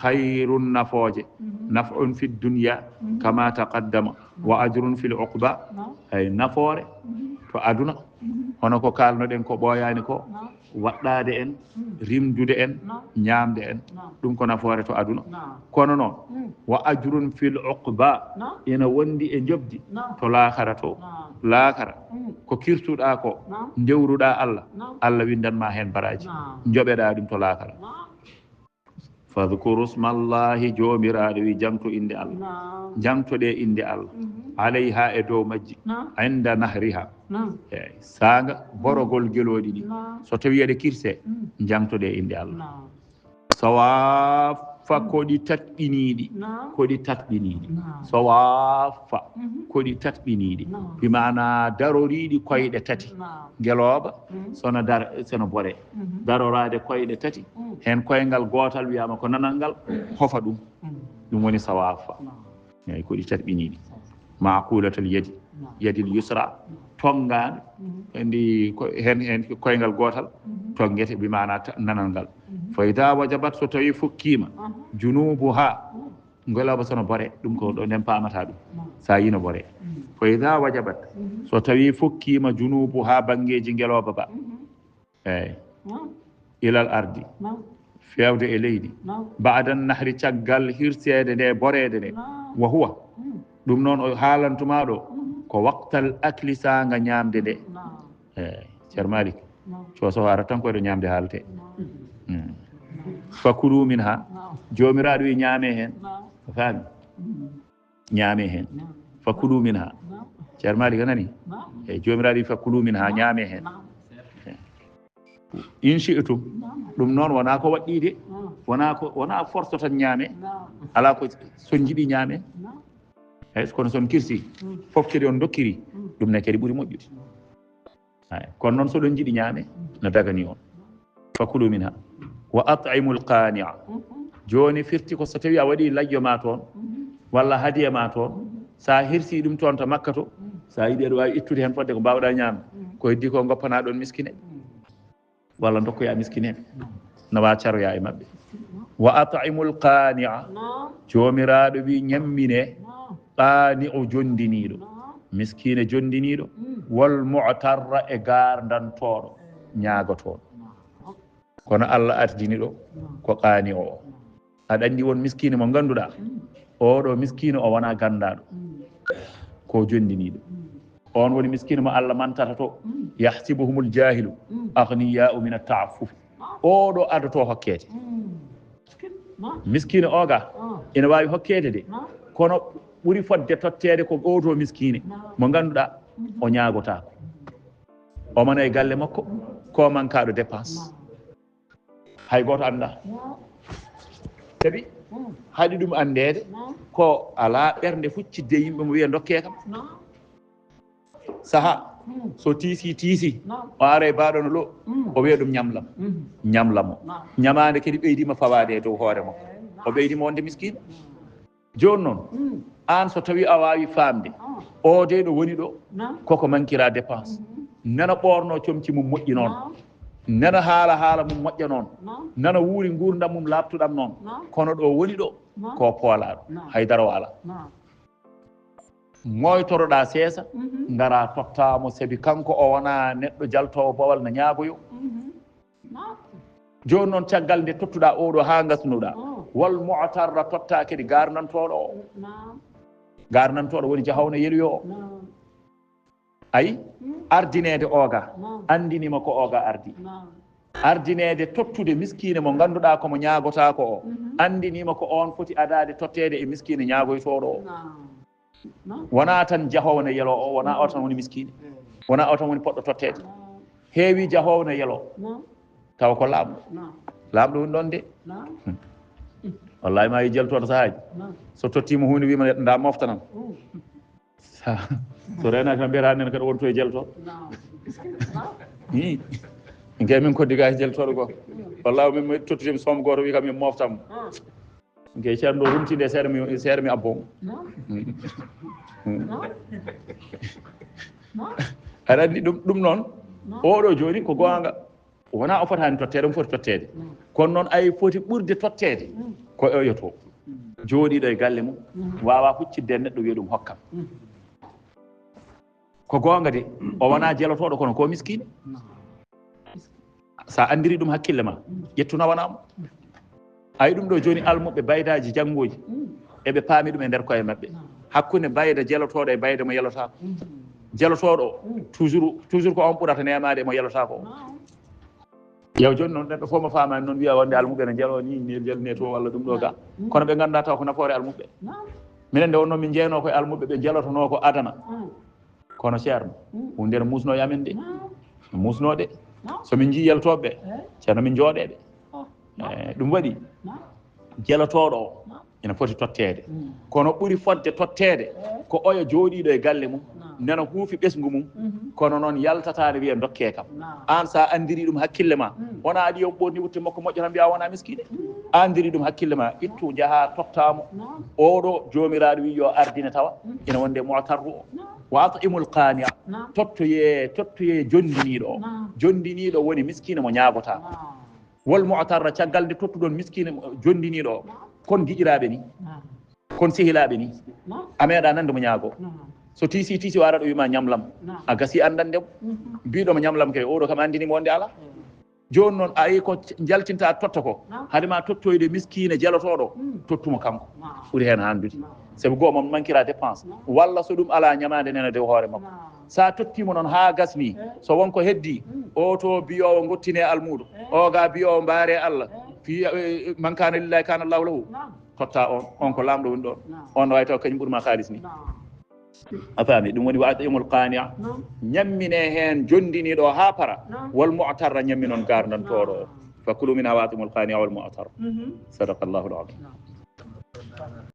khayrun nafoje naf'un fi dunya kama taqaddama wa ajrun fil uqba ay nafore to aduna hono ko kalnoɗen ko ɓooyani ko waɗɗade en rimdude en ñamde en ɗum ko nafoore to aduna kono noon wa ajrun fil uqba ina wondi e jobdi to laakara to laakara ko kirtuɗa ko ndewruɗa Allah Allah windanma hen baraji joɓeɗa ɗum to laakara fadhkuru smallahi jomiraɗo wi jangto inde Allah jangtoɗe inde Allah alayha e dow majji inda nahriha eyi saanga borogol geloɗi ɗi so tawi eɗe kirse jangtoɗe inde Allah sawaffa koɗi tatɓiniɗi sawaffa koɗi tatɓiniɗi bimana daroriɗi koyɗe tati ngeloba sono bore darorade koyɗe tati hen koyngal gotal wiyama ko nanal ngal hofa ɗum woni sawaffa eyyi koɗi tatɓiniɗi maqulatal yadil yusra tonggaɗo ndi hen koyngal gotal tonguete bimana nanal ngal fa ida wajabat so tawi fukkima junubuha ngeloba sono bore ɗum ko ɗo nden pamata ɗum sa yino bore fa ida wajabat so tawi fukkima junubuha bangeji ngeloba ba eyyi ilal ardi fewde e leydi ba'dan nahri caggal hirsede nde borede nde wa huwa ɗum noon o haalantuma ɗo ko waqtal akli sanga ñamde nde eyyi ceer Malik cosowo ara tan koyɗo ñamde haalte fakulu min ha jomiraɗo wi ñaame hen faami ñaame hen fakulu min ha ceer Malik anani eyyi jomiraɗo wi fakulu min ha ñaame hen in shi'tum ɗum noon wona ko waɗɗide wona force tan ñaame ala ko son jiiɗi ñaame eyyi kono son kirsi fof kadi on dokkiri ɗum ne kadi ɓuuri moƴƴude kono noon soɗon jiiɗi ñaame no dagani on fakulu minha wa at'imul qani'a joni firti ko so tawi a waɗi lajjo ma toon walla hadiya ma toon sa hirsi ɗum toon to makka to sa yiiɗi aɗa wawi ittude hen fodde ko mbawɗa ñamde ko heddi ko goppana ɗon miskine walla dokkoya miskineɓe nawa caroya e mabɓe wa at'imul qani'a jomiraɗo wi ñammine qani'u jondiniɗo miskine jondiniɗo wal mu'tarra e gardantoɗo ñagotoɗo kono Allah ardini ɗo ko qani'o o aɗa andi won miskine mo ganduɗa oɗo miskine o wona gandaɗo ko jondiniɗo on woni miskine mo Allah mantata to yahsibuhumul jahilu aghniya'u min at-ta'affuf oɗo adoto hokkete miskine oga ina wawi hokkede de kono ɓuri fodde tottede ko oto miskine mo ganduɗa o ñagotako o mana e galle makko ko mankaɗo dépense hay goto anda kadi haɗi ɗum andede ko ala ɓernde fuccidde yimɓe mo wiya dokke kam saaha so tiisi o ara e baɗono lo o wiya ɗum ñamlamo ñamade kadi ɓeydima fawade e dow hoore makko o ɓeydima wonde miskine joni noon an so tawi a wawi famde o de ɗo woni ɗo koko mankira dépense nana ɓorno comci mum moƴƴi noon nana haala mum moƴƴa noon nana wuuri gurdam mum labtuɗam noon kono ɗo woni ɗo ko poolaɗo haydara o ala moytoroɗa seesa gara tottamo saabi kanko o wona neɗɗo jaltowo bowal no ñaagoyo joni noon caggal nde tottuɗa oɗo ha gasnuɗa wal mu'tarra totta kadi garnantoɗo o garnantoɗo woni jahawno yeluyo o ayi ardinede oga andinima ko oga ardi ardinede tottude miskine mo ganduɗa komo ñagotako o andinima ko on foti adade tottede e miskine ñagoytoɗo o wona tan jahowno yelo o wona o tan woni miskine wona o tan woni poɗɗo tottede heewi jahowno yelo taw ko lamɗo woni ɗon de wallahi ma yi jeltoɗo sahaji so tottima hunde wima neɗɗo nda moftanan so renaki tan mbiyata nen kadi wonto e jeltoɗo guey min koddiga e jeltoɗo goto wallahi min tottudemi somme goto wi kam min moftamo guey ceerno ɗo rumtinde e seeɗa mi abbomo aɗa andi ɗum noon oɗo joni ko gonga wona o fotani tottede omo foti tottede kono noon ay foti ɓurde tottede ko oyoto jooɗiɗo e galle mum wawa huccidde neɗɗo wiya ɗum hokkam ko gonga de o wona jelotoɗo kono ko miskine sa andiri ɗum hakkille ma ƴettu nawanamo ayi ɗum ɗo joni almuɓe baydaji janggoji eɓe paami ɗum e nder koye mabɓe hakkude bayda jelotoɗo e bayda mo yelotako jelotoɗo toujours ko on ɓurata nemade mo yelotako o yew joni noon neɗɗo fof mo famani noon wiya wonde almuɓe ne jeelo ni jelne to walla ɗum ɗo ga kono ɓe ganduɗa taw ko nafoore almuɓe minen nde wonno min jeyno koye almuɓe ɓe jelotono ko adana kono ceerno hunde ne musno e amen de musno de somin jii yeltoɓeɓe ceerno min jooɗeɓe ɗum waɗi jelotoɗo o ina foti tottede kono ɓuri fodde tottede ko oyo jooɗiɗo e galle mum nana huufi ɓesgu mum kono noon yaltatade wiya dokke kam an sa andiri ɗum hakkille ma wona aɗi yo ɓorni wutte makko moƴƴo tan mbiya wona miskine andiri ɗum hakkille ma ittu jaaha tottamo oɗo jomiraɗo wi yo ardine tawa ina wonde mu'tarru o wa at'imul qani'a tottoye jondiniɗo woni miskine mo ñagota wol mu'tarra caggal nde tottuɗon miskine jondiniɗo o kon giƴiraɓe ni kon sehilaɓe ni a meeɗa nande mo ñaago so tiisi o ara ɗo wima ñamlam a gasi andandemo mbiɗomo ñamlam kay oɗo kam andinimo wonde ala joni noon a yi ko jaltinta totta ko haadema tottoyde miskine jelotoɗo tottumo kanko ɓuuri hen handude saabu goho moom manquera dépense walla so ɗum ala ñamade nene dow hoore makko sa tottimo noon ha gasni so wonko heddi o to biyowo gottine almuɗo oga biyowo mbaare Allah fi man kana lillahi kana Allahu lahu totta on ko lamɗo woni ɗon on way taw kañum ɓuurma halis ni a faami ɗum woni wa at'imul qani'a ñammine hen jondiniɗo ha para wal mu'tarra ñammi noon gardantoɗo o fa kulu min wa at'imul qani'a wal mu'tarra sadaqa Allahu al-azim